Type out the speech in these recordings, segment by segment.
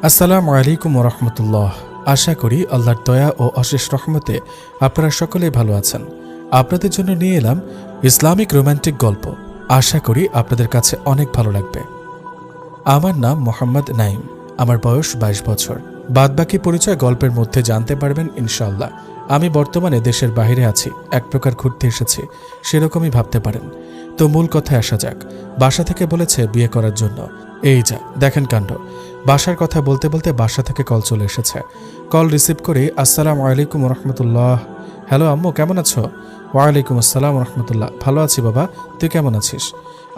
আসসালামু আলাইকুম ওরহমতুল্লাহ। আশা করি আল্লাহর দয়া ও অশেষ রহমতে আপনারা সকলেই ভালো আছেন। আপনাদের জন্য নিয়ে এলাম ইসলামিক রোমান্টিক গল্প। আশা করি আপনাদের কাছে অনেক ভালো লাগবে। আমার নাম মোহাম্মদ নাইম, আমার বয়স 22 বছর। বাদবাকি পরিচয় গল্পের মধ্যে জানতে পারবেন ইনশাআল্লাহ। আমি বর্তমানে দেশের বাইরে আছি, এক প্রকার ঘুরতে এসেছি, সেরকমই ভাবতে পারেন। তো মূল কথায় আসা যাক। বাসা থেকে বলেছে বিয়ে করার জন্য। এই যা দেখেন কাণ্ড। বাসার কথা বলতে বলতে বাসা থেকে কল চলে এসেছে। কল রিসিভ করে আসসালামু আলাইকুম রহমতুল্লাহ। হ্যালো আম্মু, কেমন আছো? ওয়ালাইকুম আসসালাম রহমতুল্লাহ। ভালো আছি বাবা, তুই কেমন আছিস?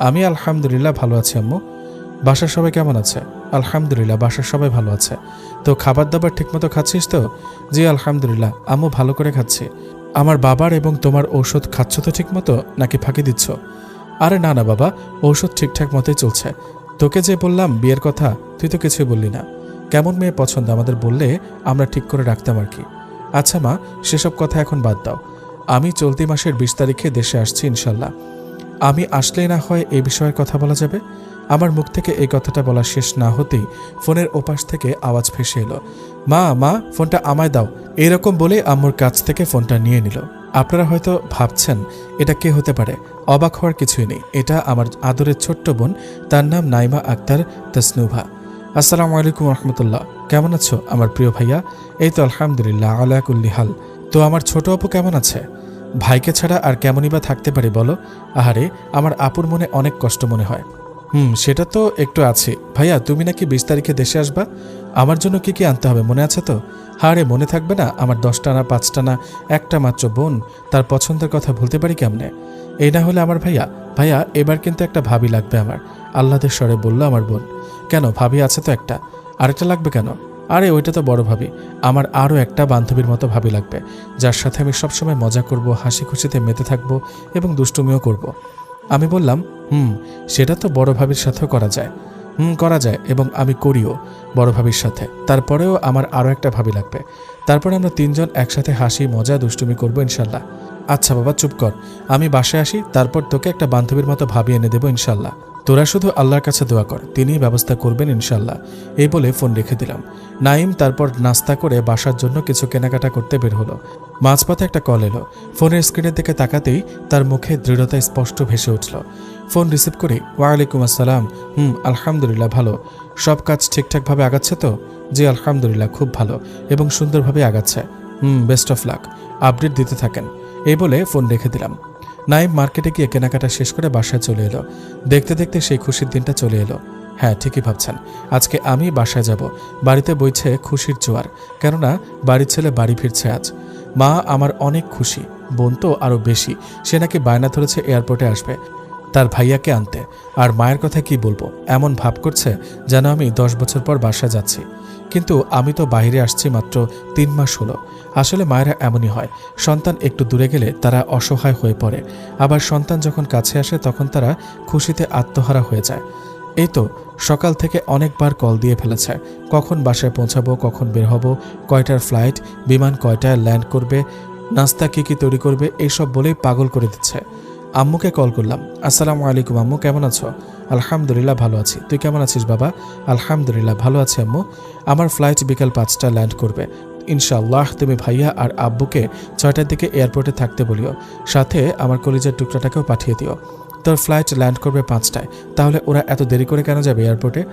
আমি আলহামদুলিল্লাহ ভালো আছি আম্মু। বাসার সবাই কেমন আছে? আলহামদুলিল্লাহ বাসার সবাই ভালো আছে। তো খাবার দাবার ঠিকমতো খাচ্ছিস তো? জি আলহামদুলিল্লাহ আম্মু, ভালো করে খাচ্ছি। আমার বাবার এবং তোমার ঔষধ খাচ্ছ তো ঠিকমতো, নাকি ফাঁকি দিচ্ছ? আরে না না বাবা, ঔষধ ঠিকঠাক মতোই চলছে। তোকে যে বললাম বিয়ের কথা, তুই তো কিছুই বললি না। কেমন মেয়ে পছন্দ আমাদের বললে আমরা ঠিক করে রাখতাম আর কি। আচ্ছা মা, সেসব কথা এখন বাদ দাও। আমি চলতি মাসের 20 তারিখে দেশে আসছি ইনশাল্লাহ। আমি আসলেই না হয় এই বিষয়ের কথা বলা যাবে। আমার মুখ থেকে এই কথাটা বলা শেষ না হতেই ফোনের ওপাশ থেকে আওয়াজ ভেসে এলো, মা মা, ফোনটা আমায় দাও। এইরকম বলে আম্মুর কাছ থেকে ফোনটা নিয়ে নিল। আপনারা হয়তো ভাবছেন এটা কে হতে পারে। অবাক হওয়ার কিছুই নেই, এটা আমার আদরের ছোট্ট বোন। তার নাম নাইমা আক্তার তাসনুভা। আসসালামু আলাইকুম রহমতুল্লাহ। কেমন আছো আমার প্রিয় ভাইয়া? এই তো আলহামদুলিল্লাহ আলা কুল্লি হাল। তো আমার ছোট আপু কেমন আছে? ভাইকে ছাড়া আর কেমনই বা থাকতে পারি বলো? আহারে, আমার আপুর মনে অনেক কষ্ট মনে হয়। সেটা তো একটু আছে। ভাইয়া তুমি নাকি 20 তারিখে দেশে আসবা? আমার জন্য কি কি আনতে হবে মনে আছে তো? হারে, মনে থাকবে না? আমার 10টা না 5টা না, একটা মাত্র বোন, তার পছন্দের কথা ভুলতে পারি কেমনে? এই না হলে আমার ভাইয়া। ভাইয়া এবার কিন্তু একটা ভাবি লাগবে আমার। আল্লাদের স্বরে বলল আমার বোন। কেন, ভাবি আছে তো একটা, আরেকটা লাগবে কেন? আরে ওইটা তো বড় ভাবি। আমার আরও একটা বান্ধবীর মতো ভাবি লাগবে, যার সাথে আমি সবসময় মজা করব, হাসি খুশিতে মেতে থাকবো এবং দুষ্টুমিও করব। আমি বললাম সেটা তো বড় ভাবির সাথেও করা যায়। করা যায়, এবং আমি করিও বড় ভাবির সাথে। তারপরেও আমার আরও একটা ভাবি লাগবে। তারপরে আমরা 3 জন একসাথে হাসি মজা দুষ্টুমি করবো ইনশাল্লাহ। আচ্ছা বাবা চুপ কর, আমি বাসায় আসি, তারপর তোকে একটা বান্ধবীর মতো ভাবি এনে দেবো ইনশাল্লাহ। তোরা শুধু আল্লাহর কাছে দোয়া কর, তিনিই ব্যবস্থা করবেন ইনশাল্লাহ। এই বলে ফোন রেখে দিলাম। নাইম তারপর নাস্তা করে বাসার জন্য কিছু কেনাকাটা করতে বের হলো। মাঝপথে একটা কল এলো। ফোনের স্ক্রিনের দিকে তাকাতেই তার মুখে দৃঢ়তা স্পষ্ট ভেসে উঠল। ফোন রিসিভ করে ওয়ালাইকুম আসসালাম। আলহামদুলিল্লাহ ভালো। সব কাজ ঠিকঠাকভাবে আগাচ্ছে তো? জি আলহামদুলিল্লাহ খুব ভালো এবং সুন্দরভাবে আগাচ্ছে। বেস্ট অফ লাক, আপডেট দিতে থাকেন। এই বলে ফোন রেখে দিলাম। নাইম মার্কেটে গিয়ে কেনাকাটা শেষ করে বাসায় চলে এলো। দেখতে দেখতে সেই খুশির দিনটা চলে এলো। হ্যাঁ, ঠিকই ভাবছেন, আজকে আমি বাসায় যাব। বাড়িতে বইছে খুশির জোয়ার, কেননা বাড়ির ছেলে বাড়ি ফিরছে আজ। মা আমার অনেক খুশি, বোন তো আরও বেশি। সে নাকি বায়না ধরেছে এয়ারপোর্টে আসবে তার ভাইয়াকে আনতে। আর মায়ের কথা কি বলবো, এমন ভাব করছে যেন আমি 10 বছর পর বাসায় যাচ্ছি। কিন্তু আমি তো বাইরে আসছি মাত্র 3 মাস হলো। আসলে মায়েরা এমনই হয়, সন্তান একটু দূরে গেলে তারা অসহায় হয়ে পড়ে, আবার সন্তান যখন কাছে আসে তখন তারা খুশিতে আত্মহারা হয়ে যায়। এই তো সকাল থেকে অনেকবার কল দিয়ে ফেলেছে, কখন বাসায় পৌঁছাবো, কখন বের হব, কয়টার ফ্লাইট, বিমান কয়টায় ল্যান্ড করবে, নাস্তা কি তৈরি করবে, এইসব বলেই পাগল করে দিচ্ছে। আম্মুকে কল করলাম। আসসালামু আলাইকুম আম্মু, কেমন আছো? আলহামদুলিল্লাহ ভালো আছি। তুই কেমন আছিস বাবা? আলহামদুলিল্লাহ ভালো আছি আম্মু। আমার ফ্লাইট বিকাল 5টায় ল্যান্ড করবে ইনশাআল্লাহ। তুমি ভাইয়া আর আব্বুকে 6টার দিকে এয়ারপোর্টে থাকতে বলিও, সাথে আমার কলিজার টুকরাটাকেও পাঠিয়ে দিও। তোর ফ্লাইট ল্যান্ড করবে 5টায়, তাহলে ওরা এত দেরি করে কেন যাবে এয়ারপোর্টে?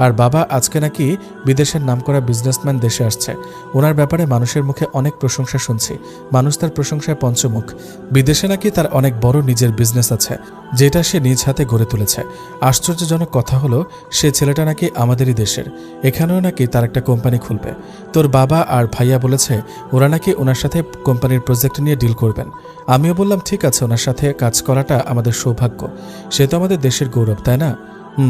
আর বাবা, আজকে নাকি বিদেশের নামকরা বিজনেসম্যান দেশে আসছে। ওনার ব্যাপারে মানুষের মুখে অনেক প্রশংসা শুনছি। মানুষ তার প্রশংসায় পঞ্চমুখ। বিদেশে নাকি তার অনেক বড় নিজের বিজনেস আছে, যেটা সে নিজ হাতে গড়ে তুলেছে। আশ্চর্যজনক কথা হলো, সে ছেলেটা নাকি আমাদেরই দেশের। এখানেও নাকি তার একটা কোম্পানি খুলবে। তোর বাবা আর ভাইয়া বলেছে ওরা নাকি ওনার সাথে কোম্পানির প্রজেক্ট নিয়ে ডিল করবেন। আমিও বললাম ঠিক আছে, ওনার সাথে কাজ করাটা আমাদের সৌভাগ্য। সে তো আমাদের দেশের গৌরব, তাই না?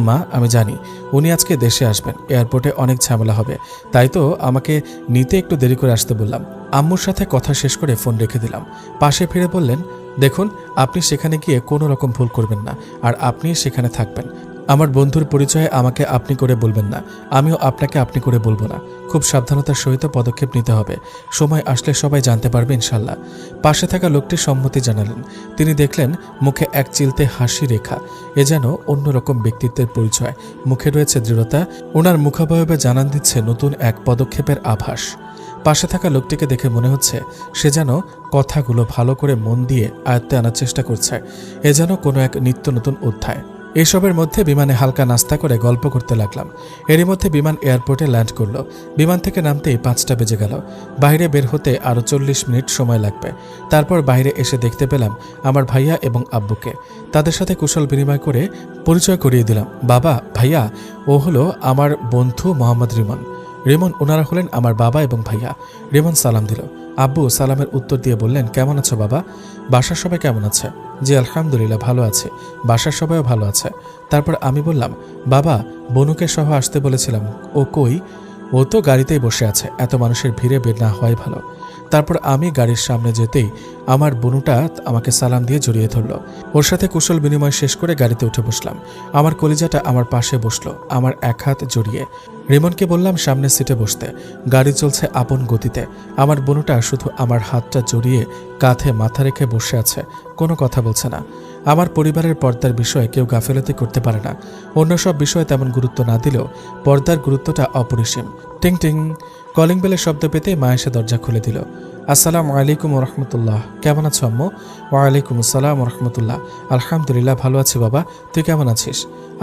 মা, আমি জানি উনি আজকে দেশে আসবেন, এয়ারপোর্টে অনেক ঝামেলা হবে, তাই তো আমাকে নিতে একটু দেরি করে আসতে বললাম। আম্মুর সাথে কথা শেষ করে ফোন রেখে দিলাম। পাশে ফিরে বললেন, দেখুন আপনি সেখানে গিয়ে কোনো রকম ভুল করবেন না, আর আপনি সেখানে থাকবেন। আমার বন্ধুর পরিচয়ে আমাকে আপনি করে বলবেন না, আমিও আপনাকে আপনি করে বলবো না। খুব সাবধানতার সহিত পদক্ষেপ নিতে হবে। সময় আসলে সবাই জানতে পারবে ইনশাল্লাহ। পাশে থাকা লোকটি সম্মতি জানালেন। তিনি দেখলেন মুখে এক চিলতে হাসি রেখা, এ যেন অন্যরকম ব্যক্তিত্বের পরিচয়। মুখে রয়েছে দৃঢ়তা, ওনার মুখাবয়বে জানান দিচ্ছে নতুন এক পদক্ষেপের আভাস। পাশে থাকা লোকটিকে দেখে মনে হচ্ছে সে যেন কথাগুলো ভালো করে মন দিয়ে আয়ত্তে আনার চেষ্টা করছে, এ যেন কোনো এক নিত্য নতুন অধ্যায়। এসবের মধ্যে বিমানে হালকা নাস্তা করে গল্প করতে লাগলাম। এরই মধ্যে বিমান এয়ারপোর্টে ল্যান্ড করল। বিমান থেকে নামতেই 5টা বেজে গেল। বাইরে বের হতে আরও 40 মিনিট সময় লাগবে। তারপর বাইরে এসে দেখতে পেলাম আমার ভাইয়া এবং আব্বুকে। তাদের সাথে কুশল বিনিময় করে পরিচয় করিয়ে দিলাম। বাবা, ভাইয়া, ও হলো আমার বন্ধু মোহাম্মদ রিমন। রিমন ওনারা হলেন আমার বাবা এবং ভাইয়া। রিমন সালাম দিল। আব্বু সালামের উত্তর দিয়ে বললেন, কেমন আছো বাবা? বাসার সবাই কেমন আছে? জি আলহামদুলিল্লাহ ভালো আছে। বাসার সবাইও ভালো আছে। তারপর আমি বললাম, বাবা, বনুকে সহ আসতে বলেছিলাম, ও কই? ও তো গাড়িতেই বসে আছে, এত মানুষের ভিড়ে বের না হওয়াই ভালো। তারপর আমি গাড়ির সামনে যেতেই আমার বনুটা আমাকে সালাম দিয়ে জড়িয়ে ধরল। ওর সাথে কুশল বিনিময় শেষ করে গাড়িতে উঠে বসলাম। আমার কলিজাটা আমার পাশে বসলো, আমার এক হাত জড়িয়ে। রিমনকে বললাম সামনের সিটে বসতে। গাড়ি চলছে আপন গতিতে। আমার বনুটা শুধু আমার হাতটা জড়িয়ে কাঁধে মাথা রেখে বসে আছে, কোনো কথা বলছে না। আমার পরিবারের পর্দার বিষয়ে কেউ গাফেলতি করতে পারে না। অন্য সব বিষয়ে তেমন গুরুত্ব না দিলেও পর্দার গুরুত্বটা অপরিসীম। টিং টিং কলিং বেলের শব্দ পেতে মা এসে দরজা খুলে দিল। আসসালামু আলাইকুম রহমতুল্লাহ। কেমন আছো আম্মু? ওয়ালাইকুম আসসালাম রহমতুল্লাহ। আলহামদুলিল্লাহ ভালো আছি বাবা, তুই কেমন আছিস?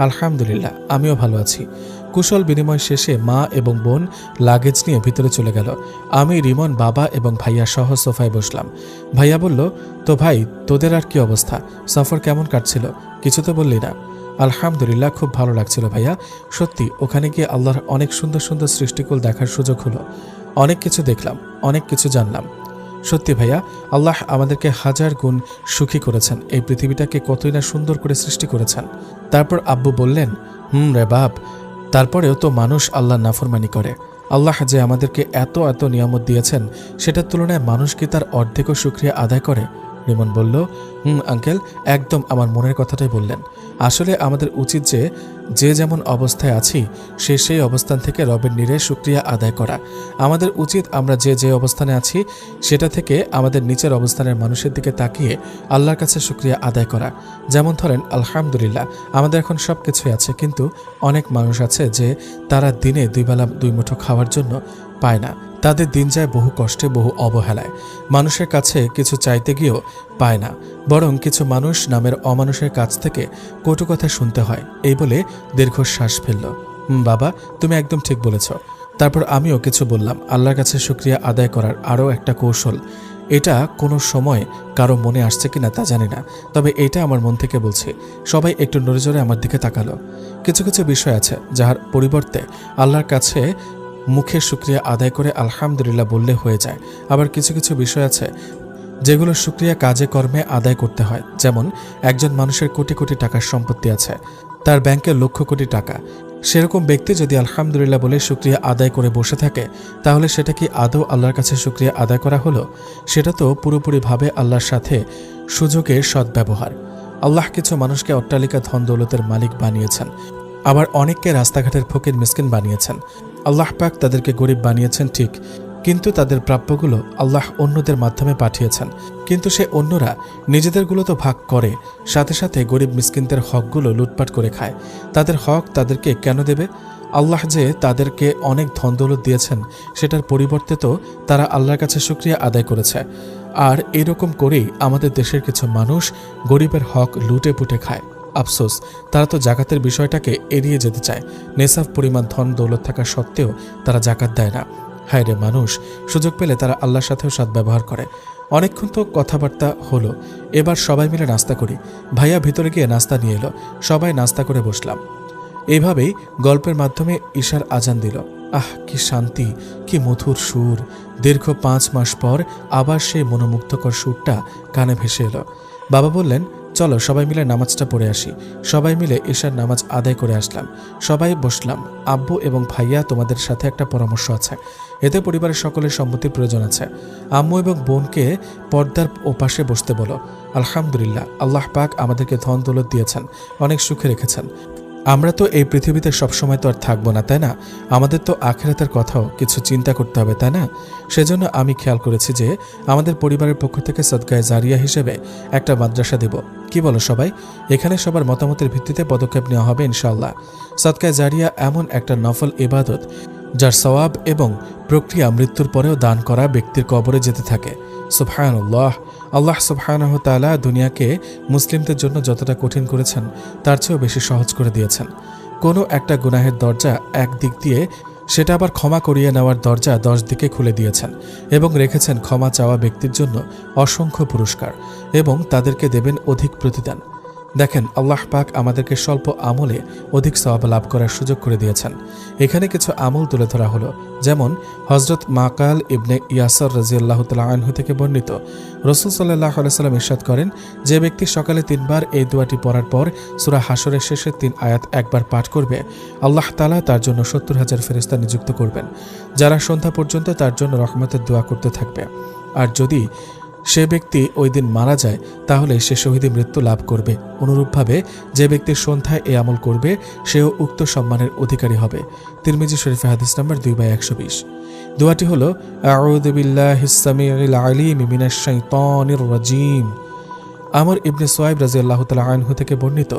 আলহামদুলিল্লাহ আমিও ভালো আছি। কুশল বিনিময় শেষে মা এবং বোন লাগেজ নিয়ে ভিতরে চলে গেল। আমি, রিমন, বাবা এবং ভাইয়া সহ সোফায় বসলাম। ভাইয়া বলল, তো ভাই, তোদের আর কি অবস্থা? সফর কেমন কাটছিল? কিছু তো বললি না। আলহামদুলিল্লাহ খুব ভালো লাগছিল ভাইয়া। সত্যি ওখানে গিয়ে আল্লাহর অনেক সুন্দর সুন্দর সৃষ্টিকুল দেখার সুযোগ হলো। অনেক কিছু দেখলাম, অনেক কিছু জানলাম। সত্যি ভাইয়া, আল্লাহ আমাদেরকে হাজার গুণ সুখী করেছেন। এই পৃথিবীটাকে কতই না সুন্দর করে সৃষ্টি করেছেন। তারপর আব্বু বললেন, রে বাপ, তারপরেও তো মানুষ আল্লাহর নাফরমানি করে। আল্লাহ যে আমাদেরকে এত এত নিয়ামত দিয়েছেন, সেটার তুলনায় মানুষ কি তার অর্ধেকও শুকরিয়া আদায় করে? রিমন বলল, আঙ্কেল, একদম আমার মনের কথাটাই বললেন। আসলে আমাদের উচিত যে যেমন অবস্থায় আছি সেই অবস্থান থেকে রবের নিরে শুকরিয়া আদায় করা। আমাদের উচিত আমরা যে অবস্থানে আছি সেটা থেকে আমাদের নিচের অবস্থানের মানুষের দিকে তাকিয়ে আল্লাহর কাছে শুকরিয়া আদায় করা। যেমন ধরেন, আলহামদুলিল্লাহ আমাদের এখন সব কিছুই আছে, কিন্তু অনেক মানুষ আছে যে তারা দিনে 2 বেলা 2 মুঠো খাওয়ার জন্য পায় না। তাদের দিন যায় বহু কষ্টে, বহু অবহেলায়। মানুষের কাছে কিছু চাইতে গিয়েও পায় না, বরং কিছু মানুষ নামের অমানুষের কাছ থেকে কটু কথা শুনতে হয়। এই বলে দীর্ঘশ্বাস ফেলল। বাবা, তুমি একদম ঠিক বলেছ। তারপর আমিও কিছু বললাম। আল্লাহর কাছে শুকরিয়া আদায় করার আরও একটা কৌশল, এটা কোনো সময় কারো মনে আসছে কিনা তা জানি না, তবে এটা আমার মন থেকে বলছি। সবাই একটু নড়েচড়ে আমার দিকে তাকালো। কিছু কিছু বিষয় আছে যার পরিবর্তে আল্লাহর কাছে মুখে শুকরিয়া আদায় করে আলহামদুলিল্লাহ বললে হয়ে যায়। আবার কিছু কিছু বিষয় আছে যেগুলো শুকরিয়া কাজে কর্মে আদায় করতে হয়। যেমন একজন মানুষের কোটি কোটি টাকার সম্পত্তি আছে, তার ব্যাংকে লক্ষ কোটি টাকা। সেরকম ব্যক্তি যদি আলহামদুলিল্লাহ বলে শুকরিয়া আদায় করে বসে থাকে, তাহলে সেটা কি আদৌ আল্লাহর কাছে শুকরিয়া আদায় করা হলো? সেটা তো পুরোপুরিভাবে আল্লাহর সাথে সুযোগের সদ্ব্যবহার। আল্লাহ কিছু মানুষকে অট্টালিকা ধন দৌলতের মালিক বানিয়েছেন, আবার অনেককে রাস্তাঘাটের ফকির মিসকিন বানিয়েছেন। আল্লাহ পাক তাদেরকে গরিব বানিয়েছেন ঠিক, কিন্তু তাদের প্রাপ্যগুলো আল্লাহ অন্যদের মাধ্যমে পাঠিয়েছেন। কিন্তু সে অন্যরা নিজেদেরগুলো তো ভাগ করে, সাথে সাথে গরিব মিসকিনদের হকগুলো লুটপাট করে খায়। তাদের হক তাদেরকে কেন দেবে? আল্লাহ যে তাদেরকে অনেক ধন দৌলত দিয়েছেন, সেটার পরিবর্তে তো তারা আল্লাহর কাছে শুকরিয়া আদায় করেছে। আর এরকম করেই আমাদের দেশের কিছু মানুষ গরিবের হক লুটে পুটে খায়। আফসোস, তারা তো জাকাতের বিষয়টাকে এড়িয়ে যেতে চায়। নেশাব পরিমাণ ধন দৌলত থাকা সত্ত্বেও তারা জাকাত দেয় না। হায় রে মানুষ, সুযোগ পেলে তারা আল্লাহর সাথেও সদ্ব্যবহার করে। অনেকক্ষণ তো কথাবার্তা হলো, এবার সবাই মিলে নাস্তা করি। ভাইয়া ভিতরে গিয়ে নাস্তা নিয়ে এলো। সবাই নাস্তা করে বসলাম। এইভাবেই গল্পের মাধ্যমে ঈশার আজান দিল। আহ, কি শান্তি, কি মধুর সুর! দীর্ঘ 5 মাস পর আবার সেই মনোমুগ্ধকর সুরটা কানে ভেসে এলো। বাবা বললেন, চলো সবাই মিলে নামাজটা পড়ে আসি। সবাই মিলে ঈশার নামাজ আদায় করে আসলাম। সবাই বসলাম। আব্বু এবং ভাইয়া, তোমাদের সাথে একটা পরামর্শ আছে। এতে পরিবারের সকলের সম্মতির প্রয়োজন আছে। আম্মু এবং বোনকে পর্দার ওপাশে বসতে বলো। আলহামদুলিল্লাহ, আল্লাহ পাক আমাদেরকে ধন দৌলত দিয়েছেন, অনেক সুখে রেখেছেন। আমরা তো এই পৃথিবীতে সবসময় তো আর থাকবো না, তাই না? আমাদের তো আখিরাতের কথাও কিছু চিন্তা করতে হবে, তাই না? সেজন্য আমি খেয়াল করেছি যে আমাদের পরিবারের পক্ষ থেকে সদকায়ে জারিয়া হিসেবে একটা মাদ্রাসা দেব। কি বলো সবাই? এখানে সবার মতামতের ভিত্তিতে পদক্ষেপ নেওয়া হবে ইনশাআল্লাহ। সদকায়ে জারিয়া এমন একটা নফল ইবাদত যার সওয়াব এবং প্রক্রিয়া মৃত্যুর পরেও দান করা ব্যক্তির কবরে যেতে থাকে। সুবহানাল্লাহ। আল্লাহ সুবহানাহু ওয়া তাআলা দুনিয়াকে মুসলিমদের জন্য যতটা কঠিন করেছেন তার চেয়েও বেশি সহজ করে দিয়েছেন। কোনো একটা গুনাহের দরজা এক দিক দিয়ে, সেটা আবার ক্ষমা করিয়ে নেওয়ার দরজা 10 দিকে খুলে দিয়েছেন এবং রেখেছেন ক্ষমা চাওয়া ব্যক্তির জন্য অসংখ্য পুরস্কার এবং তাদেরকে দেবেন অধিক প্রতিদান। দেখেন, আল্লাহ পাক আমাদেরকে স্বল্প আমলে অধিক সওয়াব লাভ করার সুযোগ করে দিয়েছেন। এখানে কিছু আমল তুলে ধরা হলো, যেমন হযরত মাকাল ইবনে ইয়াসার রাদিয়াল্লাহু তাআলা আনহু থেকে বর্ণিত, রাসূল সাল্লাল্লাহু আলাইহি ওয়াসাল্লাম ইরশাদ করেন, যে ব্যক্তি সকালে 3 বার এই দোয়াটি পড়ার পর সূরা হাশরের শেষের 3 আয়াত একবার পাঠ করবে, আল্লাহ তাআলা তার জন্য 70,000 ফেরেশতা নিযুক্ত করবেন, যারা সন্ধ্যা পর্যন্ত তার জন্য রহমতের দোয়া করতে থাকবে। আর যদি সে ব্যক্তি ওই দিন মারা যায় তাহলে সে শহীদী মৃত্যু লাভ করবে। অনুরূপভাবে যে ব্যক্তির সন্ধ্যায় এই আমল করবে সেও উক্ত সম্মানের অধিকারী হবে। তিরমিজি শরীফে হাদিস নাম্বার 2/120। দোয়াটি হলো, আউযু বিল্লাহিস সামিউল আলিম মিনাশ শাইতানির রাজিম। আমর ইবনে সুয়াইব রাদিয়াল্লাহু তাআলা আনহু থেকে বর্ণিত,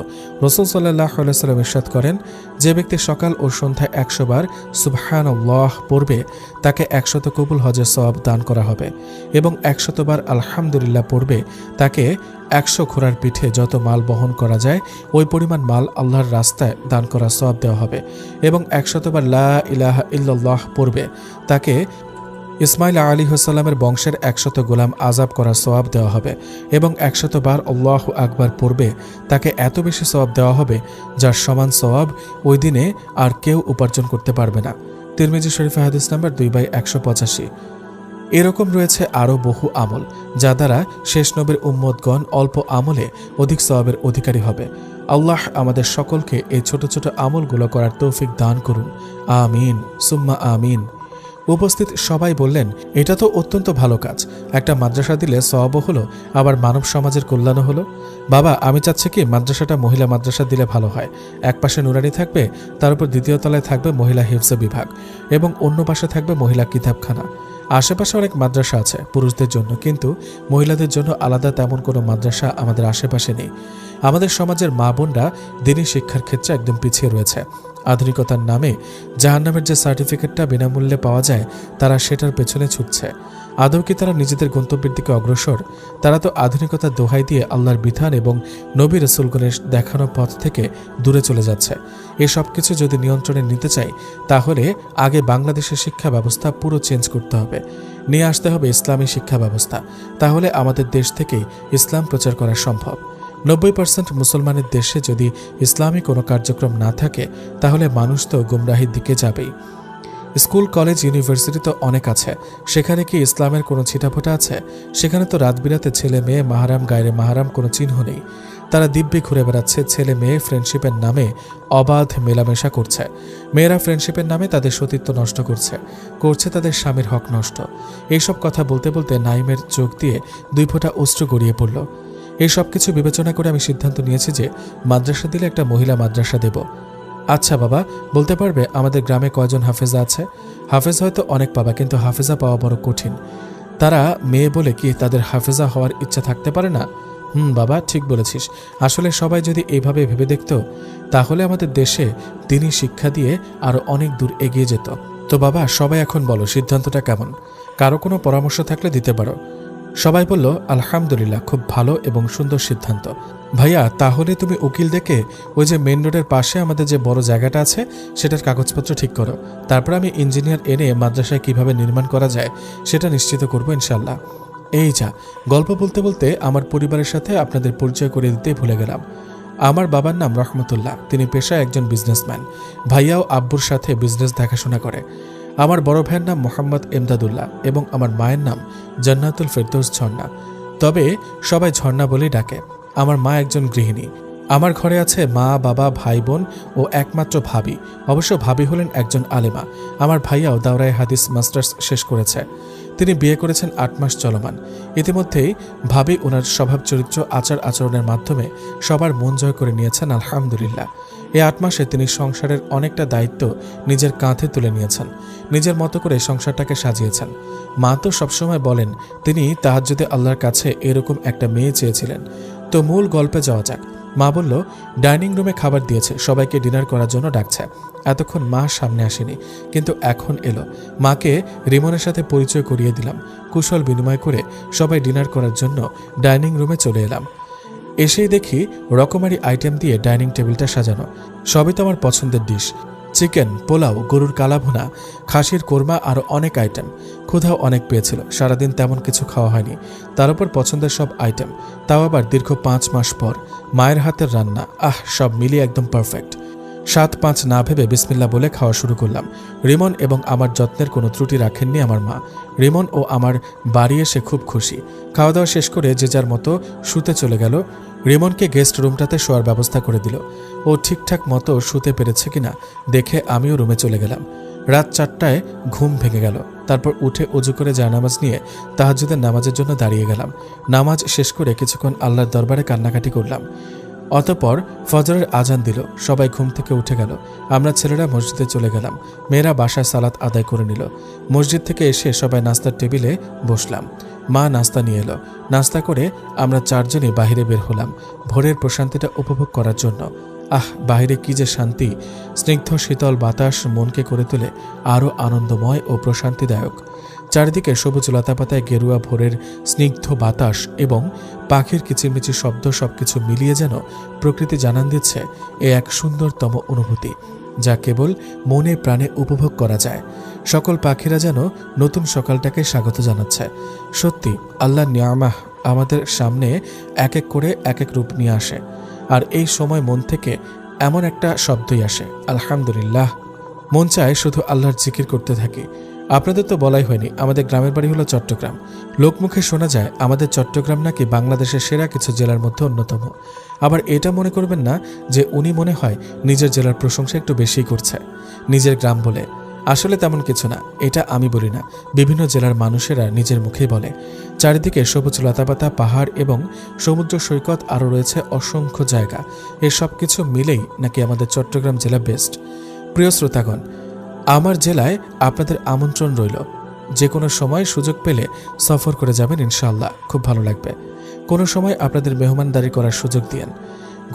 রাসূল সাল্লাল্লাহু আলাইহি ওয়াসাল্লাম ইরশাদ করেন, যে ব্যক্তি সকাল ও সন্ধ্যায় 100 বার সুবহানাল্লাহ পড়বে তাকে 100 কবুল হজের সওয়াব দান করা হবে এবং 100 বার আলহামদুলিল্লাহ পড়বে তাকে 100 ঘোড়ার পিঠে যত মাল বহন করা যায় ওই পরিমাণ মাল আল্লাহর রাস্তায় দান করার সওয়াব দেওয়া হবে এবং 100 বার লা ইলাহা ইল্লাল্লাহ পড়বে তাকে ইসমাইল আলাইহিসসালামের বংশের 100 গোলাম আযাব করার সওয়াব দেওয়া হবে এবং 100 বার আল্লাহু আকবার পড়বে তাকে এত বেশি সওয়াব দেওয়া হবে যার সমান সওয়াব ওই দিনে আর কেউ উপার্জন করতে পারবে না। তিরমিজি শরীফে হাদিস নাম্বার 2/185। এরকম রয়েছে আরও বহু আমল যা দ্বারা শেষ নবীর উম্মতগণ অল্প আমলে অধিক সওয়াবের অধিকারী হবে। আল্লাহ আমাদের সকলকে এই ছোট ছোট আমলগুলো করার তৌফিক দান করুন। আমিন সুম্মা আমিন। উপস্থিত সবাই বললেন, এটা তো অত্যন্ত ভালো কাজ। একটা মাদ্রাসা দিলে সওয়াবও হলো, আবার মানব সমাজের কল্যাণও হলো। বাবা, আমি চাচ্ছি কি মাদ্রাসাটা মহিলা মাদ্রাসা দিলে ভালো হয়। এক পাশে নুরানি থাকবে, তার উপর দ্বিতীয় তলায় থাকবে মহিলা হিফজ বিভাগ এবং অন্য পাশে থাকবে মহিলা কিতাবখানা। আশেপাশে অনেক মাদ্রাসা আছে পুরুষদের জন্য, কিন্তু মহিলাদের জন্য আলাদা তেমন কোনো মাদ্রাসা আমাদের আশেপাশে নেই। আমাদের সমাজের মা বোনরা দিনী শিক্ষার ক্ষেত্রে একদম পিছিয়ে রয়েছে। আধুনিকতার নামে জাহান্নামের যে সার্টিফিকেটটা বিনামূল্যে পাওয়া যায় তারা সেটার পেছনে ছুটছে। আদৌ কি তারা নিজেদের গন্তব্যের দিকে অগ্রসর? তারা তো আধুনিকতার দোহাই দিয়ে আল্লাহর বিধান এবং নবী রাসূলগণের দেখানো পথ থেকে দূরে চলে যাচ্ছে। এসব কিছু যদি নিয়ন্ত্রণে নিতে চাই তাহলে আগে বাংলাদেশের শিক্ষা ব্যবস্থা পুরো চেঞ্জ করতে হবে, নিয়ে আসতে হবে ইসলামী শিক্ষা ব্যবস্থা। তাহলে আমাদের দেশ থেকেই ইসলাম প্রচার করা সম্ভব। 90% মুসলমানের দেশে যদি ইসলামী কোনো কার্যক্রম না থাকে তাহলে মানুষ তো গুমরাহির দিকে যাবেই। স্কুল কলেজ ইউনিভার্সিটি তো অনেক আছে, সেখানে কি ইসলামের কোনো ছিটাফোঁটা আছে? সেখানে তো রাত বিরাতে ছেলে মেয়ে মাহারাম গায়রে মাহারাম কোনো চিহ্ন নেই। তারা দিব্যি ঘুরে বেড়াচ্ছে, ছেলে মেয়ে ফ্রেন্ডশিপের নামে অবাধ মেলামেশা করছে। মেয়েরা ফ্রেন্ডশিপের নামে তাদের সতীত্ব নষ্ট করছে তাদের স্বামীর হক নষ্ট। এইসব কথা বলতে বলতে নাইমের চোখ দিয়ে 2 ফোঁটা অশ্রু গড়িয়ে পড়ল। এই সব কিছু বিবেচনা করে আমি সিদ্ধান্ত নিয়েছি যে মাদ্রাসা দিলে একটা মহিলা মাদ্রাসা দেব। আচ্ছা বাবা, বলতে পারবে আমাদের গ্রামে কয়জন হাফেজা আছে? হাফেজ হয়তো অনেক পাবা, কিন্তু হাফেজা পাওয়া বড় কঠিন। তারা মেয়ে বলে কি তাদের হাফেজা হওয়ার ইচ্ছা থাকতে পারে না? বাবা, ঠিক বলেছিস। আসলে সবাই যদি এইভাবে ভেবে দেখত তাহলে আমাদের দেশে দ্বীনি শিক্ষা দিয়ে আরো অনেক দূর এগিয়ে যেত। তো বাবা, সবাই এখন বলো সিদ্ধান্তটা কেমন? কারো কোনো পরামর্শ থাকলে দিতে পারো। সবাই বলল, আলহামদুলিল্লাহ, খুব ভালো এবং সুন্দর সিদ্ধান্ত। ভাইয়া, তাহলে তুমি উকিল ডেকে ওই যে মেন রোডের পাশে আমাদের যে বড় জায়গাটা আছে সেটার কাগজপত্র ঠিক করো। তারপর আমি ইঞ্জিনিয়ার এনে মাদ্রাসায় কিভাবে নির্মাণ করা যায় সেটা নিশ্চিত করবো ইনশাল্লাহ। এই যা, গল্প বলতে বলতে আমার পরিবারের সাথে আপনাদের পরিচয় করে দিতে ভুলে গেলাম। আমার বাবার নাম রহমতুল্লাহ, তিনি পেশায় একজন বিজনেসম্যান। ভাইয়াও আব্বুর সাথে বিজনেস দেখাশোনা করে। আমার বড় ভাইয়ের নাম মোহাম্মদ এমদাদুল্লাহ এবং আমার মায়ের নাম জান্নাতুল ফেরদৌস ঝর্ণা, তবে সবাই ঝর্ণা বলেই ডাকে। আমার মা একজন গৃহিণী। আমার ঘরে আছে মা, বাবা, ভাই বোন ও একমাত্র ভাবি। অবশ্য ভাবি হলেন একজন আলেমা। আমার ভাইয়াও দাওরায়ে হাদিস মাস্টার্স শেষ করেছে। তিনি বিয়ে করেছেন 8 মাস চলমান। ইতিমধ্যেই ভাবি ওনার স্বভাব চরিত্র আচার আচরণের মাধ্যমে সবার মন জয় করে নিয়েছেন আলহামদুলিল্লাহ। এই 8 মাসে তিনি সংসারের অনেকটা দায়িত্ব নিজের কাঁধে তুলে নিয়েছেন, নিজের মতো করে সংসারটাকে সাজিয়েছেন। মা তো সবসময় বলেন তিনি তাহাজ্জুদে আল্লাহর কাছে এরকম একটা মেয়ে চেয়েছিলেন। তো মূল গল্পে যাওয়া যাক। মা বলল ডাইনিং রুমে খাবার দিয়েছে, সবাইকে ডিনার করার জন্য ডাকছে। এতক্ষণ মা সামনে আসেনি, কিন্তু এখন এলো। মাকে রিমনের সাথে পরিচয় করিয়ে দিলাম। কুশল বিনিময় করে সবাই ডিনার করার জন্য ডাইনিং রুমে চলে এলাম। এসেই দেখি রকমারি আইটেম দিয়ে ডাইনিং টেবিলটা সাজানো। সবই তো আমার পছন্দের ডিশ। চিকেন, পোলাও, গরুর কালাভুনা, খাসির কোরমা, আরও অনেক আইটেম। ক্ষুধাও অনেক পেয়েছিল, সারাদিন তেমন কিছু খাওয়া হয়নি। তার উপর পছন্দের সব আইটেম, তাও আবার দীর্ঘ 5 মাস পর। মায়ের হাতের রান্না, সব মিলিয়ে একদম পারফেক্ট। 7-5 না ভেবে বিসমিল্লাহ বলে খাওয়া শুরু করলাম। রিমন এবং আমার যত্নের কোনো ত্রুটি রাখেননি আমার মা। রিমন ও আমার বাড়ি এসে খুব খুশি। খাওয়া দাওয়া শেষ করে যে যার মতো শুতে চলে গেল। রিমনকে গেস্ট রুমটাতে শোয়ার ব্যবস্থা করে দিল। ও ঠিকঠাক মতো শুতে পেরেছে কিনা দেখে আমিও রুমে চলে গেলাম। রাত 4টায় ঘুম ভেঙে গেল। তারপর উঠে অজু করে জায়নামাজ নিয়ে তাহাজ্জুদের নামাজের জন্য দাঁড়িয়ে গেলাম। নামাজ শেষ করে কিছুক্ষণ আল্লাহর দরবারে কান্নাকাটি করলাম। অতঃপর ফজরের আজান দিল। সবাই ঘুম থেকে উঠে গেল। আমরা ছেলেরা মসজিদে চলে গেলাম। মেয়েরা বাসায় সালাত আদায় করে নিল। মসজিদ থেকে এসে সবাই নাস্তার টেবিলে বসলাম। মা নাস্তা নিয়ে এলো। নাস্তা করে আমরা 4 জনই বাহিরে বের হলাম ভোরের প্রশান্তিটা উপভোগ করার জন্য। বাহিরে কি যে শান্তি! স্নিগ্ধ শীতল বাতাস মনকে করে তোলে আরও আনন্দময় ও প্রশান্তিদায়ক। চারিদিকে সবুজ লতাপাতায় গেরুয়া ভোরের স্নিগ্ধ বাতাস এবং পাখির কিচিরমিচির শব্দ সবকিছু মিলিয়ে যেন প্রকৃতি জানান দিচ্ছে এ এক সুন্দরতম অনুভূতি, যা কেবল মনে প্রাণে উপভোগ করা যায়। সকল পাখিরা যেন নতুন সকালটাকে স্বাগত জানাচ্ছে। সত্যি আল্লাহর নিয়ামাহ আমাদের সামনে এক এক করে এক এক রূপ নিয়ে আসে। আর এই সময় মন থেকে এমন একটা শব্দই আসে, আলহামদুলিল্লাহ। মন চায় শুধু আল্লাহর জিকির করতে থাকি। আপনাদের তো বলাই হয়নি, আমাদের গ্রামের বাড়ি হলো চট্টগ্রাম। লোকমুখে শোনা যায় আমাদের চট্টগ্রাম নাকি বাংলাদেশের সেরা কিছু জেলার মধ্যে অন্যতম। আবার এটা মনে করবেন না যে উনি মনে হয় নিজের জেলার প্রশংসা একটু বেশিই করছে নিজের গ্রাম বলে। আসলে তেমন কিছু না, এটা আমি বলি না, বিভিন্ন জেলার মানুষেরা নিজের মুখেই বলে। চারিদিকে সবুজ লতাপাতা, পাহাড় এবং সমুদ্র সৈকত, আরও রয়েছে অসংখ্য জায়গা। এই সব কিছু মিলেই নাকি আমাদের চট্টগ্রাম জেলা বেস্ট। প্রিয় শ্রোতাগণ, আমার জেলায় আপনাদের আমন্ত্রণ রইল। যে কোনো সময় সুযোগ পেলে সফর করে যাবেন, ইনশাআল্লাহ খুব ভালো লাগবে। কোনো সময় আপনাদের মেহমানদারি করার সুযোগ দিয়েন।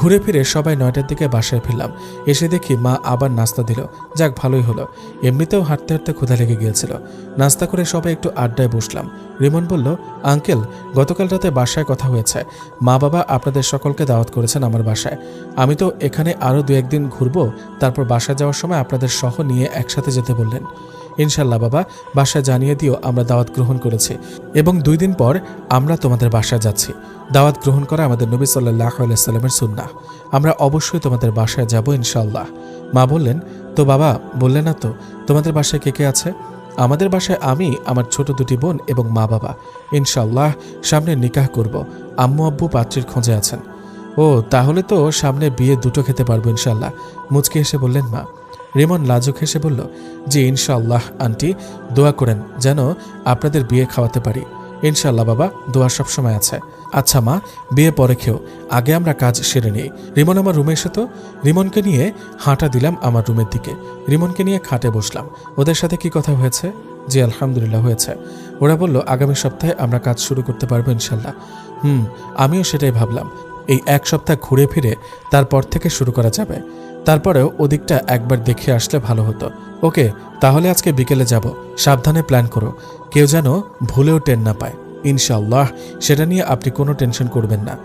ঘুরে ফিরে সবাই 9টার দিকে বাসায় ফিরলাম। এসে দেখি মা আবার নাস্তা দিল। যাক, ভালোই হলো। এমনিতেও হাঁটতে হাঁটতে ক্ষুধা লেগে গিয়েছিল। নাস্তা করে সবাই একটু আড্ডায় বসলাম। রিমন বলল, আঙ্কেল, গতকাল রাতে বাসায় কথা হয়েছে। মা বাবা আপনাদের সকলকে দাওয়াত করেছেন আমার বাসায়। আমি তো এখানে আরও 2-1 দিন ঘুরবো, তারপর বাসায় যাওয়ার সময় আপনাদের সহ নিয়ে একসাথে যেতে বললেন। ইনশাল্লাহ বাবা, বাসায় জানিয়ে দিও আমরা দাওয়াত গ্রহণ করেছি এবং 2 দিন পর আমরা তোমাদের বাসায় যাচ্ছি। দাওয়াত গ্রহণ করা আমাদের নবী সাল্লাল্লাহু আলাইহি সাল্লামের সুন্নাহ। আমরা অবশ্যই তোমাদের বাসায় যাব ইনশাআল্লাহ। মা বললেন, তো বাবা বললে না তো তোমাদের বাসায় কে কে আছে? আমাদের বাসায় আমি, আমার ছোট 2টি বোন এবং মা বাবা। ইনশাআল্লাহ সামনে নিকাহ করব। আম্মু আব্বু পাত্রীর খোঁজে আছেন। ও, তাহলে তো সামনে বিয়ে 2টো খেতে পারবো ইনশাআল্লাহ, মুচকি হেসে বললেন মা। রিমন লাজুক হেসে বলল, জি ইনশাআল্লাহ আন্টি, দোয়া করেন যেন আপনাদের বিয়ে খাওয়াতে পারি। ইনশাআল্লাহ বাবা, দোয়া সবসময় আছে। আচ্ছা মা, বিয়ে পরে খেও, আগে আমরা কাজ সেরে নিই। রিমন আমার রুমে এসে তো। রিমনকে নিয়ে হাঁটা দিলাম আমার রুমের দিকে। রিমনকে নিয়ে খাটে বসলাম। ওদের সাথে কি কথা হয়েছে? জি আলহামদুলিল্লাহ হয়েছে। ওরা বলল আগামী সপ্তাহে আমরা কাজ শুরু করতে পারবো ইনশাল্লাহ। আমিও সেটাই ভাবলাম। এই 1 সপ্তাহ ঘুরে ফিরে তারপর থেকে শুরু করা যাবে। তারপরেও ওদিকটা একবার দেখে আসলে ভালো হতো। ওকে, তাহলে আজকে বিকেলে যাব। সাবধানে প্ল্যান করো, কেউ যেন ভুলেও টেন না পায়। ইনশাআল্লাহ সেটা নিয়ে আপনি কোনো টেনশন করবেন না,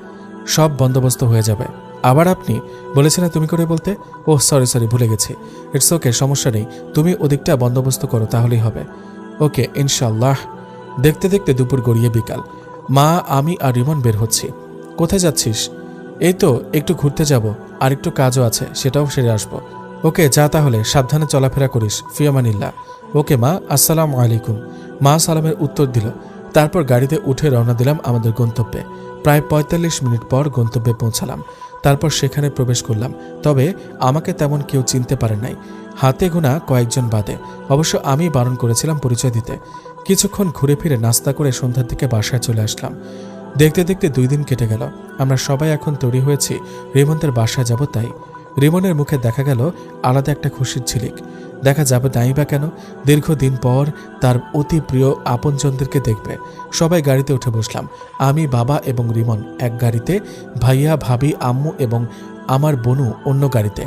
সব বন্দোবস্ত হয়ে যাবে। আবার আপনি বলেছেন না তুমি করে বলতে? ওহ সরি, ভুলে গেছি। ইটস ওকে, সমস্যা নেই, তুমি ওদিকটা বন্দোবস্ত করো, তাহলেই হবে। ওকে ইনশাআল্লাহ। দেখতে দেখতে দুপুর গড়িয়ে বিকাল। মা, আমি আর রিমন বের হচ্ছি। কোথায় যাচ্ছিস? এই তো একটু ঘুরতে যাব, আর একটু কাজও আছে, সেটাও সেরে আসবো। ওকে যা, তাহলে সাবধানে চলাফেরা করিস। ফিয়ামানিল্লাহ। ওকে মা, আসসালামু আলাইকুম। মা সালামের উত্তর দিল। তারপর গাড়িতে উঠে রওনা দিলাম আমাদের গন্তব্যে। প্রায় 45 মিনিট পর গন্তব্যে পৌঁছালাম। তারপর সেখানে প্রবেশ করলাম। তবে আমাকে তেমন কেউ চিনতে পারে নাই, হাতে গোনা কয়েকজন বাদে। অবশ্য আমি বারণ করেছিলাম পরিচয় দিতে। কিছুক্ষণ ঘুরে ফিরে নাস্তা করে সন্ধ্যার দিকে বাসায় চলে আসলাম। দেখতে দেখতে 2 দিন কেটে গেল। আমরা সবাই এখন তৈরি হয়েছি রিমনদের বাসায় যাব। তাই রিমনের মুখে দেখা গেল আলাদা একটা খুশির ঝিলিক। দেখা যাবে নাই বা কেন, দীর্ঘদিন পর তার অতি প্রিয় আপনজনদেরকে দেখবে। সবাই গাড়িতে উঠে বসলাম। আমি, বাবা এবং রিমন এক গাড়িতে, ভাইয়া, ভাবি, আম্মু এবং আমার বোনু অন্য গাড়িতে।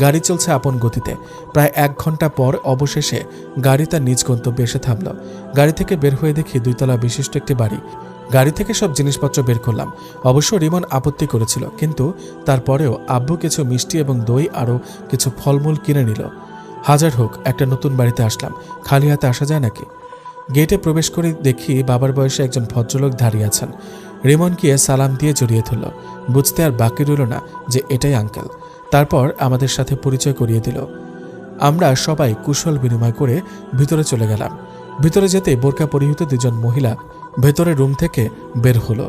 গাড়ি চলছে আপন গতিতে। প্রায় 1 ঘন্টা পর অবশেষে গাড়ি তার নিজ গন্তব্যে এসে থামল। গাড়ি থেকে বের হয়ে দেখি 2 তলা বিশিষ্ট একটি বাড়ি। গাড়ি থেকে সব জিনিসপত্র বের করলাম। অবশ্য রিমন আপত্তি করেছিল, কিন্তু তারপরেও আব্বু কিছু মিষ্টি এবং দই আরও কিছু ফলমূল কিনে নিল। হাজার হোক, একটা নতুন বাড়িতে আসলাম, খালি হাতে আসা যায় নাকি? গেটে প্রবেশ করে দেখি বাবার বয়সে একজন ভদ্রলোক দাঁড়িয়ে আছেন। রিমন গিয়ে সালাম দিয়ে জড়িয়ে ধরল। বুঝতে আর বাকি রইল না যে এটাই আঙ্কেল। তারপর আমাদের সাথে পরিচয় করিয়ে দিল। আমরা সবাই কুশল বিনিময় করে ভিতরে চলে গেলাম। ভিতরে যেতে বোরকা পরিহিত 2 জন মহিলা ভেতরে রুম থেকে বের হলো।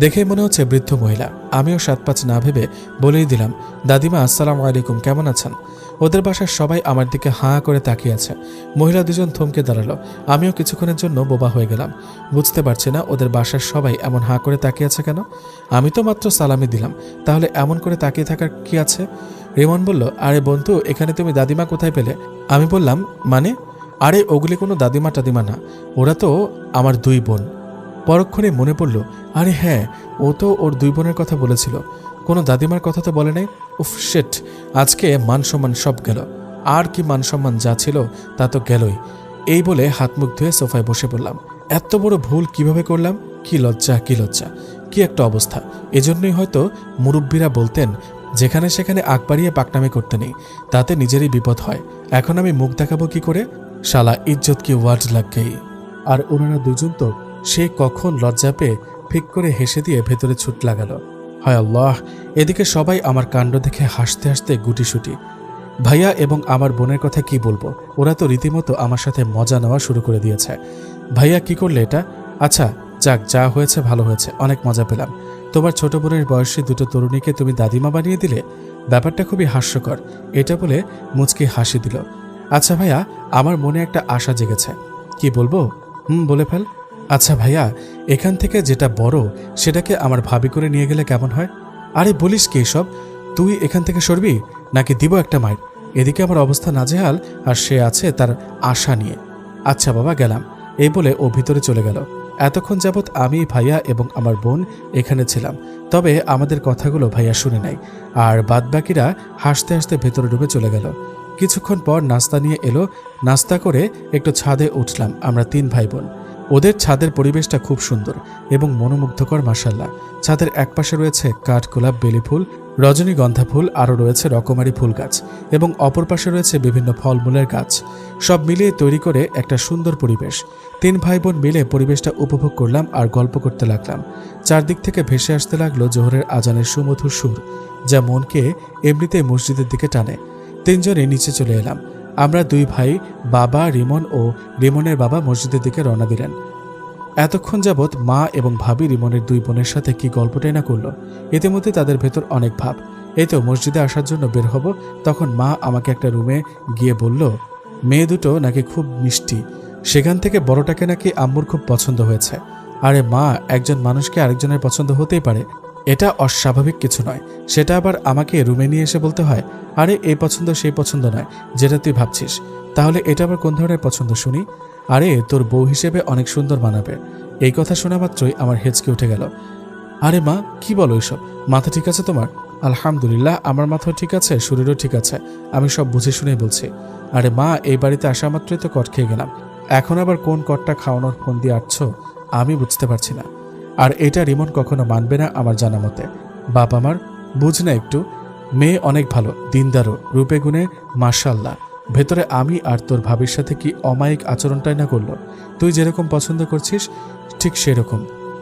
দেখেই মনে হচ্ছে বৃদ্ধ মহিলা। আমিও 7-5 না ভেবে বলেই দিলাম, দাদিমা আসসালামু আলাইকুম, কেমন আছেন? ওদের বাসার সবাই আমার দিকে হাঁ করে তাকিয়ে আছে। মহিলা 2 জন থমকে দাঁড়ালো। আমিও কিছুক্ষণের জন্য বোবা হয়ে গেলাম। বুঝতে পারছি না ওদের বাসার সবাই এমন হাঁ করে তাকিয়ে আছে কেন। আমি তো মাত্র সালামি দিলাম, তাহলে এমন করে তাকিয়ে থাকার কি আছে? রিমন বলল, আরে বন্ধু, এখানে তুমি দাদিমা কোথায় পেলে? আমি বললাম, মানে? আরে ওগুলি কোনো দাদিমা টাদিমা না, ওরা তো আমার 2 বোন। পরক্ষণে মনে পড়ল, আরে হ্যাঁ, ও তো ওর 2 বোনের কথা বলেছিল, কোনো দাদিমার কথা তো বলে নাই। উফ শিট, আজকে মান সম্মান সব গেল। আর কি মান সম্মান যা ছিল তা তো গেলই। এই বলে হাত মুখ ধুয়ে সোফায় বসে পড়লাম। এত বড় ভুল কিভাবে করলাম? কি লজ্জা, কি লজ্জা, কি একটা অবস্থা। এজন্যই হয়তো মুরব্বীরা বলতেন, যেখানে সেখানে আগ বাড়িয়ে পাকনামি করতে নেই, তাতে নিজেরই বিপদ হয়। এখন আমি মুখ দেখাবো কি করে? শালা ইজ্জত কি ওয়ার্ড লাগ গেই। আর ওনারা 2 জন তো সে কখন লজ্জা পেয়ে ফিক করে হেসে দিয়ে ভেতরে ছুট লাগালো। হায় আল্লাহ! এদিকে সবাই আমার কাণ্ড দেখে হাসতে হাসতে গুটিসুটি। ভাইয়া এবং আমার বোনের কথা কি বলবো, ওরা তো রীতিমতো আমার সাথে মজা নেওয়া শুরু করে দিয়েছে। ভাইয়া কি করলে এটা? আচ্ছা যাক, যা হয়েছে ভালো হয়েছে, অনেক মজা পেলাম। তোমার ছোট বোনের বয়সী 2 তরুণীকে তুমি দাদিমা বানিয়ে দিলে, ব্যাপারটা খুবই হাস্যকর। এটা বলে মুচকি হাসি দিল। আচ্ছা ভাইয়া, আমার মনে একটা আশা জেগেছে। কি বলবো? বলে ফেল। আচ্ছা ভাইয়া, এখান থেকে যেটা বড় সেটাকে আমার ভাবি করে নিয়ে গেলে কেমন হয়? আরে বলিস কি সব? তুই এখান থেকে সরবি নাকি দিব একটা মাইর? এদিকে আমার অবস্থা নাজেহাল, আর সে আছে তার আশা নিয়ে। আচ্ছা বাবা, গেলাম। এই বলে ও ভিতরে চলে গেল। এতক্ষণ যাবৎ আমি, ভাইয়া এবং আমার বোন এখানে ছিলাম, তবে আমাদের কথাগুলো ভাইয়া শুনে নাই। আর বাদবাকিরা হাসতে হাসতে ভেতরে ডুবে চলে গেল। কিছুক্ষণ পর নাস্তা নিয়ে এলো। নাস্তা করে একটু ছাদে উঠলাম আমরা 3 ভাই বোন। ওদের ছাদের পরিবেশটা খুব সুন্দর এবং মনোমুগ্ধকর মাশাআল্লাহ। ছাদের একপাশে রয়েছে কাঠগোলাপ, বেলি ফুল, রজনীগন্ধা ফুল, আরও রয়েছে রকমারি ফুল গাছ এবং অপর পাশে রয়েছে বিভিন্ন ফলমূলের গাছ। সব মিলিয়ে তৈরি করে একটা সুন্দর পরিবেশ। 3 ভাই বোন মিলে পরিবেশটা উপভোগ করলাম আর গল্প করতে লাগলাম। চারদিক থেকে ভেসে আসতে লাগলো জোহরের আজানের সুমধুর সুর, যা মনকে এমনিতেই মসজিদের দিকে টানে। 3 জনে নিচে চলে এলাম। আমরা 2 ভাই, বাবা, রিমন ও রিমনের বাবা মসজিদের দিকে রওনা দিলেন। এতক্ষণ যাবৎ মা এবং ভাবি রিমনের 2 বোনের সাথে কি গল্পটাই না করলো। ইতিমধ্যে তাদের ভেতর অনেক ভাব। এই তো মসজিদে আসার জন্য বের হব, তখন মা আমাকে একটা রুমে গিয়ে বলল, মেয়ে দুটো নাকি খুব মিষ্টি, সেখান থেকে বড়টাকে নাকি আম্মুর খুব পছন্দ হয়েছে। আরে মা, একজন মানুষকে আরেকজনের পছন্দ হতেই পারে, এটা অস্বাভাবিক কিছু নয়। সেটা আবার আমাকে রুমে নিয়ে এসে বলতে হয়, আরে এই পছন্দ সেই পছন্দ নয় যেটা তুই ভাবছিস। তাহলে এটা আবার কোন ধরনের পছন্দ শুনি? আরে তোর বউ হিসেবে অনেক সুন্দর মানাবে। এই কথা শোনা মাত্রই আমার হেঁচকে উঠে গেল। আরে মা, কি বলো এইসব? মাথা ঠিক আছে তোমার? আলহামদুলিল্লাহ, আমার মাথাও ঠিক আছে, শরীরও ঠিক আছে। আমি সব বুঝে শুনেই বলছি। আরে মা, এই বাড়িতে আসা মাত্রই তো কট খেয়ে গেলাম, এখন আবার কোন কটটা খাওয়ানোর ফোন দিয়ে আটছো আমি বুঝতে পারছি না। আর এটা রিমন কখনো মানবে না আমার জানা মতে। বাপ আমার, বুঝ না একটু, মেয়ে অনেক ভালো, দিনদারও, রূপে গুণে মাশাআল্লাহ। ভেতরে আমি আর তোর ভাবির সাথে কি অমায়িক আচরণটাই না করলো। তুই যেরকম পছন্দ করছিস ঠিক সেরকম।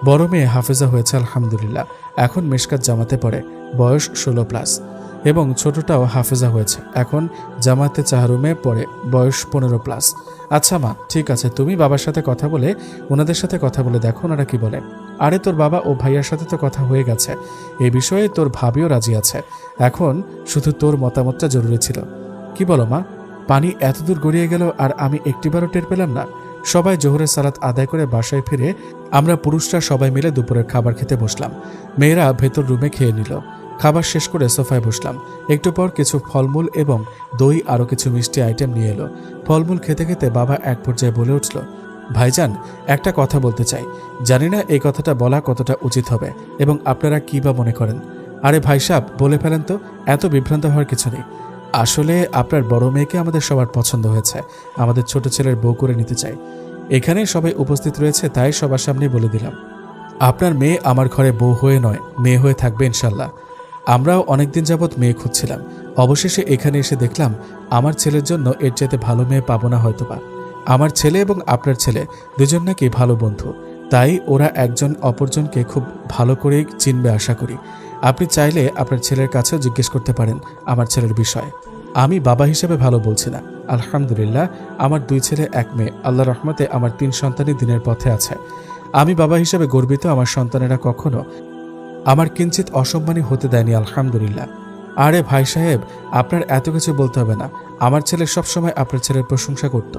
বড় মেয়ে হাফেজা হয়েছে আলহামদুলিল্লাহ, এখন মেশকাত জামাতে পড়ে, বয়স 16+। এবং ছোটটাও হাফেজা হয়েছে, এখন জামাতে চাহারুমে পড়ে, বয়স 15+। আচ্ছা মা, ঠিক আছে, তুমি বাবার সাথে কথা বলে, ওনাদের সাথে কথা বলে দেখো ওনারা কি বলে। আরে তোর বাবা ও ভাইয়ার সাথে তো কথা হয়ে গেছে, এই বিষয়ে তোর ভাবিও রাজি আছে। এখন শুধু তোর মতামতটা জরুরি ছিল। কি বলো মা? পানি এতদূর গড়িয়ে গেল আর আমি একটিবারও টের পেলাম না। সবাই জোহরের সালাত আদায় করে বাসায় ফিরে আমরা পুরুষরা সবাই মিলে দুপুরের খাবার খেতে বসলাম। মেয়েরা ভেতর রুমে খেয়ে নিল। খাবার শেষ করে সোফায় বসলাম। একটু পর কিছু ফলমূল এবং দই আরও কিছু মিষ্টি আইটেম নিয়ে এলো। ফলমূল খেতে খেতে বাবা এক পর্যায়ে বলে উঠল, ভাইজান, একটা কথা বলতে চাই। জানি না এই কথাটা বলা কতটা উচিত হবে এবং আপনারা কী বা মনে করেন। আরে ভাই সাহেব, বলে ফেলেন তো, এত বিভ্রান্ত হওয়ার কিছু নেই। আসলে আপনার বড় মেয়েকে আমাদের সবার পছন্দ হয়েছে, আমাদের ছোট ছেলের বউ করে নিতে চাই। এখানে সবাই উপস্থিত রয়েছে, তাই সবার সামনে বলে দিলাম, আপনার মেয়ে আমার ঘরে বউ হয়ে নয়, মেয়ে হয়ে থাকবে ইনশাল্লাহ। আমরাও অনেকদিন যাবৎ মেয়ে খুঁজছিলাম, অবশেষে এখানে এসে দেখলাম আমার ছেলের জন্য এর চাইতে ভালো মেয়ে পাবো না হয়তোবা। আমার ছেলে এবং আপনার ছেলে দুজন নাকি ভালো বন্ধু, তাই ওরা একজন অপরজনকে খুব ভালো করেই চিনবে আশা করি। আপনি চাইলে আপনার ছেলের কাছেও জিজ্ঞেস করতে পারেন আমার ছেলের বিষয়ে। আমি বাবা হিসেবে ভালো বলছি না। আলহামদুলিল্লাহ, আমার 2 ছেলে 1 মেয়ে। আল্লাহর রহমতে আমার 3 সন্তানই দিনের পথে আছে। আমি বাবা হিসেবে গর্বিত। আমার সন্তানেরা কখনো আমার কিঞ্চিত অসম্মানী হতে দেয়নি, আলহামদুলিল্লাহ। আরে ভাই সাহেব, আপনার এত কিছু বলতে হবে না। আমার ছেলে সবসময় আপনার ছেলের প্রশংসা করত।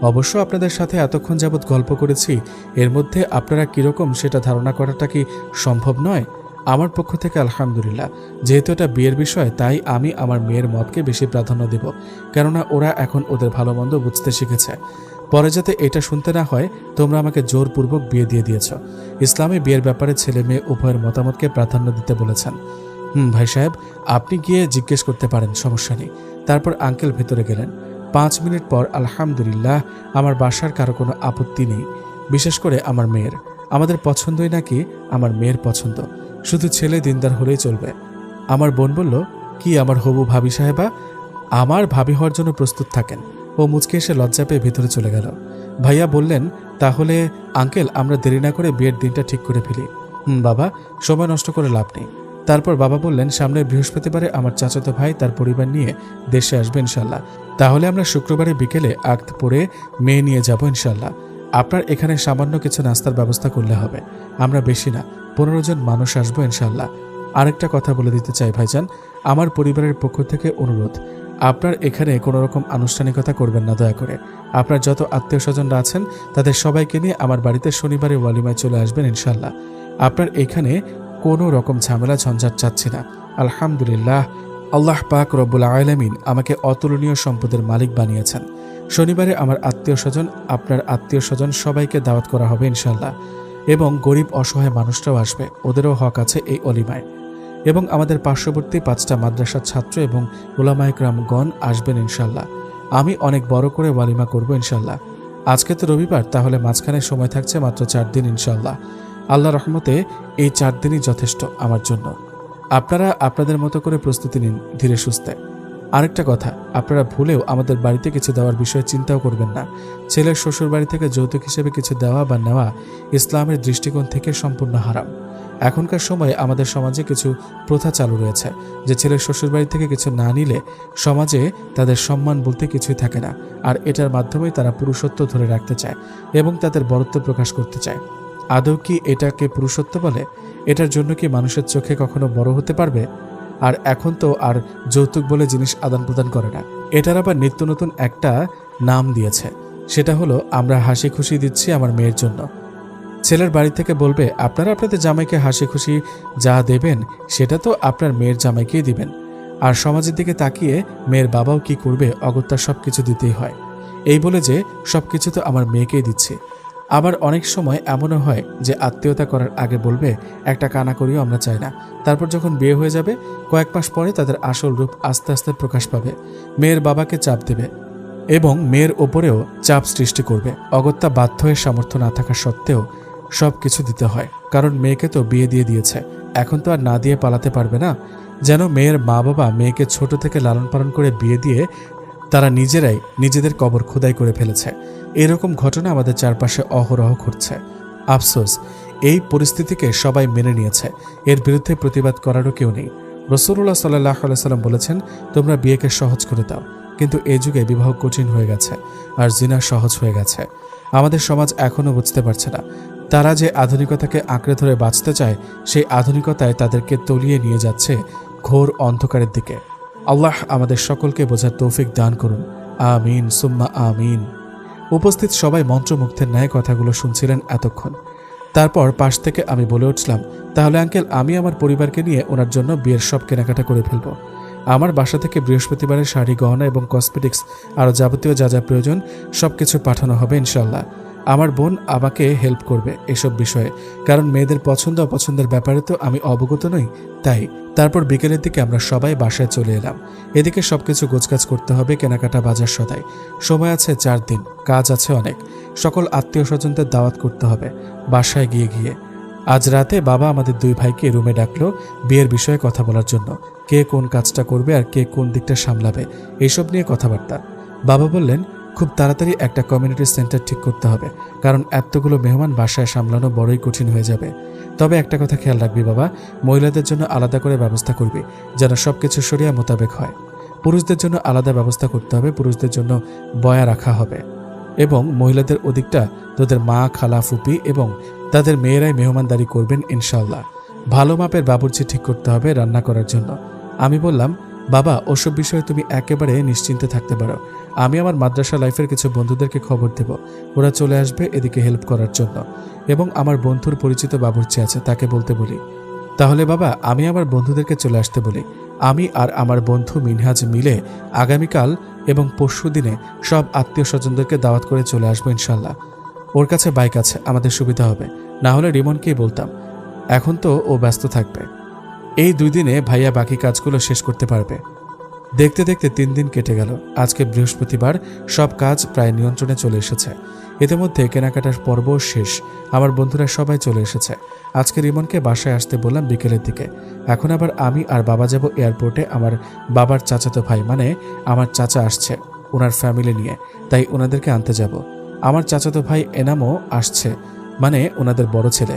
অবশ্য আপনাদের সাথে এতক্ষণ যাবৎ গল্প করেছি, এর মধ্যে আপনারা কীরকম সেটা ধারণা করাটা কি সম্ভব নয়? আমার পক্ষ থেকে আলহামদুলিল্লাহ। যেহেতু এটা বিয়ের বিষয়, তাই আমি আমার মেয়ের মতকে বেশি প্রাধান্য দেব, কেননা ওরা এখন ওদের ভালো মন্দ বুঝতে শিখেছে। পরে যাতে এটা শুনতে না হয় তোমরা আমাকে জোরপূর্বক বিয়ে দিয়ে দিয়েছ। ইসলামে বিয়ের ব্যাপারে ছেলে মেয়ে উভয়ের মতামতকে প্রাধান্য দিতে বলেছেন। ভাই সাহেব, আপনি গিয়ে জিজ্ঞেস করতে পারেন, সমস্যা নেই। তারপর আঙ্কেল ভেতরে গেলেন। 5 মিনিট পর আলহামদুলিল্লাহ, আমার বাসার কারো কোনো আপত্তি নেই, বিশেষ করে আমার মেয়ের। আমাদের পছন্দই নাকি আমার মেয়ের পছন্দ, শুধু ছেলে দিনদার হলেই চলবে। আমার বোন বলল, কি আমার হবু ভাবি সাহেবা আমার ভাবি হওয়ার জন্য প্রস্তুত থাকেন। ও মুচকে এসে লজ্জা পেয়ে ভেতরে চলে গেল। ভাইয়া বললেন, তাহলে আঙ্কেল আমরা দেরি না করে বিয়ের দিনটা ঠিক করে ফেলি। বাবা, সময় নষ্ট করে লাভ নেই। তারপর বাবা বললেন, সামনের বৃহস্পতিবারে আমার চাচাতো ভাই তার পরিবার নিয়ে দেশে আসবে ইনশাল্লাহ। তাহলে আমরা শুক্রবারে বিকেলে আক্ত পরে মেয়ে নিয়ে যাব ইনশাল্লাহ। আপনার এখানে সামান্য কিছু নাস্তার ব্যবস্থা করলে হবে। আমরা বেশি না, 15 জন মানুষ আসবো ইনশাল্লাহ। আরেকটা কথা বলে দিতে চাই ভাইজান, আমার পরিবারের পক্ষ থেকে অনুরোধ, আপনার এখানে কোনো রকম আনুষ্ঠানিকতা করবেন না দয়া করে। আপনার যত আত্মীয় স্বজনরা আছেন তাদের সবাইকে নিয়ে আমার বাড়িতে শনিবারে ওয়ালিমায় চলে আসবেন ইনশাল্লাহ। আপনার এখানে কোনো রকম ঝামেলা ঝঞ্ঝাট চাচ্ছি না। আলহামদুলিল্লাহ, আল্লাহ পাক রব্বুল আলামিন আমাকে অতুলনীয় সম্পদের মালিক বানিয়েছেন। শনিবারে আমার আত্মীয় স্বজন, আপনার আত্মীয় স্বজন সবাইকে দাওয়াত করা হবে ইনশাল্লাহ, এবং গরিব অসহায় মানুষরাও আসবে, ওদেরও হক আছে এই অলিমায়। এবং আমাদের পার্শ্ববর্তী 5টা মাদ্রাসার ছাত্র এবং উলামায়ে কেরামগণ আসবেন ইনশাল্লাহ। আমি অনেক বড় করে ওয়ালিমা করব ইনশাল্লাহ। আজকে তো রবিবার, তাহলে মাঝখানে সময় থাকছে মাত্র 4 দিন ইনশাল্লাহ। আল্লাহ রহমতে এই 4 দিনই যথেষ্ট আমার জন্য। আপনারা আপনাদের মতো করে প্রস্তুতি নিন ধীরে সুস্থে। আরেকটা কথা, আপনারা ভুলেও আমাদের বাড়িতে কিছু দেওয়ার বিষয়ে চিন্তাও করবেন না। ছেলের শ্বশুর বাড়ি থেকে যৌতুক হিসেবে কিছু দেওয়া বা নেওয়া ইসলামের দৃষ্টিকোণ থেকে সম্পূর্ণ হারাম। এখনকার সময়ে আমাদের সমাজে কিছু প্রথা চালু রয়েছে যে ছেলের শ্বশুরবাড়ি থেকে কিছু না নিলে সমাজে তাদের সম্মান বলতে কিছুই থাকে না, আর এটার মাধ্যমেই তারা পুরুষত্ব ধরে রাখতে চায় এবং তাদের বরত্ব প্রকাশ করতে চায়। আদৌ কি এটাকে পুরুষত্ব বলে? এটার জন্য কি মানুষের চোখে কখনো বড় হতে পারবে? আর এখন তো আর যৌতুক বলে জিনিস আদান প্রদান করে না, এটার আবার নিত্য নতুন একটা নাম দিয়েছে। সেটা হলো, আমরা হাসি খুশি দিচ্ছি আমার মেয়ের জন্য। ছেলের বাড়ি থেকে বলবে, আপনারা আপনাদের জামাইকে হাসি খুশি যা দেবেন সেটা তো আপনার মেয়ের জামাইকেই দিবেন। আর সমাজের দিকে তাকিয়ে মেয়ের বাবাও কি করবে, অগত্যা সব কিছু দিতেই হয়, এই বলে যে সব কিছু তো আমার মেয়েকেই দিচ্ছে। আবার অনেক সময় এমনও হয় যে আত্মীয়তা করার আগে বলবে, একটা কানা করিও আমরা চাই না। তারপর যখন বিয়ে হয়ে যাবে, কয়েক মাস পরে তাদের আসল রূপ আস্তে আস্তে প্রকাশ পাবে। মেয়ের বাবাকে চাপ দেবে এবং মেয়ের ওপরেও চাপ সৃষ্টি করবে। অগত্যা বাধ্য হয়ে সামর্থ্য না থাকা সত্ত্বেও সব কিছু দিতে হয়, কারণ মেয়েকে তো বিয়ে দিয়ে দিয়েছে, এখন তো আর না দিয়ে পালাতে পারবে না। যেন মেয়ের মা বাবা মেয়েকে ছোট থেকে লালন পালন করে বিয়ে দিয়ে তারা নিজেরাই নিজেদের কবর খোদাই করে ফেলেছে। এরকম ঘটনা আমাদের চারপাশে অহরহ ঘটছে। আফসোস, এই পরিস্থিতিকে সবাই মেনে নিয়েছে, এর বিরুদ্ধে প্রতিবাদ করারও কেউ নেই। রাসূলুল্লাহ সাল্লাল্লাহু আলাইহি সাল্লাম বলেছেন, তোমরা বিয়েকে সহজ করে দাও। কিন্তু এই যুগে বিবাহ কঠিন হয়ে গেছে আর জিনা সহজ হয়ে গেছে। আমাদের সমাজ এখনও বুঝতে পারছে না, তারা যে আধুনিকতাকে আঁকড়ে ধরে বাঁচতে চায়, সেই আধুনিকতায় তাদেরকে তলিয়ে নিয়ে যাচ্ছে ঘোর অন্ধকারের দিকে। আল্লাহ আমাদের সকলকে বোঝার তৌফিক দান করুন, আমিন সুম্মা আমিন। উপস্থিত সবাই মন্ত্রমুগ্ধের ন্যায় কথাগুলো শুনছিলেন এতক্ষণ। তারপর পাশ থেকে আমি বলে উঠলাম, তাহলে আঙ্কেল আমি আমার পরিবারকে নিয়ে ওনার জন্য বিয়ের সব কেনাকাটা করে ফেলবো। আমার বাসা থেকে বৃহস্পতিবারের শাড়ি, গহনা এবং কসমেটিক্স আরও যাবতীয় যা যা প্রয়োজন সব কিছু পাঠানো হবে ইনশাল্লাহ। আমার বোন আমাকে হেল্প করবে এসব বিষয়ে, কারণ মেয়েদের পছন্দ অপছন্দের ব্যাপারে তো আমি অবগত নই। তাই তারপর বিকেলের দিকে আমরা সবাই বাসায় চলে এলাম। এদিকে সবকিছু গোছগাছ করতে হবে, কেনাকাটা, বাজার সদাই। সময় আছে 4 দিন, কাজ আছে অনেক। সকল আত্মীয় স্বজনদের দাওয়াত করতে হবে বাসায় গিয়ে। আজ রাতে বাবা আমাদের 2 ভাইকে রুমে ডাকলো বিয়ের বিষয়ে কথা বলার জন্য। কে কোন কাজটা করবে আর কে কোন দিকটা সামলাবে এইসব নিয়ে কথাবার্তা। বাবা বললেন, খুব তাড়াতাড়ি একটা কমিউনিটি সেন্টার ঠিক করতে হবে, কারণ এতগুলো মেহমান বাসায় সামলানো বড়ই কঠিন হয়ে যাবে। তবে একটা কথা খেয়াল রাখবি বাবা, মহিলাদের জন্য আলাদা করে ব্যবস্থা করবি, যেন সবকিছু শরিয়া মোতাবেক হয়। পুরুষদের জন্য আলাদা ব্যবস্থা করতে হবে, পুরুষদের জন্য বয়া রাখা হবে, এবং মহিলাদের ওদিকটা তোদের মা, খালা, ফুপি এবং তাদের মেয়েরাই মেহমানদারি করবেন ইনশাল্লাহ। ভালো মাপের বাবুর্চি ঠিক করতে হবে রান্না করার জন্য। আমি বললাম, বাবা ওসব বিষয়ে তুমি একেবারে নিশ্চিন্তে থাকতে পারো। আমি আমার মাদ্রাসা লাইফের কিছু বন্ধুদেরকে খবর দেব, ওরা চলে আসবে এদিকে হেল্প করার জন্য। এবং আমার বন্ধুর পরিচিত বাবুর্চি আছে, তাকে বলতে বলি। তাহলে বাবা আমি আমার বন্ধুদেরকে চলে আসতে বলি। আমি আর আমার বন্ধু মিনহাজ মিলে আগামীকাল এবং পরশু দিনে সব আত্মীয় স্বজনদেরকে দাওয়াত করে চলে আসবো ইনশাল্লাহ। ওর কাছে বাইক আছে, আমাদের সুবিধা হবে। না হলে রিমনকেই বলতাম, এখন তো ও ব্যস্ত থাকবে। এই 2 দিনে ভাইয়া বাকি কাজগুলো শেষ করতে পারবে। দেখতে দেখতে 3 দিন কেটে গেল। আজকে বৃহস্পতিবার, সব কাজ প্রায় নিয়ন্ত্রণে চলে এসেছে। ইতিমধ্যে কেনাকাটার পর্ব শেষ। আমার বন্ধুরা সবাই চলে এসেছে। আজকে রিমনকে বাসায় আসতে বললাম বিকেলের দিকে। এখন আবার আমি আর বাবা যাব এয়ারপোর্টে। আমার বাবার চাচাতো ভাই, মানে আমার চাচা আসছে ওনার ফ্যামিলি নিয়ে, তাই ওনাদেরকে আনতে যাব। আমার চাচাতো ভাই এনামও আসছে, মানে ওনাদের বড় ছেলে।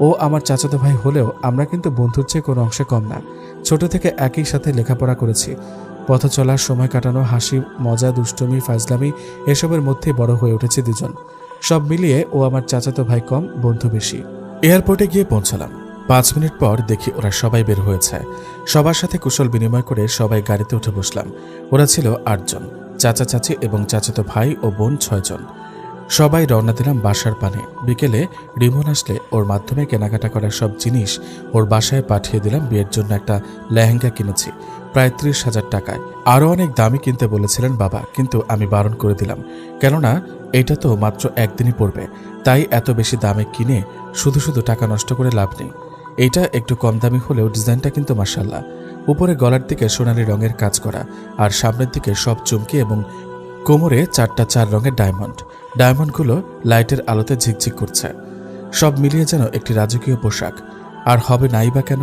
ও আমার চাচাতো ভাই হলেও আমরা কিন্তু বন্ধুর চেয়ে কোনো অংশে কম না। ছোট থেকে একই সাথে লেখাপড়া করেছি। পথ চলার, সময় কাটানো, হাসি মজা, দুষ্টুমি, ফাজলামি এসবের মধ্যে বড় হয়ে উঠেছে দুজন। সব মিলিয়ে ও আমার চাচাতো ভাই কম, বন্ধু বেশি। এয়ারপোর্টে গিয়ে পৌঁছালাম। 5 মিনিট পর দেখি ওরা সবাই বের হয়েছে। সবার সাথে কুশল বিনিময় করে সবাই গাড়িতে উঠে বসলাম। ওরা ছিল 8 জন, চাচা চাচি এবং চাচাতো ভাই ও বোন 6 জন। সবাই রওনা দিলাম বাসার পানে। বিকেলে রিমন আসলে ওর মাধ্যমে কেনাকাটা করার সব জিনিস ওর বাসায় পাঠিয়ে দিলাম। বিয়ের জন্য একটা লেহেঙ্গা কিনেছি প্রায় 30,000 টাকায়। আরও অনেক দামি কিনতে বলেছিলেন বাবা, কিন্তু আমি বারণ করে দিলাম, কেননা এটা তো মাত্র 1 দিনই পড়বে। তাই এত বেশি দামে কিনে শুধু শুধু টাকা নষ্ট করে লাভ নেই। এইটা একটু কম দামি হলেও ডিজাইনটা কিন্তু মাশাআল্লাহ। উপরে গলার দিকে সোনালি রঙের কাজ করা, আর সামনের দিকে সব চুমকি এবং কোমরে 4টা 4 রঙের ডায়মন্ডগুলো লাইটের আলোতে ঝিকঝিক করছে। সব মিলিয়ে যেন একটি রাজকীয় পোশাক। আর হবে নাই বা কেন?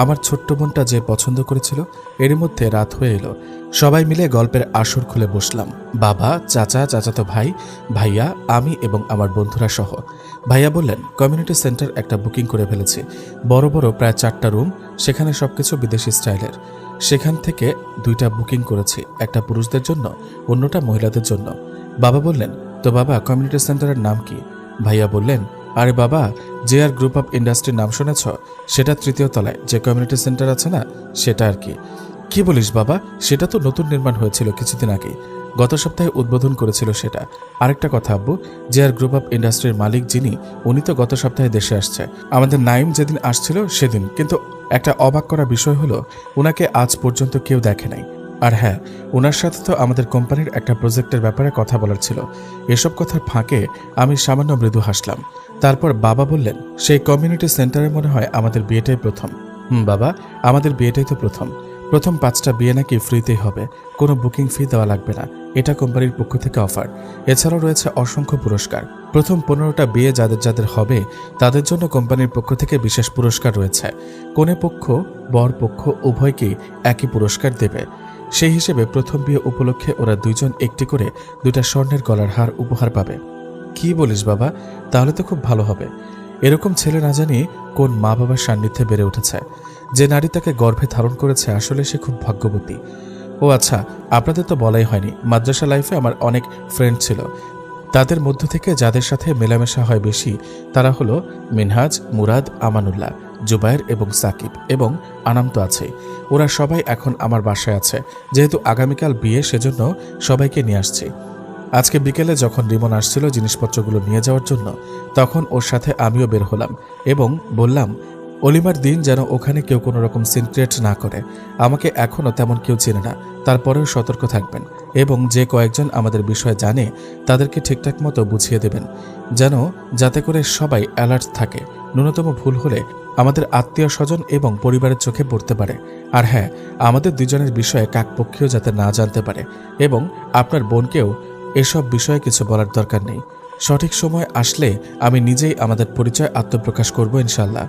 আমার ছোট্ট বোনটা যে পছন্দ করেছিল। এর মধ্যে রাত হয়ে এলো। সবাই মিলে গল্পের আসর খুলে বসলাম। বাবা, চাচা, চাচাতো ভাই, ভাইয়া, আমি এবং আমার বন্ধুরা সহ। ভাইয়া বললেন, কমিউনিটি সেন্টার একটা বুকিং করে ফেলেছি। বড় বড় প্রায় 4টা রুম, সেখানে সবকিছু বিদেশি স্টাইলের। সেখান থেকে 2টা বুকিং করেছি, একটা পুরুষদের জন্য, অন্যটা মহিলাদের জন্য। বাবা বললেন, তো বাবা কমিউনিটি সেন্টারের নাম কি? ভাইয়া বললেন, আরে বাবা, JR গ্রুপ অফ ইন্ডাস্ট্রির নাম শুনেছ? সেটা 3য় তলায় যে কমিউনিটি সেন্টার আছে না, সেটা আর কি। কি বলিস বাবা? সেটা তো নতুন নির্মাণ হয়েছিল কিছুদিন আগে, গত সপ্তাহে উদ্বোধন করেছিল সেটা। আরেকটা কথা আব্বু, JR গ্রুপ অফ ইন্ডাস্ট্রির মালিক যিনি, উনি তো গত সপ্তাহে দেশে আসছে। আমাদের নাইম যেদিন আসছিল সেদিন। কিন্তু একটা অবাক করা বিষয় হলো, ওনাকে আজ পর্যন্ত কেউ দেখে নাই। আর হ্যাঁ, ওনার সাথে তো আমাদের কোম্পানির একটা প্রজেক্টের ব্যাপারে কথা বলার ছিল। এসব কথার ফাঁকে আমি সামান্য মৃদু হাসলাম। তারপর বাবা বললেন, সেই কমিউনিটি সেন্টারে মনে হয় আমাদের বিয়েটাই প্রথম। বাবা, আমাদের বিয়েটাই তো প্রথম। প্রথম 5টা বিয়ে নাকি ফ্রিতেই হবে, কোনো বুকিং ফি দেওয়া লাগবে না। এটা কোম্পানির পক্ষ থেকে অফার। এছাড়াও রয়েছে অসংখ্য পুরস্কার। প্রথম 15টা বিয়ে যাদের যাদের হবে তাদের জন্য কোম্পানির পক্ষ থেকে বিশেষ পুরস্কার রয়েছে। কনে পক্ষ, বর পক্ষ উভয়কেই একই পুরস্কার দেবে। সেই হিসেবে প্রথম বিয়ে উপলক্ষে ওরা 2 জন একটি করে 2টা স্বর্ণের গলার হার উপহার পাবে। কি বলিস বাবা? তাহলে তো খুব ভালো হবে। এরকম ছেলে না জানি কোন মা বাবার সান্নিধ্যে বেড়ে উঠেছে। যে নারী তাকে গর্ভে ধারণ করেছে, আসলে সে খুব ভাগ্যবতী। ও আচ্ছা, আপনাদের তো বলাই হয়নি, মাদ্রাসা লাইফে আমার অনেক ফ্রেন্ড ছিল। তাদের মধ্য থেকে যাদের সাথে মেলামেশা হয় বেশি, তারা হলো মিনহাজ, মুরাদ, আমানুল্লাহ, জুবায়ের এবং সাকিব, এবং আনাম তো আছে। ওরা সবাই এখন আমার বাসায় আছে। যেহেতু আগামীকাল বিয়ে, সেজন্য সবাইকে নিয়ে আসছি। আজকে বিকেলে যখন রিমন আসছিল জিনিসপত্রগুলো নিয়ে যাওয়ার জন্য, তখন ওর সাথে আমিও বের হলাম এবং বললাম অলিমার দিন যেন ওখানে কেউ কোনো রকম সিনক্রিয়েট না করে। আমাকে এখনও তেমন কেউ চেনে না, তারপরেও সতর্ক থাকবেন এবং যে কয়েকজন আমাদের বিষয়ে জানে তাদেরকে ঠিকঠাক মতো বুঝিয়ে দেবেন, যাতে করে সবাই অ্যালার্ট থাকে। ন্যূনতম ভুল হলে আমাদের আত্মীয় স্বজন এবং পরিবারের চোখে পড়তে পারে। আর হ্যাঁ, আমাদের দুজনের বিষয়ে কাকপক্ষীয় যাতে না জানতে পারে এবং আপনার বোনকেও এসব বিষয়ে কিছু বলার দরকার নেই। সঠিক সময় আসলে আমি নিজেই আমাদের পরিচয় আত্মপ্রকাশ করব ইনশাল্লাহ।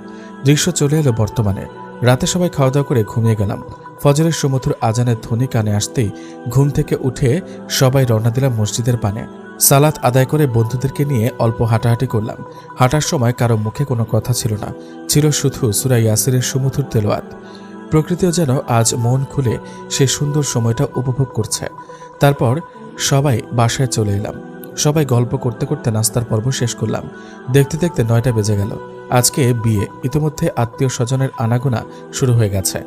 দৃশ্য চলে এলো বর্তমানে। রাতে সবাই খাওয়া দাওয়া করে ঘুমিয়ে গেলাম। ফজরের সুমধুর আজানের ধ্বনি কানে আসতেই ঘুম থেকে উঠে সবাই রওনা দিলাম মসজিদের পানে। সালাত আদায় করে বন্ধুদেরকে নিয়ে অল্প হাঁটাহাঁটি করলাম। হাঁটার সময় কারো মুখে কোনো কথা ছিল না, ছিল শুধু সূরা ইয়াসিরের সুমধুর তেলাওয়াত। প্রকৃতিও যেন আজ মন খুলে সেই সুন্দর সময়টা উপভোগ করছে। তারপর সবাই বাসায় চলে এলাম। সবাই গল্প করতে করতে নাস্তার পর্ব শেষ করলাম। দেখতে দেখতে 9টা বেজে গেল। আজকে বিয়ে, ইতিমধ্যে আত্মীয় স্বজনের আনাগোনা শুরু হয়ে গেছে।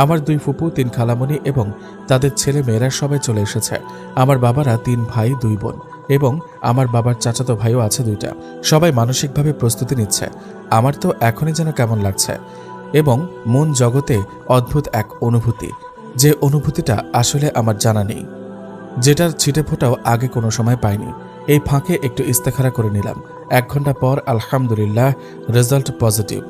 আমার 2 ফুপু, 3 খালামণি এবং তাদের ছেলে মেয়েরা সবাই চলে এসেছে। আমার বাবারা 3 ভাই 2 বোন এবং আমার বাবার চাচাতো ভাইও আছে 2টা। সবাই মানসিকভাবে প্রস্তুতি নিচ্ছে। আমার তো এখনই যেন কেমন লাগছে এবং মন জগতে অদ্ভুত এক অনুভূতি, যে অনুভূতিটা আসলে আমার জানা নেই, যেটার ছিটেফোঁটাও আগে কোনো সময় পাইনি। এই ফাঁকে একটু ইস্তেখারা করে নিলাম। 1 ঘন্টা পর আলহামদুলিল্লাহ রেজাল্ট পজিটিভ।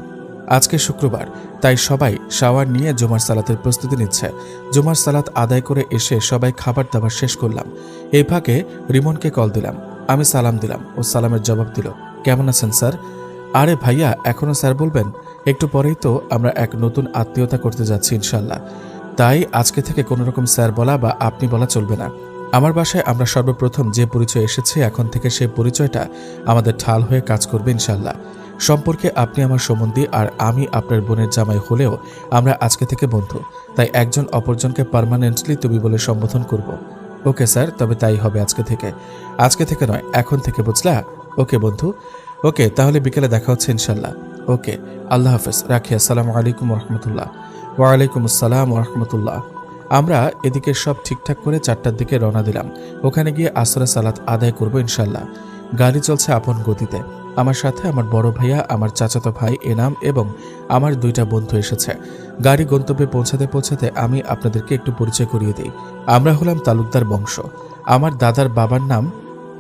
আজকে শুক্রবার, তাই সবাই শাওয়ার নিয়ে জুমার সালাতের প্রস্তুতি নিচ্ছে। জুমার সালাত আদায় করে এসে সবাই খাবার দাবার শেষ করলাম। এই ফাঁকে রিমনকে কল দিলাম। আমি সালাম দিলাম, ও সালামের জবাব দিল, কেমন আছেন স্যার? আরে ভাইয়া, এখনো স্যার বলবেন? একটু পরেই তো আমরা এক নতুন আত্মীয়তা করতে যাচ্ছি ইনশাল্লাহ, তাই আজকে থেকে কোনো রকম স্যার বলা বা আপনি বলা চলবে না। আমার বাসায় আমরা সর্বপ্রথম যে পরিচয় এসেছে, এখন থেকে সেই পরিচয়টা আমাদের ঢাল হয়ে কাজ করবে ইনশাল্লাহ। সম্পর্কে আপনি আমার সম্বন্ধী আর আমি আপনার বোনের জামাই হলেও আমরা আজকে থেকে বন্ধু, তাই একজন অপরজনকে পার্মানেন্টলি তুমি বলে সম্বোধন করব। ওকে স্যার, তবে তাই হবে আজকে থেকে। আজকে থেকে নয়, এখন থেকে, বুঝলা? ওকে বন্ধু। ওকে, তাহলে বিকেলে দেখা হচ্ছে ইনশাল্লাহ। ওকে, আল্লাহ হাফেজ, রাখি। আসসালামু আলাইকুম রহমতুল্লাহ। ওয়ালাইকুম আসসালাম রহমতুল্লাহ। আমরা এদিকে সব ঠিকঠাক করে 4টার দিকে রওনা দিলাম। ওখানে গিয়ে আসরের সালাত আদায় করব ইনশাল্লাহ। গাড়ি চলছে আপন গতিতে। আমার সাথে আমার বড় ভাইয়া, আমার চাচাতো ভাই এনাম এবং আমার 2টা বন্ধু এসেছে। গাড়ি গন্তব্যে পৌঁছাতে পৌঁছাতে আমি আপনাদেরকে একটু পরিচয় করিয়ে দিই। আমরা হলাম তালুকদার বংশ। আমার দাদার বাবার নাম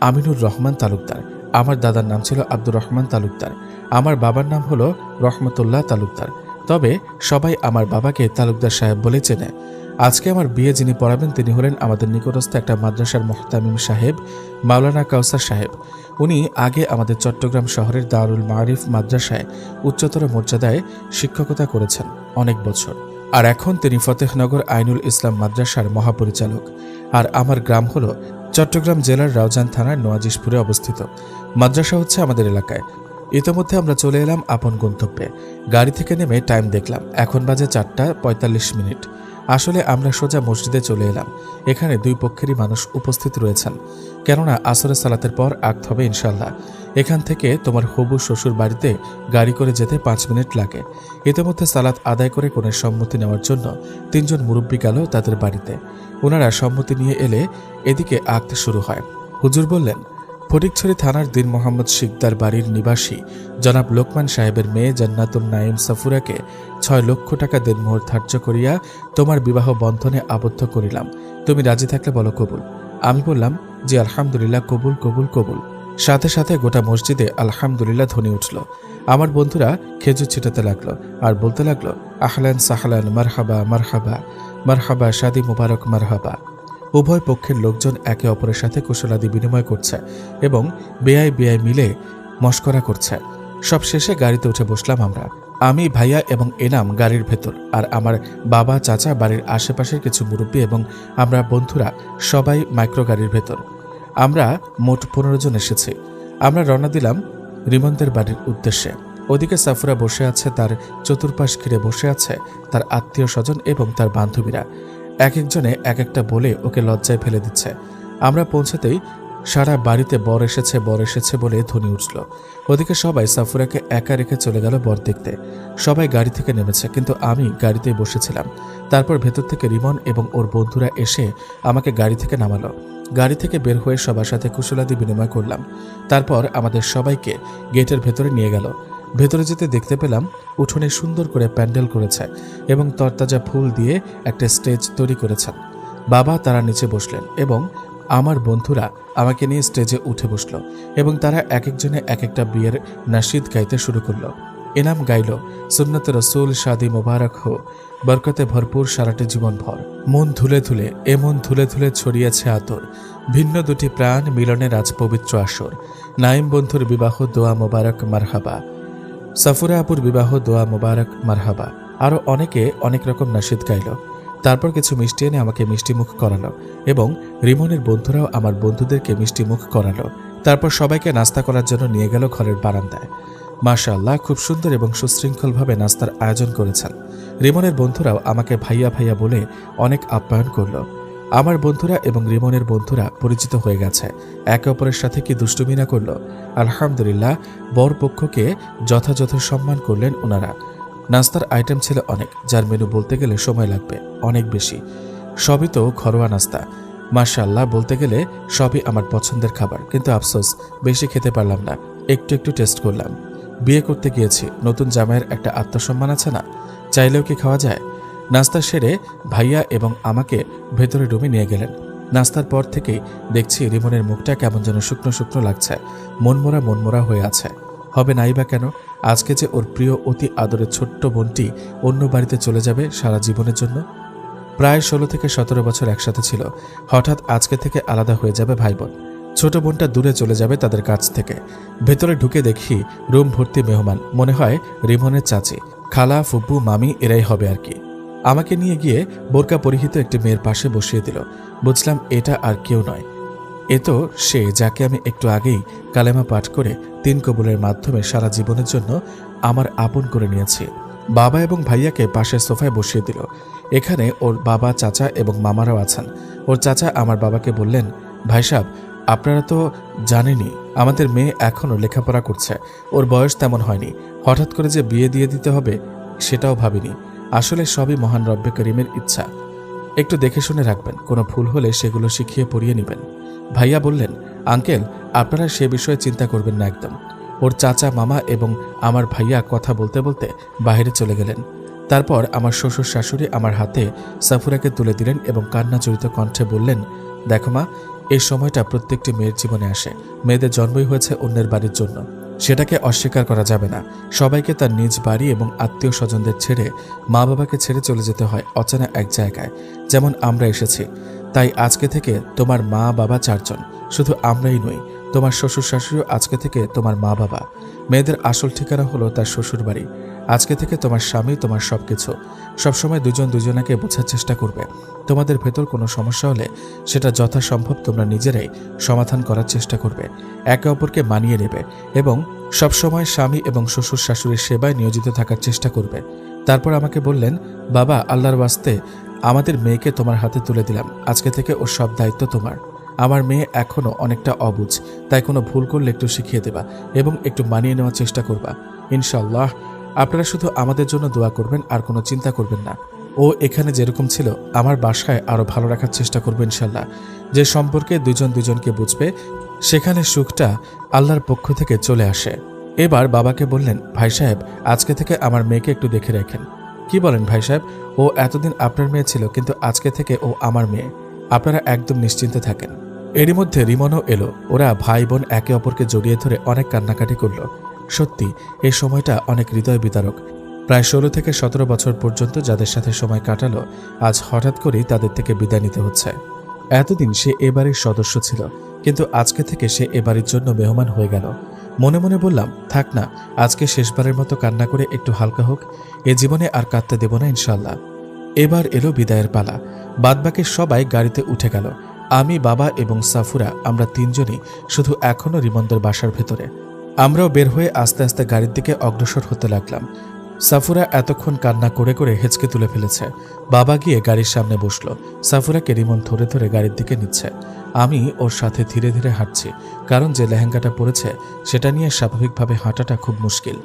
আমিনুর রহমান তালুকদার। আমার দাদার নাম ছিল আব্দুর রহমান তালুকদার। আমার বাবার নাম হলো রহমতুল্লাহ তালুকদার, তবে সবাই আমার বাবাকে তালুকদার সাহেব বলে চেনে। আজকে আমার বিয়ে যিনি পড়াবেন তিনি হলেন আমাদের নিকটস্থ একটা মাদ্রাসার মুহতামিম সাহেব, মাওলানা কাউসার সাহেব। উনি আগে আমাদের চট্টগ্রাম শহরের দারুল মারিফ মাদ্রাসায় উচ্চতর মর্যাদায় শিক্ষকতা করেছেন অনেক বছর, আর এখন তিনি ফতেহনগর আইনুল ইসলাম মাদ্রাসার মহাপরিচালক। আর আমার গ্রাম হলো চট্টগ্রাম জেলার রাউজান থানার নোয়াজিশপুরে অবস্থিত। মাদ্রাসা হচ্ছে আমাদের এলাকায়। ইতিমধ্যে আমরা চলে এলাম আপন গন্তব্যে। গাড়ি থেকে নেমে টাইম দেখলাম, এখন বাজে 4:45। আসলে আমরা সোজা মসজিদে চলে এলাম। এখানে 2 পক্ষেরই মানুষ উপস্থিত রয়েছেন, কেননা আসরের সালাতের পর আক্ত হবে ইনশাল্লাহ। এখান থেকে তোমার হবু শ্বশুর বাড়িতে গাড়ি করে যেতে 5 মিনিট লাগে। ইতিমধ্যে সালাত আদায় করে কোনের সম্মতি নেওয়ার জন্য 3 জন মুরব্বী গেল তাদের বাড়িতে। ওনারা সম্মতি নিয়ে এলে এদিকে আক্ত শুরু হয়। হুজুর বললেন, ফটিকছড়ি থানার দিন মোহাম্মদ শিকদার বাড়ির নিবাসী জনাব লোকমান সাহেবের মেয়ে জান্নাতুন নাইম সাফুরাকে 6 লক্ষ টাকা দেনমোহর ধার্য করিয়া তোমার বিবাহ বন্ধনে আবদ্ধ করিলাম। তুমি রাজি থাকলে বলো কবুল। আমি বললাম, জি আলহামদুলিল্লাহ, কবুল কবুল কবুল। সাথে সাথে গোটা মসজিদে আলহামদুলিল্লাহ ধ্বনি উঠল। আমার বন্ধুরা খেজুর ছিটাতে লাগলো আর বলতে লাগলো, আহলান সাহলান, মারহাবা মারহাবা মারহাবা, শাদি মুবারক মারহাবা। উভয় পক্ষের লোকজন একে অপরের সাথে কুশলাদি বিনিময় করছে এবং বেয়াই মিলে মশকরা করছে। সব শেষে গাড়িতে উঠে বসলাম আমরা। আমি, ভাইয়া এবং এনাম গাড়ির ভেতর, আর আমার বাবা, চাচা, বাড়ির আশেপাশের কিছু মুরব্বী এবং আমরা বন্ধুরা সবাই মাইক্রো গাড়ির ভেতর। আমরা মোট 15 জন এসেছি। আমরা রওনা দিলাম রিমনদের বাড়ির উদ্দেশ্যে। ওদিকে সাফুরা বসে আছে, তার চতুর্পাশ ঘিরে বসে আছে তার আত্মীয় স্বজন এবং তার বান্ধবীরা। এক একজনে এক একটা বলে ওকে লজ্জায় ফেলে দিচ্ছে। আমরা পৌঁছাতেই সারা বাড়িতে বর এসেছে বলে ধ্বনি উঠল। ওদিকে সবাই সাফুরাকে একা রেখে চলে গেল বর দেখতে। সবাই গাড়ি থেকে নেমেছে, কিন্তু আমি গাড়িতেই বসেছিলাম। তারপর ভেতর থেকে রিমন এবং ওর বন্ধুরা এসে আমাকে গাড়ি থেকে নামালো। গাড়ি থেকে বের হয়ে সবার সাথে কুশলাদি বিনিময় করলাম। তারপর আমাদের সবাইকে গেটের ভেতরে নিয়ে গেল। ভেতরে যেতে দেখতে পেলাম উঠোনে সুন্দর করে প্যান্ডেল করেছে এবং তরতাজা ফুল দিয়ে একটা স্টেজ তৈরি করেছেন। বাবা তারা নিচে বসলেন এবং আমার বন্ধুরা আমাকে নিয়ে স্টেজে উঠে বসলো এবং তারা এক একজনে এক একটা বিয়ের নাশিদ গাইতে শুরু করলো। এনাম গাইল, সুন্নত রসুল শাদি মোবারক হো, বরকতে ভরপুর সারাটি জীবন ভর, মন ধুলে ধুলে এমন ধুলে ধুলে ছড়িয়েছে আতর, ভিন্ন দুটি প্রাণ মিলনের আজ পবিত্র আসর, নাইম বন্ধুর বিবাহ দোয়া মোবারক মারহাবা, সাফুরা আপুর বিবাহ দোয়া মোবারক মারহাবা। আরও অনেকে অনেক রকম নাশিদ গাইল। তারপর কিছু মিষ্টি এনে আমাকে মিষ্টিমুখ করালো এবং রিমনের বন্ধুরাও আমার বন্ধুদেরকে মিষ্টিমুখ করালো। তারপর সবাইকে নাস্তা করার জন্য নিয়ে গেল ঘরের বারান্দায়। মাশাআল্লাহ, খুব সুন্দর এবং সুশৃঙ্খলভাবে নাস্তার আয়োজন করেছেন। রিমনের বন্ধুরাও আমাকে ভাইয়া ভাইয়া বলে অনেক আপ্যায়ন করল। আমার বন্ধুরা এবং রিমনের বন্ধুরা পরিচিত হয়ে গেছে, একে অপরের সাথে কি দুষ্টুমি না করল। আলহামদুলিল্লাহ, বর পক্ষকে যথাযথ সম্মান করলেন ওনারা। নাস্তার আইটেম ছিল অনেক, যার মেনু বলতে গেলে সময় লাগবে অনেক বেশি। সবই তো ঘরোয়া নাস্তা। মাশাআল্লাহ, বলতে গেলে সবই আমার পছন্দের খাবার, কিন্তু আফসোস বেশি খেতে পারলাম না, একটু একটু টেস্ট করলাম। বিয়ে করতে গিয়েছি, নতুন জামাইয়ের একটা আত্মসম্মান আছে না, চাইলেও কি খাওয়া যায়। নাস্তা সেরে ভাইয়া এবং আমাকে ভেতরে রুমে নিয়ে গেলেন। নাস্তার পর থেকেই দেখছি রিমনের মুখটা কেমন যেন শুকনো শুকনো লাগছে, মনমরা মনমরা হয়ে আছে। হবে নাই বা কেন, আজকে যে ওর প্রিয় অতি আদরের ছোট্ট বোনটি অন্য বাড়িতে চলে যাবে সারা জীবনের জন্য। প্রায় 16 থেকে 17 বছর একসাথে ছিল, হঠাৎ আজকে থেকে আলাদা হয়ে যাবে ভাই বোন। ছোট বোনটা দূরে চলে যাবে তাদের কাছ থেকে। ভেতরে ঢুকে দেখি রুম ভর্তি মেহমান, মনে হয় রিমনের চাচি, খালা, ফুপু, মামি এরাই হবে আর কি। আমাকে নিয়ে গিয়ে বোরকা পরিহিত একটি মেয়ের পাশে বসিয়ে দিল। বুঝলাম এটা আর কেউ নয়, এ তো সে যাকে আমি একটু আগেই কালেমা পাঠ করে 3 কবুলের মাধ্যমে সারা জীবনের জন্য আমার আপন করে নিয়েছি। বাবা এবং ভাইয়াকে পাশের সোফায় বসিয়ে দিল। এখানে ওর বাবা, চাচা এবং মামারাও আছেন। ওর চাচা আমার বাবাকে বললেন, ভাই সাহেব, আপনারা তো জানেনই আমাদের মেয়ে এখনও লেখাপড়া করছে, ওর বয়স তেমন হয়নি, হঠাৎ করে যে বিয়ে দিয়ে দিতে হবে সেটাও ভাবিনি। আসলে সবই মহান রব্বে করিমের ইচ্ছা। একটু দেখে শুনে রাখবেন, কোনো ভুল হলে সেগুলো শিখিয়ে পড়িয়ে নেবেন। ভাইয়া বললেন, আঙ্কেল, আপনারা সে বিষয়ে চিন্তা করবেন না একদম। ওর চাচা, মামা এবং আমার ভাইয়া কথা বলতে বলতে বাইরে চলে গেলেন। তারপর আমার শ্বশুর শাশুড়ি আমার হাতে সাফুরাকে তুলে দিলেন এবং কান্না জড়িত কণ্ঠে বললেন, দেখো মা, এই সময়টা প্রত্যেকটি মেয়ের জীবনে আসে। মেয়েদের জন্মই হয়েছে অন্যের বাড়ির জন্য, সেটাকে অস্বীকার করা যাবে না। সবাইকে তার নিজ বাড়ি এবং আত্মীয় স্বজনদের ছেড়ে, মা বাবাকে ছেড়ে চলে যেতে হয় অচেনা এক জায়গায়, যেমন আমরা এসেছি। তাই আজকে থেকে তোমার মা বাবা 4 জন, শুধু আমরাই নই, তোমার শ্বশুর শাশুড়িও আজকে থেকে তোমার মা বাবা। মেয়েদের আসল ঠিকানা হলো তার শ্বশুর বাড়ি। আজকে থেকে তোমার স্বামী তোমার সবকিছু। সবসময় দুজন দুজনাকে বোঝার চেষ্টা করবে। তোমাদের ভেতর কোনো সমস্যা হলে সেটা যথাসম্ভব তোমরা নিজেরাই সমাধান করার চেষ্টা করবে, একে অপরকে মানিয়ে নেবে এবং সবসময় স্বামী এবং শ্বশুর শাশুড়ির সেবায় নিয়োজিত থাকার চেষ্টা করবে। তারপর আমাকে বললেন, বাবা, আল্লাহর ওয়াস্তে আমাদের মেয়েকে তোমার হাতে তুলে দিলাম, আজকে থেকে ওর সব দায়িত্ব তোমার। আমার মেয়ে এখনও অনেকটা অবুঝ, তাই কোনো ভুল করলে একটু শিখিয়ে দেবা এবং একটু মানিয়ে নেওয়ার চেষ্টা করবা। ইনশাআল্লাহ, আপনারা শুধু আমাদের জন্য দোয়া করবেন, আর কোনো চিন্তা করবেন না। ও এখানে যেরকম ছিল আমার বাসায় আরও ভালো রাখার চেষ্টা করবে ইনশাল্লাহ। যে সম্পর্কে দুজন দুজনকে বুঝবে, সেখানে সুখটা আল্লাহর পক্ষ থেকে চলে আসে। এবার বাবাকে বললেন, ভাই সাহেব, আজকে থেকে আমার মেয়েকে একটু দেখে রাখেন। কি বলেন ভাই সাহেব? ও এতদিন আপনার মেয়ে ছিল, কিন্তু আজকে থেকে ও আমার মেয়ে। আপনারা একদম নিশ্চিন্তে থাকেন। এরই মধ্যে রিমনও এলো। ওরা ভাই বোন একে অপরকে জড়িয়ে ধরে অনেক কান্নাকাটি করল। সত্যি এই সময়টা অনেক হৃদয় বিদারক। প্রায় 16 থেকে 17 বছর পর্যন্ত যাদের সাথে সময় কাটালো, আজ হঠাৎ করেই তাদের থেকে বিদায় নিতে হচ্ছে। এতদিন সে এ বাড়ির সদস্য ছিল, কিন্তু আজকে থেকে সে এ বাড়ির জন্য মেহমান হয়ে গেল। মনে মনে বললাম, থাক না, আজকে শেষবারের মতো কান্না করে একটু হালকা হোক, এ জীবনে আর কাঁদতে দেব না ইনশাল্লাহ। এবার এলো বিদায়ের পালা। বাদবাকি সবাই গাড়িতে উঠে গেল। আমি, বাবা এবং সাফুরা, আমরা 3 জনই শুধু এখনও রিমনদের বাসার ভেতরে। আমরাও বের হয়ে আস্তে আস্তে গাড়ির দিকে অগ্রসর হতে লাগলাম। সাফুরা এতক্ষণ কান্না করে করে হেঁচকে তুলে ফেলেছে। বাবা গিয়ে গাড়ির সামনে বসলো। সাফুরাকে রিমন ধরে ধরে গাড়ির দিকে নিচ্ছে। আমি ওর সাথে ধীরে ধীরে হাঁটছি, কারণ যে লেহেঙ্গাটা পরেছে সেটা নিয়ে স্বাভাবিকভাবে হাঁটাটা খুব মুশকিল।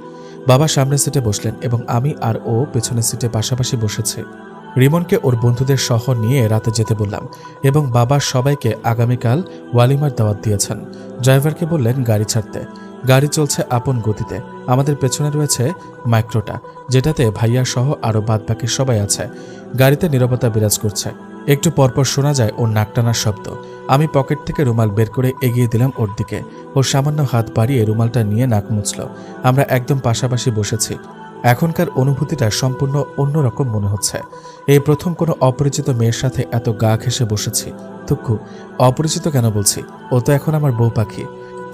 বাবা সামনের সিটে বসলেন এবং আমি আর ও পেছনের সিটে পাশাপাশি বসেছে। রিমনকে ওর বন্ধুদের সহ নিয়ে রাতে যেতে বললাম এবং বাবা সবাইকে আগামীকাল ওয়ালিমার দাওয়াত দিয়েছেন। ড্রাইভারকে বললেন গাড়ি ছাড়তে। গাড়ি চলছে আপন গতিতে। আমাদের পেছনে রয়েছে মাইক্রোটা, যেটাতে ভাইয়া সহ আরও বাদবাকি সবাই আছে। গাড়িতে নীরবতা বিরাজ করছে। একটু পরপর শোনা যায় ওর নাক টানার শব্দ। আমি পকেট থেকে রুমাল বের করে এগিয়ে দিলাম ওর দিকে। ও সামান্য হাত বাড়িয়ে রুমালটা নিয়ে নাক মুছল। আমরা একদম পাশাপাশি বসেছি। এখনকার অনুভূতিটা সম্পূর্ণ অন্যরকম মনে হচ্ছে। এই প্রথম কোনো অপরিচিত মেয়ের সাথে এত গা ঘেঁষে বসেছি। দুঃখু, অপরিচিত কেন বলছি? ও তো এখন আমার বউ পাখি।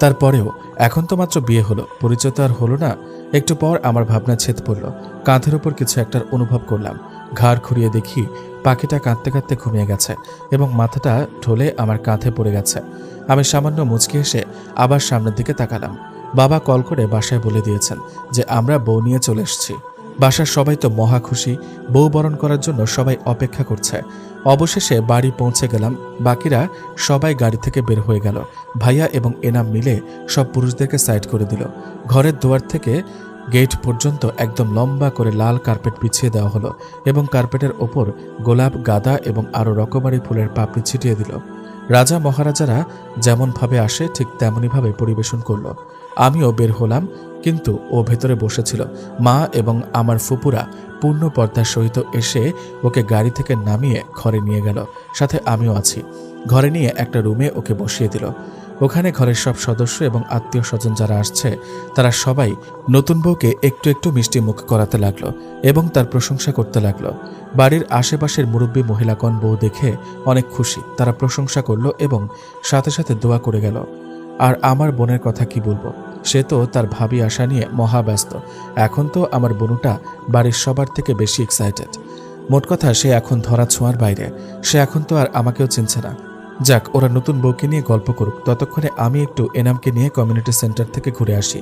তারপরেও এখন তো মাত্র বিয়ে হলো, পরিচয় তো আর হলো না। একটু পর আমার ভাবনা ছেদ পড়ল। কাঁধের উপর কিছু একটার অনুভব করলাম। ঘাড় ঘুরিয়ে দেখি পাখিটা কাঁদতে কাঁদতে ঘুমিয়ে গেছে এবং মাথাটা ঢলে আমার কাঁধে পড়ে গেছে। আমি সামান্য মুচকি এসে আবার সামনের দিকে তাকালাম। বাবা কল করে বাসায় বলে দিয়েছেন যে আমরা বউ নিয়ে চলে এসেছি। বাসার সবাই তো মহা খুশি। বউ বরণ করার জন্য সবাই অপেক্ষা করছে। অবশেষে বাড়ি পৌঁছে গেলাম। বাকিরা সবাই গাড়ি থেকে বের হয়ে গেল। ভাইয়া এবং এনাম মিলে সব পুরুষদেরকে সাইড করে দিল। ঘরের দুয়ার থেকে গেট পর্যন্ত একদম লম্বা করে লাল কার্পেট বিছিয়ে দেওয়া হলো এবং কার্পেটের ওপর গোলাপ, গাঁদা এবং আরও রকমারি ফুলের পাপড়ি ছিটিয়ে দিল। রাজা মহারাজারা যেমনভাবে আসে ঠিক তেমনইভাবে পরিবেশন করলো। আমিও বের হলাম, কিন্তু ও ভেতরে বসেছিল। মা এবং আমার ফুপুরা পূর্ণ পর্দার সহিত এসে ওকে গাড়ি থেকে নামিয়ে ঘরে নিয়ে গেল। সাথে আমিও আছি। ঘরে নিয়ে একটা রুমে ওকে বসিয়ে দিল। ওখানে ঘরের সব সদস্য এবং আত্মীয় স্বজন যারা আসছে তারা সবাই নতুন বউকে একটু একটু মিষ্টি মুখ করাতে লাগলো এবং তার প্রশংসা করতে লাগলো। বাড়ির আশেপাশের মুরব্বী মহিলাগণ বউ দেখে অনেক খুশি। তারা প্রশংসা করলো এবং সাথে সাথে দোয়া করে গেল। আর আমার বোনের কথা কি বলবো, সে তো তার ভাবি আশা নিয়ে মহাব্যস্ত। এখন তো আমার বোনুটা বাড়ির সবার থেকে বেশি এক্সাইটেড। মোট কথা, সে এখন ধরা ছোঁয়ার বাইরে। সে এখন তো আর আমাকেও চিনছে না। যাক, ওরা নতুন বউকে নিয়ে গল্প করুক, ততক্ষণে আমি একটু এনামকে নিয়ে কমিউনিটি সেন্টার থেকে ঘুরে আসি।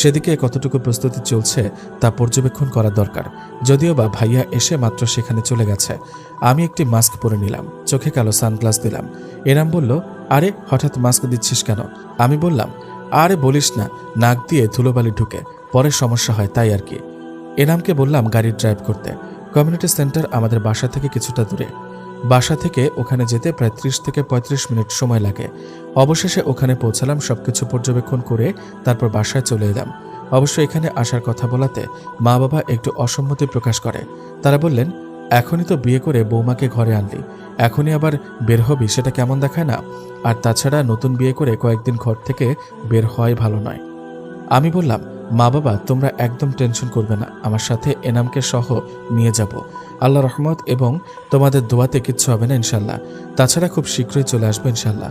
সেদিকে কতটুকু প্রস্তুতি চলছে তা পর্যবেক্ষণ করা দরকার। যদিও বা ভাইয়া এসে মাত্র সেখানে চলে গেছে। আমি একটি মাস্ক পরে নিলাম, চোখে কালো সানগ্লাস দিলাম। এনাম বলল, আরে হঠাৎ মাস্ক দিচ্ছিস কেন? আমি বললাম, আরে বলিস না, নাক দিয়ে ধুলোবালি ঢুকে পরে সমস্যা হয়, তাই আর কি। এনামকে বললাম গাড়ি ড্রাইভ করতে। কমিউনিটি সেন্টার আমাদের বাসা থেকে কিছুটা দূরে। বাসা থেকে ওখানে যেতে প্রায় 30 থেকে 35 মিনিট সময় লাগে। অবশেষে ওখানে পৌঁছালাম। সবকিছু পর্যবেক্ষণ করে তারপর বাসায় চলে এলাম। অবশ্য এখানে আসার কথা বলাতে মা বাবা একটু অসম্মতি প্রকাশ করে। তারা বললেন, এখনই তো বিয়ে করে বৌমাকে ঘরে আনলি, এখনই আবার বের হবি, সেটা কেমন দেখায় না? আর তাছাড়া নতুন বিয়ে করে কয়েকদিন ঘর থেকে বের হওয়াই ভালো নয়। আমি বললাম, মা বাবা তোমরা একদম টেনশন করবে না, আমার সাথে এনামকে সহ নিয়ে যাব। আল্লাহ রহমত এবং তোমাদের দোয়াতে কিচ্ছু হবে না ইনশাল্লাহ। তাছাড়া খুব শীঘ্রই চলে আসবে ইনশাল্লাহ।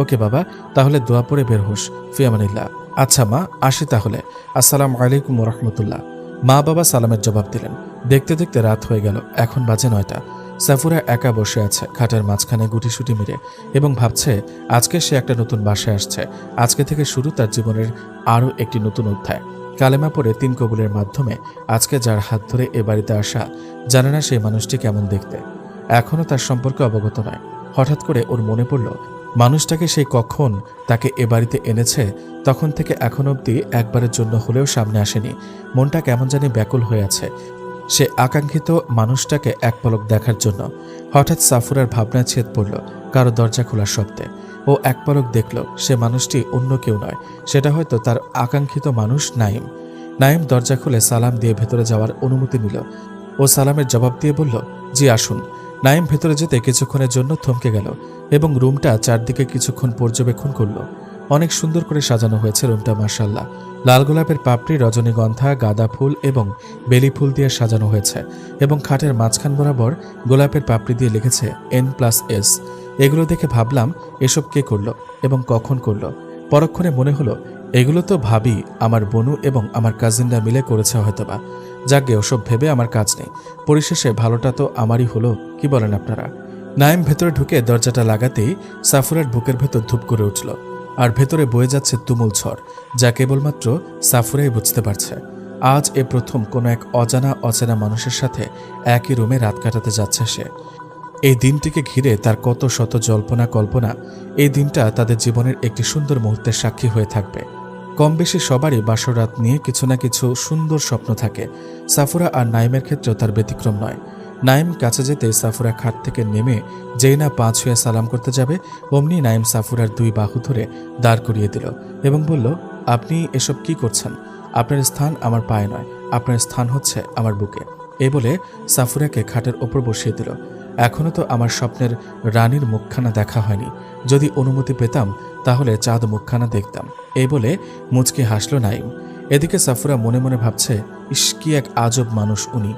ওকে বাবা, তাহলে দোয়া পড়ে বের হোস। ফিয়ামানিল্লাহ। আচ্ছা মা, আসি তাহলে। আসসালামু আলাইকুম রহমতুল্লাহ। মা বাবা সালামের জবাব দিলেন। দেখতে দেখতে রাত হয়ে গেল। এখন বাজে 9টা। সাফুরা একা বসে আছে খাটের মাঝখানে গুটিসুটি মেরে এবং ভাবছে আজকে সে একটা নতুন বাসায় আসছে। আজকে থেকে শুরু তার জীবনের আরও একটি নতুন অধ্যায়। কালেমা পড়ে 3 কবুলের মাধ্যমে আজকে যার হাত ধরে এ বাড়িতে আসা, জানে না সেই মানুষটি কেমন দেখতে। এখনও তার সম্পর্কে অবগত নয়। হঠাৎ করে ওর মনে পড়ল মানুষটাকে সেই কখন তাকে এ বাড়িতে এনেছে, তখন থেকে এখন অবধি একবারের জন্য হলেও সামনে আসেনি। মনটা কেমন জানি ব্যাকুল হয়ে আছে সে আকাঙ্ক্ষিত মানুষটাকে এক পলক দেখার জন্য। হঠাৎ সাফুরার ভাবনায় ছেদ পড়ল কারো দরজা খোলার শব্দে। ও এক পলক দেখল সে মানুষটি অন্য কেউ নয়, সেটা হয়তো তার আকাঙ্ক্ষিত মানুষ নাইম। নাইম দরজা খুলে সালাম দিয়ে ভেতরে যাওয়ার অনুমতি নিল। ও সালামের জবাব দিয়ে বলল, জি আসুন। নাইম ভেতরে যেতে কিছুক্ষণের জন্য থমকে গেল এবং রুমটা চারদিকে কিছুক্ষণ পর্যবেক্ষণ করল। অনেক সুন্দর করে সাজানো হয়েছে রুমটা, মাশাআল্লাহ। লাল গোলাপের পাপড়ি, রজনীগন্ধা, গাঁদা ফুল এবং বেলি ফুল দিয়ে সাজানো হয়েছে এবং খাটের মাঝখান বরাবর গোলাপের পাপড়ি দিয়ে লিখেছে N+S। এগুলো দেখে ভাবলাম এসব কে করলো এবং কখন করলো। পরক্ষণে মনে হলো এগুলো তো ভাবি আমার বনু এবং আমার কাজিনরা মিলে করেছে হয়তোবা। যাকে ওসব ভেবে আমার কাজ নেই, পরিশেষে ভালোটা তো আমারই হলো, কি বলেন আপনারা? নাইম ভেতরে ঢুকে দরজাটা লাগাতেই সাফুরের বুকের ভেতর ধূপ করে উঠল আর ভেতরে বয়ে যাচ্ছে তুমুল ঝড়, যা কেবলমাত্র সাফুরাই বুঝতে পারছে। আজ এ প্রথম কোনো এক অচেনা মানুষের সাথে একই রুমে রাত কাটাতে যাচ্ছে সে। এই দিনটিকে ঘিরে তার কত শত জল্পনা কল্পনা। এই দিনটা তাদের জীবনের একটি সুন্দর মুহূর্তের সাক্ষী হয়ে থাকবে। কম বেশি সবারই বাসর রাত নিয়ে কিছু না কিছু সুন্দর স্বপ্ন থাকে। সাফুরা আর নাইমের ক্ষেত্রেও তার ব্যতিক্রম নয়। নাইম কাছে যেতে সাফুরা খাট থেকে নেমে যেই না পা ছুঁয়ে সালাম করতে যাবে অমনি নাইম সাফুরার 2 বাহু ধরে দাঁড় করিয়ে দিল এবং বলল, আপনি এসব কি করছেন? আপনার স্থান আমার পায়ে নয়, আপনার স্থান হচ্ছে আমার বুকে। এই বলে সাফুরাকে খাটের ওপর বসিয়ে দিল। এখনো তো আমার স্বপ্নের রানীর মুখখানা দেখা হয়নি, যদি অনুমতি পেতাম তাহলে চাঁদ মুখখানা দেখতাম। এই বলে মুচকি হাসল নাইম। এদিকে সাফুরা মনে মনে ভাবছে, ইস কি এক আজব মানুষ উনি।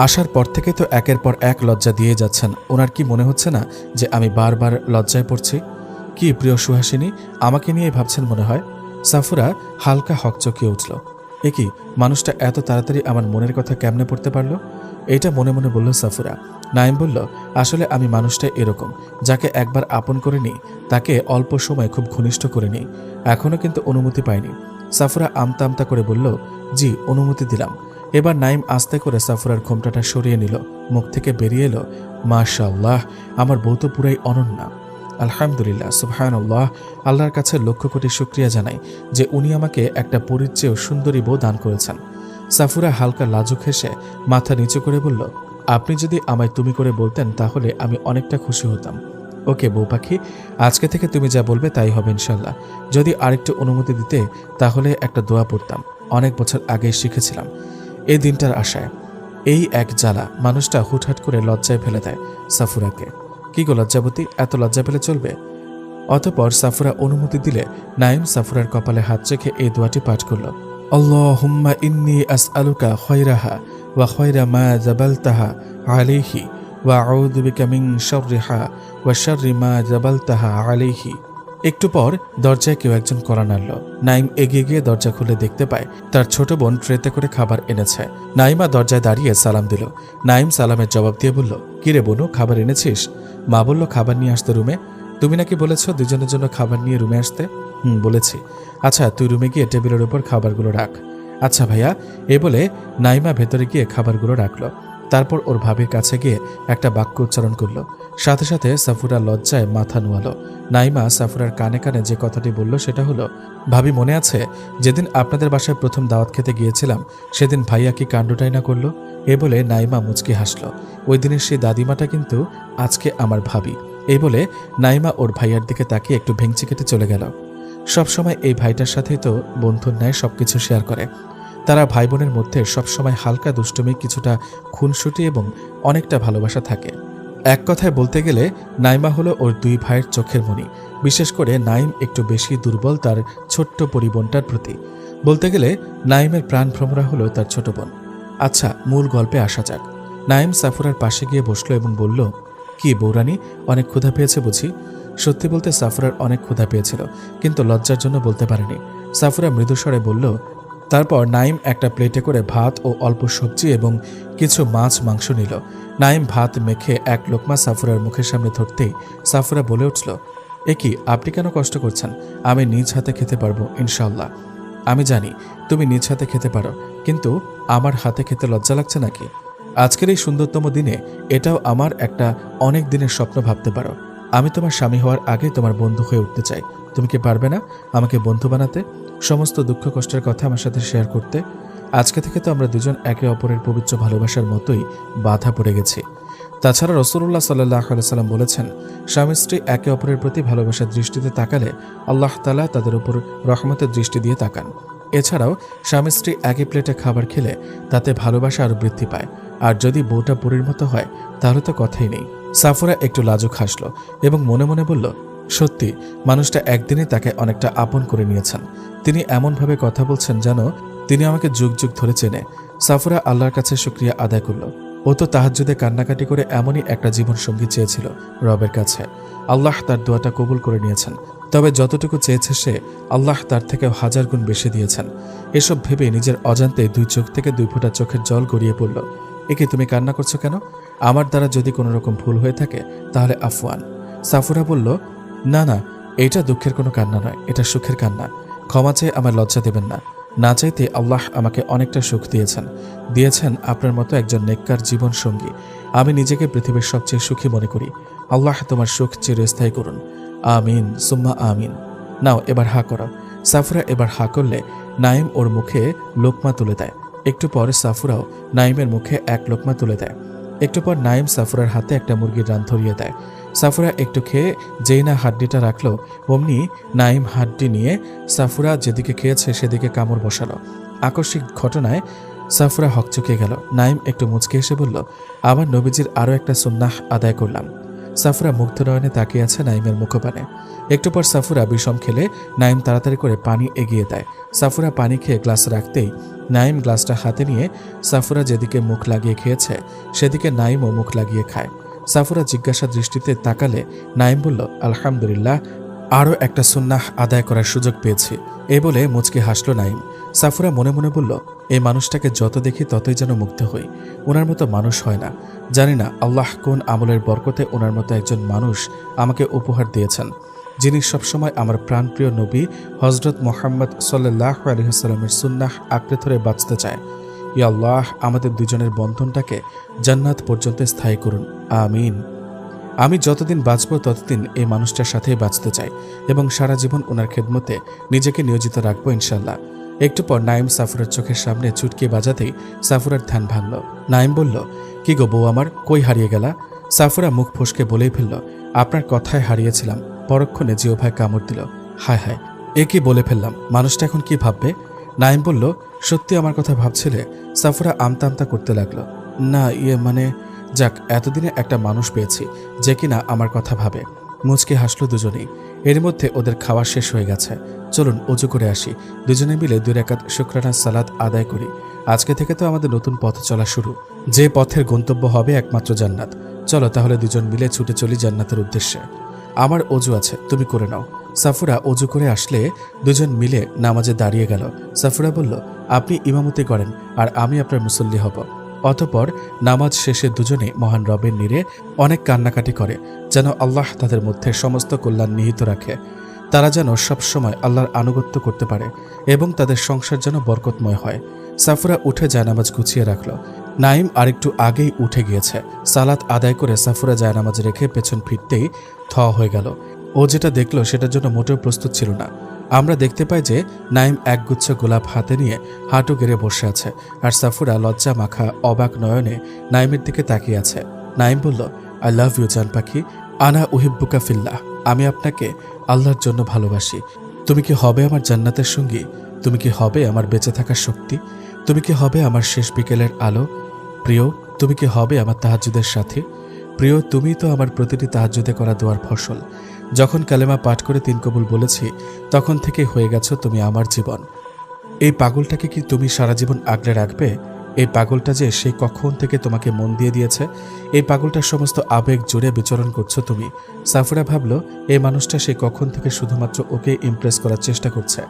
আসার পর থেকে তো একের পর এক লজ্জা দিয়ে যাচ্ছেন। ওনার কি মনে হচ্ছে না যে আমি বারবার লজ্জায় পড়ছি? কি প্রিয় সুহাসিনী, আমাকে নিয়ে ভাবছেন মনে হয়। সাফুরা হালকা হকচকিয়ে উঠল। এ কি, মানুষটা এত তাড়াতাড়ি আমার মনের কথা কেমনে পড়তে পারল? এইটা মনে মনে বলল সাফুরা। নাইম বলল, আসলে আমি মানুষটা এরকম, যাকে একবার আপন করে নিই তাকে অল্প সময় খুব ঘনিষ্ঠ করে নিই। এখনও কিন্তু অনুমতি পাইনি। সাফুরা আমতা আমতা করে বলল, জি অনুমতি দিলাম। এবার নাইম আস্তে করে সাফুরার ঘোমটাটা সরিয়ে নিল। মুখ থেকে বেরিয়ে এলো, মাশাআল্লাহ, আমার বউ তো পুরাই অনন্যা। আলহামদুলিল্লাহ, সুবহানাল্লাহ, আল্লাহর কাছে লক্ষ কোটি শুকরিয়া জানাই যে উনি আমাকে একটা পরীর চেয়েও সুন্দরী বউ দান করেছেন। সাফুরা হালকা লাজুক হেসে মাথা নিচু করে বলল, আপনি যদি আমায় তুমি করে বলতেন তাহলে আমি অনেকটা খুশি হতাম। ওকে বউ পাখি, আজকে থেকে তুমি যা বলবে তাই হবে ইনশাল্লাহ। যদি আরেকটু অনুমতি দিতে তাহলে একটা দোয়া পড়তাম, অনেক বছর আগেই শিখেছিলাম। এই দিনটার আশায়। এই এক জ্বালা, মানুষটা হুটহাট করে লজ্জায় ফেলে দেয় সাফুরাকে। কি গো লজ্জাবতী, এত লজ্জা পেলে চলবে? অতঃপর সাফুরা অনুমতি দিলে নাইম সাফুরার কপালে হাত রেখে এই দোয়াটি পাঠ করল, আল্লাহুম্মা ইন্নী আসআলুকা খায়রাহা ওয়া খায়রা মা জাবালতাহা আলাইহি ওয়া আউযু বিকা মিন শাররিহা ওয়া শাররি মা জাবালতাহা আলাইহি। একটু পর দরজায় কেউ একজন কড়া নাড়ল। নাইম এগিয়ে গিয়ে দরজা খুলে দেখতে পায় তার ছোট বোন ট্রেতে করে খাবার এনেছে। নাইমা দরজায় দাঁড়িয়ে সালাম দিল। নাইম সালামের জবাব দিয়ে বলল, কিরে বোনু, খাবার এনেছিস? মা বলল, খাবার নিয়ে আসতে রুমে। তুমি নাকি বলেছ দুজনের জন্য খাবার নিয়ে রুমে আসতে? বলেছি। আচ্ছা, তুই রুমে গিয়ে টেবিলের উপর খাবারগুলো রাখ। আচ্ছা ভাইয়া। এ বলে নাইমা ভেতরে গিয়ে খাবারগুলো রাখলো। তারপর ওর ভাবির কাছে গিয়ে একটা বাক্য উচ্চারণ করল। সাথে সাথে সাফুরা লজ্জায় মাথা নোয়ালো। নাইমা সাফুরার কানে কানে যে কথাটি বলল সেটা হলো, ভাবি মনে আছে যেদিন আপনাদের বাসায় প্রথম দাওয়াত খেতে গিয়েছিলাম সেদিন ভাইয়া কি কাণ্ডটাই না করলো? এ বলে নাইমা মুচকি হাসল। ওই দিনের সেই দাদিমাটা কিন্তু আজকে আমার ভাবি। এই বলে নাইমা ওর ভাইয়ার দিকে তাকিয়ে একটু ভেঙচি কেটে চলে গেল। সবসময় এই ভাইটার সাথেই তো বন্ধুর ন্যায় সবকিছু শেয়ার করে। তারা ভাই বোনের মধ্যে সবসময় হালকা দুষ্টুমি, কিছুটা খুনসুটি এবং অনেকটা ভালোবাসা থাকে। এক কথায় বলতে গেলে নাইমা হলো ওর 2 ভাইয়ের চোখের মণি। বিশেষ করে নাইম একটু বেশি দুর্বল তার ছোট্ট পরিবোনটার প্রতি। বলতে গেলে নাইমের প্রাণ ভ্রমরা হলো তার ছোট বোন। আচ্ছা, মূল গল্পে আসা যাক। নাইম সাফুরার পাশে গিয়ে বসলো এবং বলল, কি বৌরানী, অনেক ক্ষুধা পেয়েছে বুঝি? সত্যি বলতে সাফুরার অনেক ক্ষুধা পেয়েছিল, কিন্তু লজ্জার জন্য বলতে পারেনি। সাফুরা মৃদুস্বরে বলল। তারপর নাইম একটা প্লেটে করে ভাত ও অল্প সবজি এবং কিছু মাছ মাংস নিল। নাইম ভাত মেখে এক লোকমা সাফুরার মুখের সামনে ধরতেই সাফুরা বলে উঠল, এ কি, আপনি কেন কষ্ট করছেন? আমি নিজ হাতে খেতে পারবো ইনশাল্লাহ। আমি জানি তুমি নিজ হাতে খেতে পারো, কিন্তু আমার হাতে খেতে লজ্জা লাগছে নাকি? আজকের এই সুন্দরতম দিনে এটাও আমার একটা অনেক দিনের স্বপ্ন ভাবতে পারো। আমি তোমার স্বামী হওয়ার আগে তোমার বন্ধু হয়ে উঠতে চাই। তুমি কি পারবে না আমাকে বন্ধু বানাতে, সমস্ত দুঃখ কষ্টের কথা আমার সাথে শেয়ার করতে? আজকে থেকে তো আমরা দুজন একে অপরের পবিত্র ভালোবাসার মতোই বাধা পড়ে গেছি। তাছাড়া রাসূলুল্লাহ সাল্লাল্লাহু আলাইহি সাল্লাম বলেছেন, স্বামী স্ত্রী একে অপরের প্রতি ভালোবাসার দৃষ্টিতে তাকালে আল্লাহ তাআলা তাদের উপর রহমতের দৃষ্টি দিয়ে তাকান। এছাড়াও স্বামী স্ত্রী একই প্লেটে খাবার খেলে তাতে ভালোবাসা আরও বৃদ্ধি পায়। আর যদি বউটা পরীর মতো হয় তাহলে তো কথাই নেই। সাফুরা একটু লাজুক হাসল এবং মনে মনে বলল, সত্যি মানুষটা একদিনে তাকে অনেকটা আপন করে নিয়েছেন। তিনি এমনভাবে কথা বলছেন যেন তিনি আমাকে যুগ যুগ ধরে চেনে। সাফুরা আল্লাহর কাছে শুকরিয়া আদায় করল। ও তো তাহাজ্জুদে কান্নাকাটি করে এমনই একটা জীবন সঙ্গী চেয়েছিল রবের কাছে। আল্লাহ তার দোয়াটা কবুল করে নিয়েছেন। তবে যতটুকু চেয়েছে সে, আল্লাহ তার থেকেও 1000 গুণ বেশি দিয়েছেন। এসব ভেবে নিজের অজান্তে 2 চোখ থেকে 2 ফোঁটা চোখের জল গড়িয়ে পড়ল। একে, তুমি কান্না করছো কেন? আমার দ্বারা যদি কোনো রকম ভুল হয়ে থাকে তাহলে আফওয়ান। সাফুরা বলল, না না, এইটা দুঃখের কোনো কান্না নয়, এটা সুখের কান্না। ক্ষমা চেয়ে আমার লজ্জা দেবেন না। না চাইতে আল্লাহ আমাকে অনেকটা সুখ দিয়েছেন আপনার মতো একজন নেককার জীবন সঙ্গী। আমি নিজেকে পৃথিবীর সবচেয়ে সুখী মনে করি। আল্লাহ তোমার সুখ চিরস্থায়ী করুন, আমিন সুম্মা আমিন। নাও এবার হা করো। সাফুরা এবার হা করলে নাইম ওর মুখে লোকমা তুলে দেয়। একটু পরে সাফুরাও নাইমের মুখে এক লোকমা তুলে দেয়। একটু পর নাইম সাফুরার হাতে একটা মুরগির রান ধরিয়ে দেয়। সাফুরা একটু খেয়ে যেই না হাড্ডিটা রাখলো, অমনি নাইম হাড্ডি নিয়ে সাফুরা যেদিকে খেয়েছে সেদিকে কামড় বসালো। আকস্মিক ঘটনায় সাফুরা হকচকিয়ে গেল। নাইম একটু মুচকে এসে বলল, আমার নবীজির আরও একটা সুন্নাহ আদায় করলাম। সাফুরা মুগ্ধ নয়নে তাকিয়ে আছে নাইমের মুখপানে। একটু পর সাফুরা বিষম খেলে নাইম তাড়াতাড়ি করে পানি এগিয়ে দেয়। সাফুরা পানি খেয়ে গ্লাস রাখতেই নাইম গ্লাসটা হাতে নিয়ে সাফুরা যেদিকে মুখ লাগিয়ে খেয়েছে সেদিকে নাইমও মুখ লাগিয়ে খায়। সাফুরা জিজ্ঞাসা দৃষ্টিতে তাকালে নাইম বলল, আলহামদুলিল্লাহ, আরও একটা সুন্নাহ আদায় করার সুযোগ পেয়েছি। এ বলে মুচকে হাসল নাইম। সাফুরা মনে মনে বলল, এই মানুষটাকে যত দেখি ততই যেন মুগ্ধ হই। ওনার মতো মানুষ হয় না। জানি না আল্লাহ কোন আমলের বরকতে ওনার মতো একজন মানুষ আমাকে উপহার দিয়েছেন, যিনি সবসময় আমার প্রাণপ্রিয় নবী হজরত মোহাম্মদ সাল্লাল্লাহু আলাইহি ওয়াসাল্লামের সুন্নাহ আঁকড়ে ধরে বাঁচতে চায়। ইয়া আল্লাহ, আমাদের দুজনের বন্ধনটাকে জান্নাত পর্যন্ত স্থায়ী করুন, আমিন। আমি যতদিন বাঁচব ততদিন এই মানুষটার সাথেই বাঁচতে চাই এবং সারা জীবন ওনার খেদমতে নিজেকে নিয়োজিত রাখবো ইনশাল্লাহ। একটু পর নাইম সাফুরার চোখের সামনে চুটকি বাজাতেই সাফুরার ধ্যান ভাঙল। নাইম বলল, কি গো বউ আমার, কই হারিয়ে গেলা? সাফুরা মুখ ফসকে বলেই ফেলল, আপনার কথায় হারিয়েছিলাম। পরক্ষণে জিও ভাই কামড় দিল। হায় হায়, এ কি বলে ফেললাম, মানুষটা এখন কি ভাববে? নাইম বলল, সত্যি আমার কথা ভাবছিলে? সাফুরা আমতা আমতা করতে লাগলো। না, মানে যাক, এতদিনে একটা মানুষ পেয়েছি যে কিনা আমার কথা ভাবে। মুচকে হাসলো দুজনেই। এর মধ্যে ওদের খাওয়া শেষ হয়ে গেছে। চলুন অজু করে আসি, দুজনে মিলে 2 রাকাত শুকরানা সালাত আদায় করি। আজকে থেকে তো আমাদের নতুন পথ চলা শুরু, যে পথের গন্তব্য হবে একমাত্র জান্নাত। চলো তাহলে দুজন মিলে ছুটে চলি জান্নাতের উদ্দেশ্যে। আমার অজু আছে, তুমি করে নাও। সাফুরা অজু করে আসলে দুজন মিলে নামাজে দাঁড়িয়ে গেল। সাফুরা বলল, আপনি ইমামতি করেন আর আমি আপনার মুসল্লি হব। অতঃপর নামাজ শেষে দুজনে মহান রবের নিরে অনেক কান্নাকাটি করে, যেন আল্লাহ তাদের মধ্যে সমস্ত কল্যাণ নিহিত রাখে। তারা যেন সবসময় আল্লাহর আনুগত্য করতে পারে এবং তাদের সংসার যেন বরকতময় হয়। সাফুরা উঠে জায়নামাজ গুছিয়ে রাখল। নাইম আরেকটু আগেই উঠে গিয়েছে। সালাত আদায় করে সাফুরা জায়নামাজ রেখে পেছন ফিরতেই থ হয়ে গেল। ও যেটা দেখল সেটার জন্য মোটেও প্রস্তুত ছিল না। আমরা দেখতে পাই যে নাইম একগুচ্ছ গোলাপ হাতে নিয়ে হাঁটু গেড়ে বসে আছে, আর সাফুরা লজ্জা মাখা অবাক নয়নে নাইমের দিকে তাকিয়ে আছে। নাইম বলল, আই লাভ ইউ জান পাখি, আনা উহিব্বুকা ফিল্লাহ, আমি আপনাকে আল্লাহর জন্য ভালোবাসি। তুমি কি হবে আমার জান্নাতের সঙ্গী? তুমি কি হবে আমার বেঁচে থাকার শক্তি? তুমি কি হবে আমার শেষ বিকেলের আলো? প্রিয়, তুমি কি হবে আমার তাহাজ্জুদের সাথী? প্রিয়, তুমি তো আমার প্রতিটি তাহাজ্জুদে করা দোয়ার ফসল। যখন কালেমা পাঠ করে 3 কবুল বলেছি তখন থেকে হয়ে গেছো তুমি আমার জীবন। এই পাগলটাকে কি তুমি সারা জীবন আগলে রাখবে? এই পাগলটা যে সেই কখন থেকে তোমাকে মন দিয়ে দিয়েছে, এই পাগলটার সমস্ত আবেগ জুড়ে বিচরণ করছো তুমি। সাফুরা ভাবল, এই মানুষটা সেই কখন থেকে শুধুমাত্র ওকে ইমপ্রেস করার চেষ্টা করছে।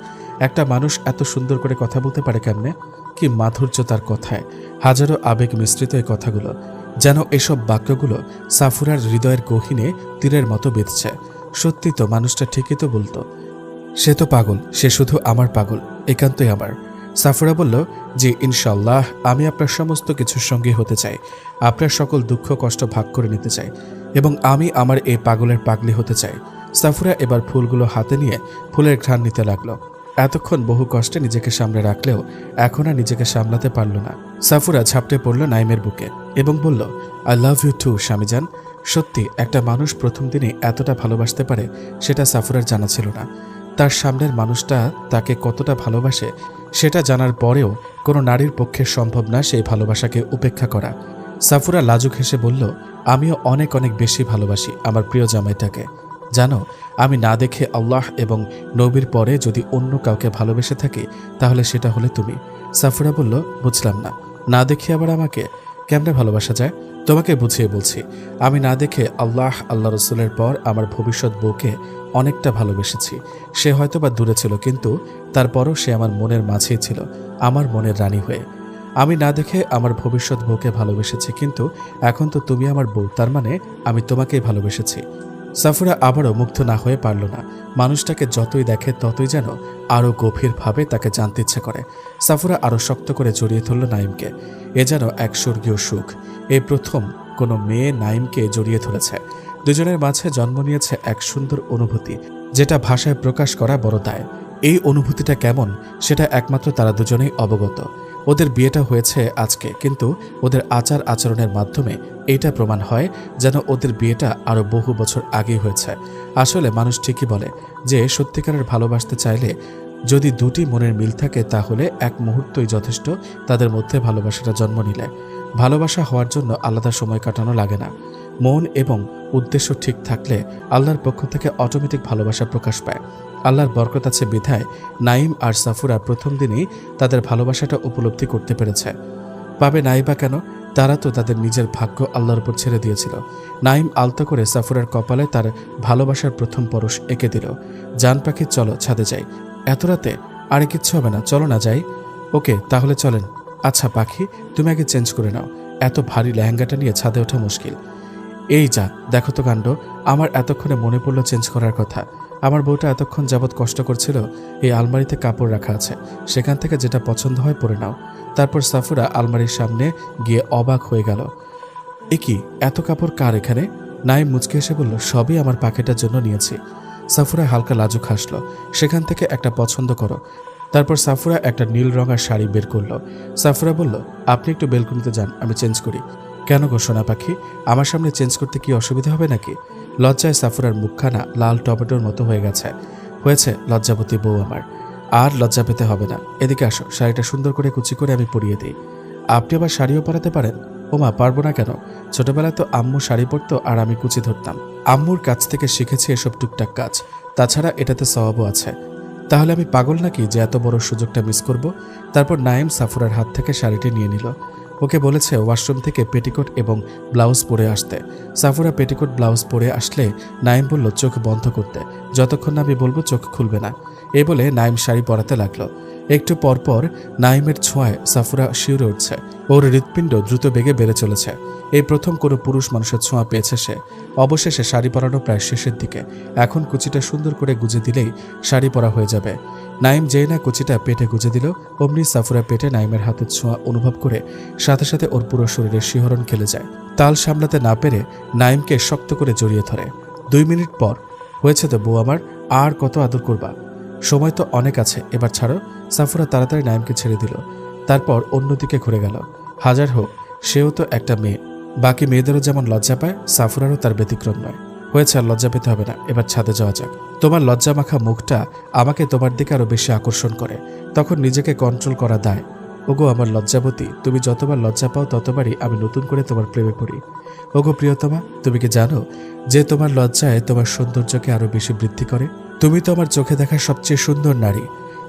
একটা মানুষ এত সুন্দর করে কথা বলতে পারে কেমনে? কি মাধুর্য তার কথায়, হাজারো আবেগ মিশ্রিত এই কথাগুলো। যেন এসব বাক্যগুলো সাফুরার হৃদয়ের গহীনে তীরের মতো বেঁধছে। সত্যি তো, মানুষটা ঠিকই তো বলতো। সে তো পাগল, সে শুধু আমার পাগল, একান্তই আমার। সাফুরা বলল, জি ইনশাল্লাহ, আমি আপনার সমস্ত কিছুর সঙ্গে হতে চাই, আপনার সকল দুঃখ কষ্ট ভাগ করে নিতে চাই এবং আমি আমার এই পাগলের পাগলি হতে চাই। সাফুরা এবার ফুলগুলো হাতে নিয়ে ফুলের ঘ্রাণ নিতে লাগলো। এতক্ষণ বহু কষ্টে নিজেকে সামলে রাখলেও এখন আর নিজেকে সামলাতে পারল না। সাফুরা ঝাপটে পড়ল নাইমের বুকে এবং বলল, আই লাভ ইউ টু স্বামীজান। সত্যি একটা মানুষ প্রথম দিনে এতটা ভালোবাসতে পারে সেটা সাফুরার জানা ছিল না। তার সামনের মানুষটা তাকে কতটা ভালোবাসে সেটা জানার পরেও কোনো নারীর পক্ষে সম্ভব না সেই ভালোবাসাকে উপেক্ষা করা। সাফুরা লাজুক হেসে বলল, আমিও অনেক অনেক বেশি ভালোবাসি আমার প্রিয় জামাইটাকে। জানো, আমি না দেখে আল্লাহ এবং নবীর পরে যদি অন্য কাউকে ভালোবেসে থাকি তাহলে সেটা হলে তুমি। সাফুরা বলল, বুঝলাম না, না দেখে আবার আমাকে কেমনে ভালোবাসা যায়? তোমাকে বুঝিয়ে বলছি, আমি না দেখে আল্লাহ রসুলের পর আমার ভবিষ্যৎ বউকে অনেকটা ভালোবেসেছি। সে হয়তো বা দূরে ছিল, কিন্তু তারপরও সে আমার মনের মাঝেই ছিল, আমার মনের রানী হয়ে। আমি না দেখে আমার ভবিষ্যৎ বউকে ভালোবেসেছি, কিন্তু এখন তো তুমি আমার বউ, তার মানে আমি তোমাকেই ভালোবেসেছি। সাফুরা আবারও মুগ্ধ না হয়ে পারল না। মানুষটাকে যতই দেখে ততই যেন আরও গভীরভাবে তাকে জানতে ইচ্ছে করে। সাফুরা আরও শক্ত করে জড়িয়ে ধরল নাইমকে। এ যেন এক স্বর্গীয় সুখ। এই প্রথম কোনো মেয়ে নাইমকে জড়িয়ে ধরেছে। দুজনের মাঝে জন্ম নিয়েছে এক সুন্দর অনুভূতি, যেটা ভাষায় প্রকাশ করা বড় দায়। এই অনুভূতিটা কেমন সেটা একমাত্র তারা দুজনেই অবগত। ওদের বিয়েটা হয়েছে আজকে, কিন্তু ওদের আচার আচরণের মাধ্যমে এটা প্রমাণ হয় যেন ওদের বিয়েটা আরও বহু বছর আগে হয়েছে। আসলে মানুষ ঠিকই বলে যে সত্যিকারের ভালোবাসতে চাইলে যদি দুটি মনের মিল থাকে তাহলে এক মুহূর্তই যথেষ্ট তাদের মধ্যে ভালোবাসাটা জন্ম নিলে। ভালোবাসা হওয়ার জন্য আলাদা সময় কাটানো লাগে না। মন এবং উদ্দেশ্য ঠিক থাকলে আল্লাহর পক্ষ থেকে অটোমেটিক ভালোবাসা প্রকাশ পায়। আল্লাহর বরকত আছে বিধায় নাইম আর সাফুরা প্রথম দিনেই তাদের ভালোবাসাটা উপলব্ধি করতে পেরেছে। পাবে নাই বা কেন? তারা তো তাদের নিজের ভাগ্য আল্লাহর উপর ছেড়ে দিয়েছিল। নাইম আলতো করে সাফুরার কপালে তার ভালোবাসার প্রথম পরশ এঁকে দিল। জান পাখি, চলো ছাদে যাই। এত রাতে? আরে কিচ্ছু হবে না, চলো না যাই। ওকে তাহলে চলেন। আচ্ছা পাখি, তুমি আগে চেঞ্জ করে নাও, এত ভারী লেহেঙ্গাটা নিয়ে ছাদে ওঠা মুশকিল। এই যা, দেখো তো কাণ্ড, আমার এতক্ষণে মনে পড়লো চেঞ্জ করার কথা। আমার বউটা এতক্ষণ যাবৎ কষ্ট করছিল। এই আলমারিতে কাপড় রাখা আছে, সেখান থেকে যেটা পছন্দ হয় পরে নাও। তারপর সাফুরা আলমারির সামনে গিয়ে অবাক হয়ে গেল। এ কি, এত কাপড় কার এখানে? নাইম মুচকে এসে বলল, সবই আমার পাখিটার জন্য নিয়েছি। সাফুরা হালকা লাজুক হাসলো। সেখান থেকে একটা পছন্দ করো। তারপর সাফুরা একটা নীল রঙের শাড়ি বের করলো। সাফুরা বলল, আপনি একটু বেলকনিতে যান, আমি চেঞ্জ করি। কেন গো সোনা পাখি, আমার সামনে চেঞ্জ করতে কি অসুবিধা হবে নাকি? লজ্জায় সাফুরার মুখখানা লাল টমেটোর মতো হয়ে গেছে। হয়েছে লজ্জাবতী বউ আমার, আর লজ্জা পেতে হবে না। এদিকে আসো, শাড়িটা সুন্দর করে কুচি করে আমি পরিয়ে দিই। আপনি আবার শাড়িও পরাতে পারেন? ওমা, পারবো না কেন? ছোটবেলায় তো আম্মু শাড়ি পরতো আর আমি কুচি ধরতাম। আম্মুর কাছ থেকে শিখেছি এসব টুকটাক কাজ। তাছাড়া এটাতে সওয়াবও আছে। তাহলে আমি পাগল নাকি যে এত বড় সুযোগটা মিস করব? তারপর নাইম সাফুরার হাত থেকে শাড়িটি নিয়ে নিল। ওকে বলেছে ওয়াশরুম থেকে পেটিকোট এবং ব্লাউজ পরে আসতে। সাফুরা পেটিকোট ব্লাউজ পরে আসলে নাইম বলল চোখ বন্ধ করতে, যতক্ষণ না আমি বলবো চোখ খুলবে না। এই বলে নাইম শাড়ি পরাতে লাগলো। একটু পরপর নাইমের ছোঁয়ায় সাফুরা শিউরে উঠছে। ওর হৃৎপিণ্ড দ্রুত বেগে বেড়ে চলেছে। এই প্রথম কোনো পুরুষ মানুষের ছোঁয়া পেয়েছে সে। অবশেষে শাড়ি পরানো প্রায় শেষের দিকে। এখন কুচিটা সুন্দর করে গুজে দিলেই শাড়ি পরা হয়ে যাবে। নাইম যেই না কুচিটা পেটে গুজে দিল, অমনি সাফুরা পেটে নাইমের হাতের ছোঁয়া অনুভব করে সাথে সাথে ওর পুরো শরীরে শিহরণ খেলে যায়। তাল সামলাতে না পেরে নাইমকে শক্ত করে জড়িয়ে ধরে। 2 মিনিট পর, হয়েছে তো বউ আমার, আর কত আদর করবা? সময় তো অনেক আছে, এবার ছাড়ো। সাফুরা তাড়াতাড়ি নাইমকে ছেড়ে দিল। তারপর অন্যদিকে ঘুরে গেল। হাজার হোক, সেও তো একটা মেয়ে। বাকি মেয়েদেরও যেমন লজ্জা পায়, সাফুরারও তার ব্যতিক্রম নয়। হয়েছে, আর লজ্জা পেতে হবে না, এবার ছাদে যাওয়া যাক। তোমার লজ্জা মাখা মুখটা আমাকে তোমার দিকে আরো বেশি আকর্ষণ করে। তখন নিজেকে কন্ট্রোল করা দায়। ওগো আমার লজ্জাবতী, তুমি যতবার লজ্জা পাও ততবারই আমি নতুন করে তোমার প্রেমে পড়ি। ওগো প্রিয়তমা, তুমি কি জানো যে তোমার লজ্জায় তোমার সৌন্দর্যকে আরো বেশি বৃদ্ধি করে? তুমি তো আমার চোখে দেখা সবচেয়ে সুন্দর নারী।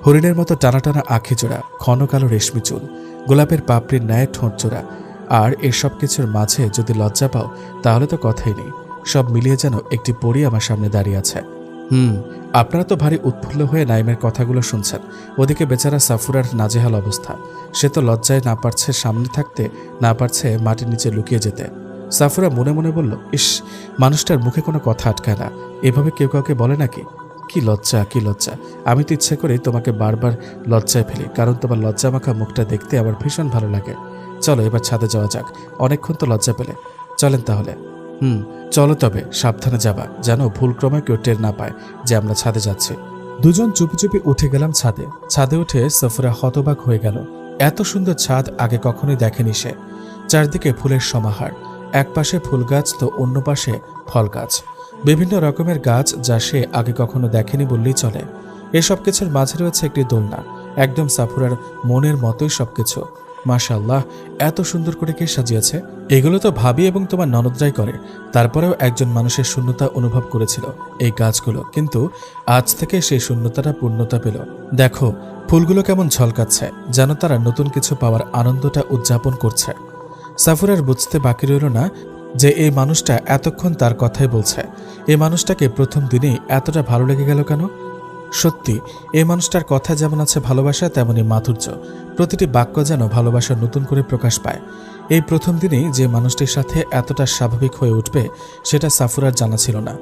হরিণের মতো টানা টানা আঁখি জোড়া, ঘন কালো রেশমি চুল, গোলাপের পাপড়ির ন্যায় ঠোঁট জোড়া। আর এসব কিছুর মাঝে যদি লজ্জা পাও তাহলে তো কথাই নেই। সব মিলিয়ে যেন একটি পরী আমার সামনে দাঁড়িয়ে আছে। আপনারা তো ভারী উৎফুল্ল হয়ে নাইমের কথাগুলো শুনছেন। ওদিকে বেচারা সাফুরার নাজেহাল অবস্থা। সে তো লজ্জায় না পারছে সামনে থাকতে, না পারছে মাটির নিচে লুকিয়ে যেতে। সাফুরা মনে মনে বলল, ইস, মানুষটার মুখে কোনো কথা আটকায় না। এভাবে কেউ কাউকে বলে নাকি? কি লজ্জা, কি লজ্জা! আমি তো ইচ্ছে করে তোমাকে বারবার লজ্জায় ফেলি, কারণ তোমার লজ্জা মাখা মুখটা দেখতে আমার ভীষণ ভালো লাগে। চলো এবার ছাদে যাওয়া যাক, অনেকক্ষণ তো লজ্জা পেলে। চলেন তাহলে। চলো, তবে সাবধানে যাবা, যেন ভুলক্রমে কেউ টের না পায় যে আমরা ছাদে যাচ্ছি। দুজন চুপি চুপি উঠে গেলাম ছাদে। ছাদে উঠে সাফুরা হতবাক হয়ে গেল। এত সুন্দর ছাদ আগে কখনোই দেখেনি সে। চারদিকে ফুলের সমাহার, এক পাশে ফুল গাছ তো অন্য পাশে ফল গাছ, বিভিন্ন রকমের গাছ যা সে আগে কখনো দেখেনি বললেই চলে। এসব কিছুর মাঝে রয়েছে একটি দোলনা, একদম সাফুরার মনের মতোই সবকিছু। মাশাআল্লাহ, এত সুন্দর করে কে সাজিয়েছে! এগুলো তো ভাবি এবং তোমার ননদরাই করে। তারপরেও একজন মানুষের শূন্যতা অনুভব করেছিল এই গাছগুলো, কিন্তু আজ থেকে সেই শূন্যতাটা পূর্ণতা পেল। দেখো ফুলগুলো কেমন ঝলকাচ্ছে, যেন তারা নতুন কিছু পাওয়ার আনন্দটা উদযাপন করছে। সাফুরার বুঝতে বাকি রইল না যে এই মানুষটা এতক্ষণ তার কথাই বলছে। এই মানুষটাকে প্রথম দিনেই এতটা ভালো লেগে গেল কেন? সত্যি, এই মানুষটার কথা যেমন আছে ভালোবাসা, তেমনি মাধুর্য। প্রতিটি বাক্য যেন ভালোবাসা নতুন করে প্রকাশ পায়। এই প্রথম দিনেই যে মানুষটির সাথে এতটা স্বাভাবিক হয়ে উঠবে সেটা সাফুরার জানা ছিল না।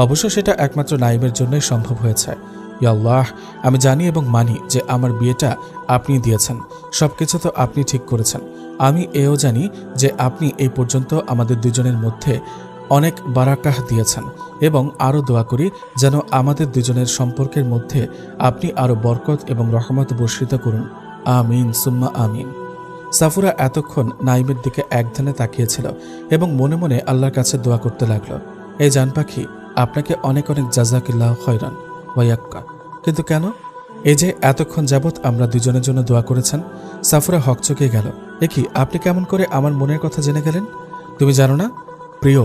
অবশ্য সেটা একমাত্র নাইমের জন্যই সম্ভব হয়েছে। ইয়া আল্লাহ, আমি জানি এবং মানি যে আমার বিয়েটা আপনি দিয়েছেন, সবকিছু তো আপনি ঠিক করেছেন। আমি এও জানি যে আপনি এই পর্যন্ত আমাদের দুজনের মধ্যে অনেক বারাকাহ দিয়েছেন, এবং আরও দোয়া করি যেন আমাদের দুজনের সম্পর্কের মধ্যে আপনি আরও বরকত এবং রহমত বর্ষিত করুন। আমিন সুম্মা আমিন। সাফুরা এতক্ষণ নাইমের দিকে একধানে তাকিয়েছিল এবং মনে মনে আল্লাহর কাছে দোয়া করতে লাগলো, এই জান পাখি, আপনাকে অনেক অনেক জাযাকিল্লাহ খয়রান ওয়াইয়াক্কা। কিন্তু কেন? এই যে এতক্ষণ যাবৎ আমরা দুজনের জন্য দোয়া করেছেন। সাফুরা হকচকে গেল, এ কি, আপনি কেমন করে আমার মনের কথা জেনে গেলেন? তুমি জানো না প্রিয়,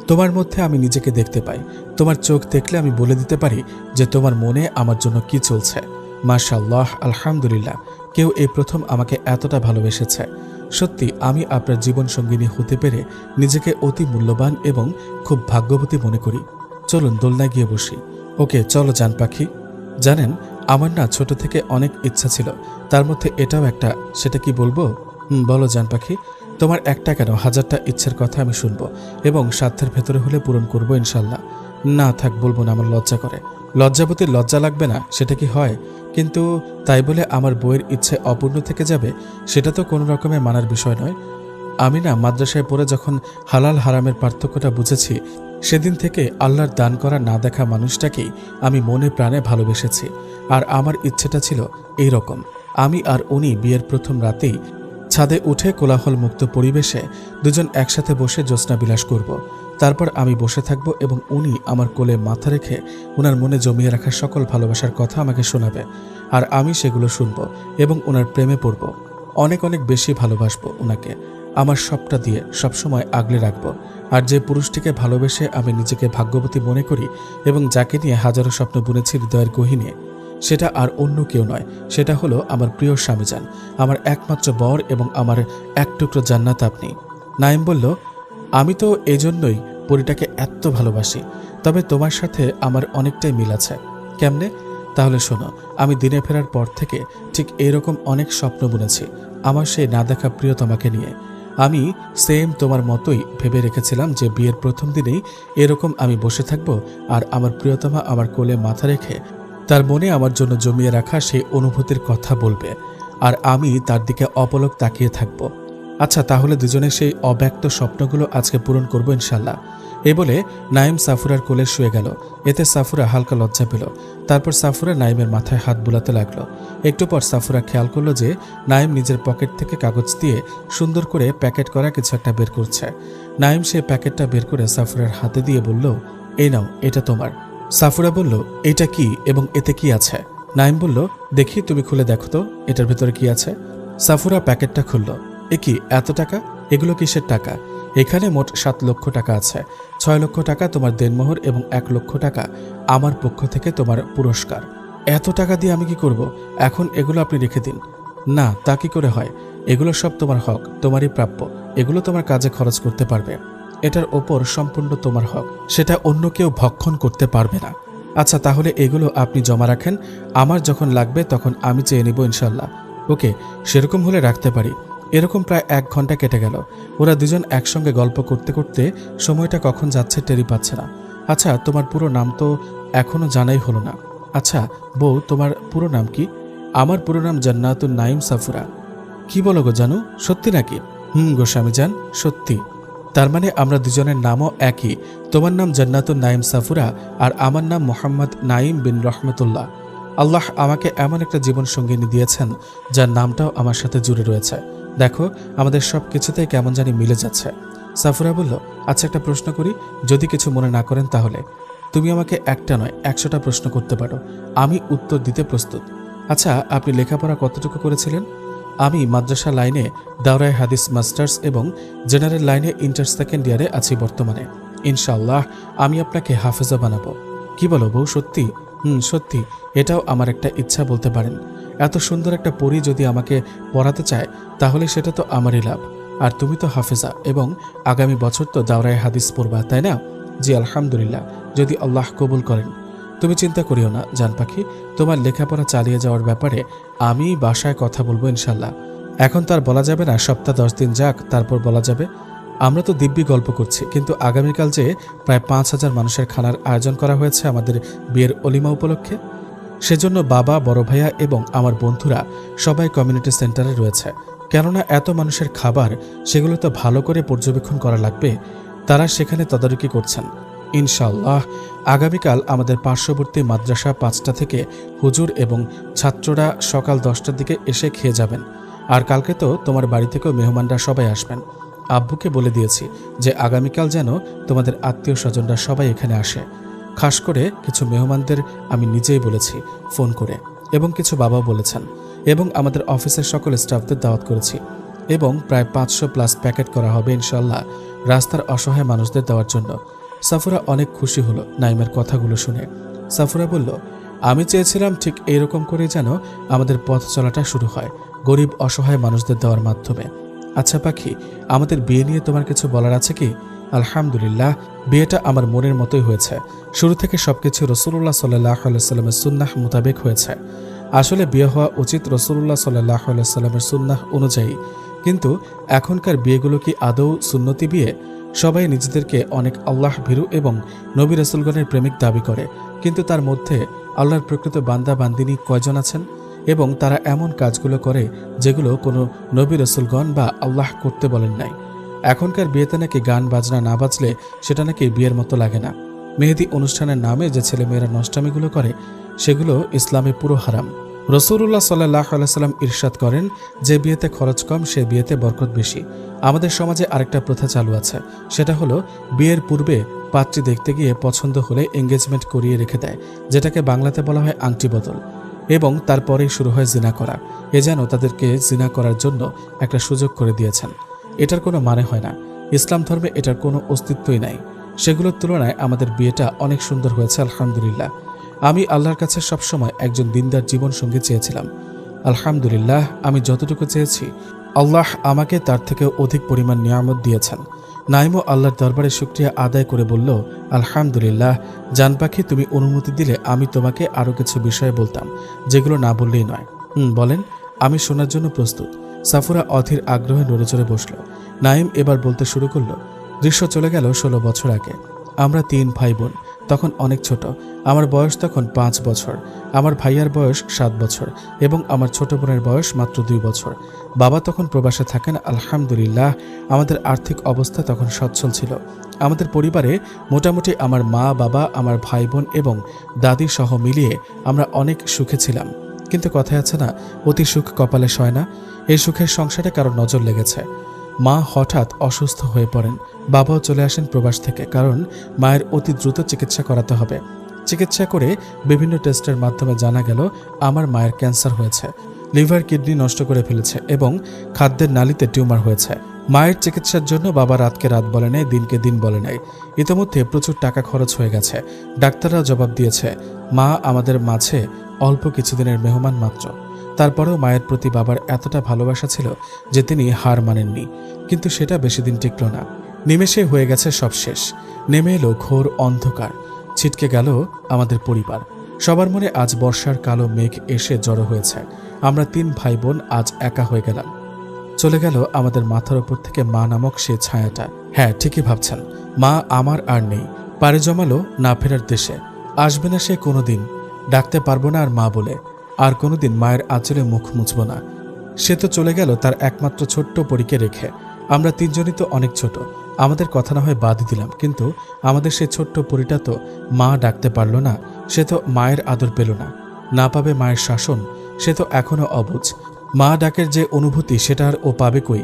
তোমার মধ্যে আমি নিজেকে দেখতে পাই। তোমার চোখ দেখলে আমি বলে দিতে পারি যে তোমার মনে আমার জন্য কি চলছে। মাশাআল্লাহ, আলহামদুলিল্লাহ, কেউ এই প্রথম আমাকে এতটা ভালোবেসেছে। সত্যি আমি আপনার জীবন সঙ্গিনী হতে পেরে নিজেকে অতি মূল্যবান এবং খুব ভাগ্যবতী মনে করি। চলুন দোলনায় গিয়ে বসি। ওকে চলো জান পাখি। জানেন, আমার না ছোট থেকে অনেক ইচ্ছা ছিল, তার মধ্যে এটাও একটা। সেটা কি বলবো? বলো জান পাখি। তোমার একটা কেন, হাজারটা ইচ্ছের কথা আমি শুনবো এবং সাধ্যের ভেতরে হলে পূরণ করবো ইনশাল্লাহ। না থাক, বলবো না, আমার লজ্জা করে। লজ্জাবতীর লজ্জা লাগবে না, সেটা কি হয়? কিন্তু তাই বলে আমার বইয়ের ইচ্ছে অপূর্ণ থেকে যাবে, সেটা তো কোনো রকমে মানার বিষয় নয়। আমি না মাদ্রাসায় পড়ে যখন হালাল হারামের পার্থক্যটা বুঝেছি, সেদিন থেকে আল্লাহর দান করা না দেখা মানুষটাকেই আমি মনে প্রাণে ভালোবেসেছি। আর আমার ইচ্ছেটা ছিল এই রকম, আমি আর উনি বিয়ের প্রথম রাতেই ছাদে উঠে কোলাহল মুক্ত পরিবেশে দুজন একসাথে বসে জ্যোৎস্না বিলাস করব। তারপর আমি বসে থাকব এবং উনি আমার কোলে মাথা রেখে ওনার মনে জমিয়ে রাখা সকল ভালোবাসার কথা আমাকে শোনাবে, আর আমি সেগুলো শুনব এবং ওনার প্রেমে পড়ব। অনেক অনেক বেশি ভালোবাসবো ওনাকে, আমার সবটা দিয়ে সবসময় আগলে রাখব। আর যে পুরুষটিকে ভালোবেসে আমি নিজেকে ভাগ্যবতী মনে করি এবং যাকে নিয়ে হাজারো স্বপ্ন বুনেছি হৃদয়ের গহীনে, সেটা আর অন্য কেউ নয়, সেটা হলো আমার প্রিয় স্বামীজান, আমার একমাত্র বর এবং আমার এক টুকরো জান্নাত আপনি। নাইম বলল, আমি তো এজন্যই পরীটাকে এত ভালোবাসি, তবে তোমার সাথে আমার অনেকটাই মিল আছে। কেমনে? তাহলে শোনো, আমি দিনে ফেরার পর থেকে ঠিক এইরকম অনেক স্বপ্ন বুনেছি আমার সেই না দেখা প্রিয়তমাকে নিয়ে। আমি সেম তোমার মতোই ভেবে রেখেছিলাম যে বিয়ের প্রথম দিনেই এরকম আমি বসে থাকব আর আমার প্রিয়তমা আমার কোলে মাথা রেখে তার মনে আমার জন্য জমিয়ে রাখা সেই অনুভূতির কথা বলবে, আর আমি তার দিকে অপলক তাকিয়ে থাকব। আচ্ছা, তাহলে দুজনে সেই অব্যক্ত স্বপ্নগুলো আজকে পূরণ করব ইনশাল্লাহ। এই বলে নাইম সাফুরার কোলে শুয়ে গেল। এতে সাফুরা হালকা লজ্জা পেল। তারপর সাফুরা নাইমের মাথায় হাত বুলাতে লাগলো। একটু পর সাফুরা খেয়াল করলো যে নাইম নিজের পকেট থেকে কাগজ দিয়ে সুন্দর করে প্যাকেট করা কিছু একটা বের করছে। নাইম সেই প্যাকেটটা বের করে সাফুরার হাতে দিয়ে বলল, এই নাও, এটা তোমার। সাফুরা বলল, এটা কি এবং এতে কি আছে? নাইম বলল, দেখি, তুমি খুলে দেখো তো এটার ভেতরে কি আছে। সাফুরা প্যাকেটটা খুলল। এ কি, এত টাকা? এগুলো কিসের টাকা? এখানে মোট 7 লক্ষ টাকা আছে। 6 লক্ষ টাকা তোমার দেনমোহর এবং 1 লক্ষ টাকা আমার পক্ষ থেকে তোমার পুরস্কার। এত টাকা দিয়ে আমি কি করব? এখন এগুলো আপনি রেখে দিন। না, তা কি করে হয়? এগুলো সব তোমার হক, তোমারই প্রাপ্য। এগুলো তোমার কাজে খরচ করতে পারবে। এটার ওপর সম্পূর্ণ তোমার হক, সেটা অন্য কেউ ভক্ষণ করতে পারবে না। আচ্ছা, তাহলে এগুলো আপনি জমা রাখেন, আমার যখন লাগবে তখন আমি চেয়ে নেব ইনশাল্লাহ। ওকে, সেরকম হলে রাখতে পারি। এরকম প্রায় 1 ঘন্টা কেটে গেল। ওরা দুজন একসঙ্গে গল্প করতে করতে সময়টা কখন যাচ্ছে টেরই পাচ্ছে না। আচ্ছা, তোমার পুরো নাম তো এখনো জানাই হলো না। আচ্ছা বউ, তোমার পুরো নাম কি? আমার পুরো নাম জান্নাতুন নাইম সাফুরা। কি বলো গো জানু, সত্যি নাকি? গো স্বামীজান, সত্যি। তার মানে আমরা দুজনের নামও একই। তোমার নাম জান্নাতুন নাইম সাফুরা আর আমার নাম মোহাম্মদ নাইম বিন রহমতুল্লাহ। আল্লাহ আমাকে এমন একটা জীবন সঙ্গিনী দিয়েছেন যার নামটাও আমার সাথে জুড়ে রয়েছে। দেখো, আমাদের সব কিছুতেই কেমন জানি মিলে যাচ্ছে। সাফুরা বলল, আচ্ছা একটা প্রশ্ন করি, যদি কিছু মনে না করেন তাহলে। তুমি আমাকে একটা নয় 100টা প্রশ্ন করতে পারো, আমি উত্তর দিতে প্রস্তুত। আচ্ছা, আপনি লেখাপড়া কতটুকু করেছিলেন? আমি মাদ্রাসা লাইনে দাওরায়ে হাদিস মাস্টার্স এবং জেনারেল লাইনে ইন্টার সেকেন্ড ইয়ারে আছি বর্তমানে। ইনশাআল্লাহ আমি আপনাকে হাফেজা বানাবো। কি বলো বউ, সত্যি? সত্যি। এটাও আমার একটা ইচ্ছা বলতে পারেন। এত সুন্দর একটা পরী যদি আমাকে পড়াতে চায় তাহলে সেটা তো আমারই লাভ। আর তুমি তো হাফেজা এবং আগামী বছর তো দাওরায়ে হাদিস পড়বা, তাই না? জি আলহামদুলিল্লাহ, যদি আল্লাহ কবুল করেন। তুমি চিন্তা করিও না জান পাখি, তোমার লেখাপড়া চালিয়ে যাওয়ার ব্যাপারে আমি বাসায় কথা বলবো ইনশাল্লাহ। এখন তার বলা যাবে না, সপ্তাহ 10 দিন যাক, তারপর বলা যাবে। আমরা তো দিব্যি গল্প করছি, কিন্তু আগামীকাল যে প্রায় 5000 মানুষের খানার আয়োজন করা হয়েছে আমাদের বিয়ের অলিমা উপলক্ষে, সেজন্য বাবা, বড় ভাইয়া এবং আমার বন্ধুরা সবাই কমিউনিটি সেন্টারে রয়েছে। কেননা এত মানুষের খাবার, সেগুলো তো ভালো করে পর্যবেক্ষণ করা লাগবে। তারা সেখানে তদারকি করছেন। ইনশাআল্লাহ আগামীকাল আমাদের পার্শ্ববর্তী মাদ্রাসা 5টা থেকে হুজুর এবং ছাত্ররা সকাল 10টার দিকে এসে খেয়ে যাবেন। আর কালকে তো তোমার বাড়ি থেকেও মেহমানরা সবাই আসবেন। আব্বুকে বলে দিয়েছি যে আগামীকাল যেন তোমাদের আত্মীয় স্বজনরা সবাই এখানে আসে। খাস করে কিছু মেহমানদের আমি নিজেই বলেছি ফোন করে, এবং কিছু বাবাও বলেছেন, এবং আমাদের অফিসের সকল স্টাফদের দাওয়াত করেছি, এবং প্রায় 500+ প্যাকেট করা হবে ইনশাল্লাহ রাস্তার অসহায় মানুষদের দেওয়ার জন্য। সাফুরা অনেক খুশি হলো নাইমের কথাগুলো শুনে। সাফুরা বলল, আমি চেয়েছিলাম ঠিক এইরকম করে যেন আমাদের পথ চলাটা শুরু হয়, গরিব অসহায় মানুষদের দেওয়ার মাধ্যমে। আচ্ছা পাখি, আমাদের বিয়ে নিয়ে তোমার কিছু বলার আছে কি? আলহামদুলিল্লাহ, বিয়েটা আমার মনের মতোই হয়েছে। শুরু থেকে সবকিছু রাসূলুল্লাহ সাল্লাল্লাহু আলাইহি সাল্লামের সুন্নাহ মোতাবেক হয়েছে। আসলে বিয়ে হওয়া উচিত রাসূলুল্লাহ সাল্লাল্লাহু আলাইহি সাল্লামের সুন্নাহ অনুযায়ী, কিন্তু এখনকার বিয়েগুলো কি আদৌ সুন্নতি বিয়ে? সবাই নিজেদেরকে অনেক আল্লাহ ভীরু এবং নবী রাসূলগণের প্রেমিক দাবি করে, কিন্তু তার মধ্যে আল্লাহর প্রকৃত বান্দা বান্দিনী কয়জন আছেন? এবং তারা এমন কাজগুলো করে যেগুলো কোনো নবী রাসূলগণ বা আল্লাহ করতে বলেন নাই। এখনকার বিয়েতে নাকি গান বাজনা না বাজলে সেটা নাকি বিয়ের মতো লাগে না। মেহেদি অনুষ্ঠানের নামে যে ছেলেমেয়েরা নষ্টামিগুলো করে সেগুলো ইসলামে পুরো হারাম। রাসূলুল্লাহ সাল্লাল্লাহু আলাইহি সাল্লাম ইরশাদ করেন, যে বিয়েতে খরচ কম সে বিয়েতে বরকত বেশি। আমাদের সমাজে আরেকটা প্রথা চালু আছে, সেটা হলো বিয়ের পূর্বে পাত্রী দেখতে গিয়ে পছন্দ হলে এঙ্গেজমেন্ট করিয়ে রেখে দেয়, যেটাকে বাংলাতে বলা হয় আংটি বদল, এবং তারপরেই শুরু হয় জিনা করা। এ যেন তাদেরকে জিনা করার জন্য একটা সুযোগ করে দিয়েছেন। এটার কোনো মানে হয় না। ইসলাম ধর্মে এটার কোনো অস্তিত্বই নাই। সেগুলোর তুলনায় আমাদের বিয়েটা অনেক সুন্দর হয়েছে আলহামদুলিল্লাহ। আমি আল্লাহর কাছে সবসময় একজন দিনদার জীবন সঙ্গী চেয়েছিলাম। আলহামদুলিল্লাহ, আমি যতটুকু চেয়েছি আল্লাহ আমাকে তার থেকে অধিক পরিমাণ নিয়ামত দিয়েছেন। নাইমও আল্লাহর দরবারে শুকরিয়া আদায় করে বলল, আলহামদুলিল্লাহ, জান পাখি, তুমি অনুমতি দিলে আমি তোমাকে আরও কিছু বিষয়ে বলতাম, যেগুলো না বললেই নয়। বলেন, আমি শোনার জন্য প্রস্তুত। সাফুরা অধীর আগ্রহে নড়ে চড়ে বসল। নাইম এবার বলতে শুরু করল। দৃশ্য চলে গেল 16 বছর আগে। আমরা 3 ভাই বোন, তখন অনেক ছোট। আমার বয়স তখন 5 বছর, আমার ভাইয়ার বয়স 7 বছর, এবং আমার ছোট বোনের বয়স মাত্র 2 বছর। বাবা তখন প্রবাসে থাকেন। আলহামদুলিল্লাহ, আমাদের আর্থিক অবস্থা তখন সচ্ছল ছিল। আমাদের পরিবারে মোটামুটি আমার মা, বাবা, আমার ভাই বোন এবং দাদি সহ মিলিয়ে আমরা অনেক সুখে ছিলাম। কিন্তু কথায় আছে না, অতি সুখ কপালে সয় না। এই সুখের সংসারে কারো নজর লেগেছে। মা হঠাৎ অসুস্থ হয়ে পড়েন। বাবাও চলে আসেন প্রবাস থেকে, কারণ মায়ের অতি দ্রুত চিকিৎসা করাতে হবে। চিকিৎসা করে বিভিন্ন টেস্টের মাধ্যমে জানা গেল আমার মায়ের ক্যান্সার হয়েছে, লিভার কিডনি নষ্ট করে ফেলেছে এবং খাদ্যের নালীতে টিউমার হয়েছে। মায়ের চিকিৎসার জন্য বাবা রাতকে রাত বলে নাই, দিনকে দিন বলে নাই। ইতিমধ্যে প্রচুর টাকা খরচ হয়ে গেছে। ডাক্তাররা জবাব দিয়েছে মা আমাদের মাঝে অল্প কিছুদিনের মেহমান মাত্র। তারপরেও মায়ের প্রতি বাবার এতটা ভালোবাসা ছিল যে তিনি হার মানেননি। কিন্তু সেটা বেশি দিন টিকল না। নিমেষে হয়ে গেছে সব শেষ। নেমে এলো ঘোর অন্ধকার। ছিটকে গেল আমাদের পরিবার। সবার মনে আজ বর্ষার কালো মেঘ এসে জড়ো হয়েছে। আমরা 3 ভাই বোন আজ একা হয়ে গেলাম। চলে গেল আমাদের মাথার উপর থেকে মা নামক সে ছায়াটা। হ্যাঁ, ঠিকই ভাবছেন, মা আমার আর নেই। পাড়ি জমালো না ফেরার দেশে। আসবে না সে কোনোদিন। ডাকতে পারবো না আর মা বলে। আর কোনোদিন মায়ের আঁচলে মুখ মুছব না। সে তো চলে গেল তার একমাত্র ছোট্ট পরীকে রেখে। আমরা 3 জনই তো অনেক ছোট। আমাদের কথা না হয় বাদই দিলাম, কিন্তু আমাদের সেই ছোট্ট পরীটা তো মা ডাকতে পারল না। সে তো মায়ের আদর পেল না। না পাবে মায়ের শাসন, সে তো এখনো অবুঝ। মা ডাকের যে অনুভূতি সেটা আর ও পাবে কই?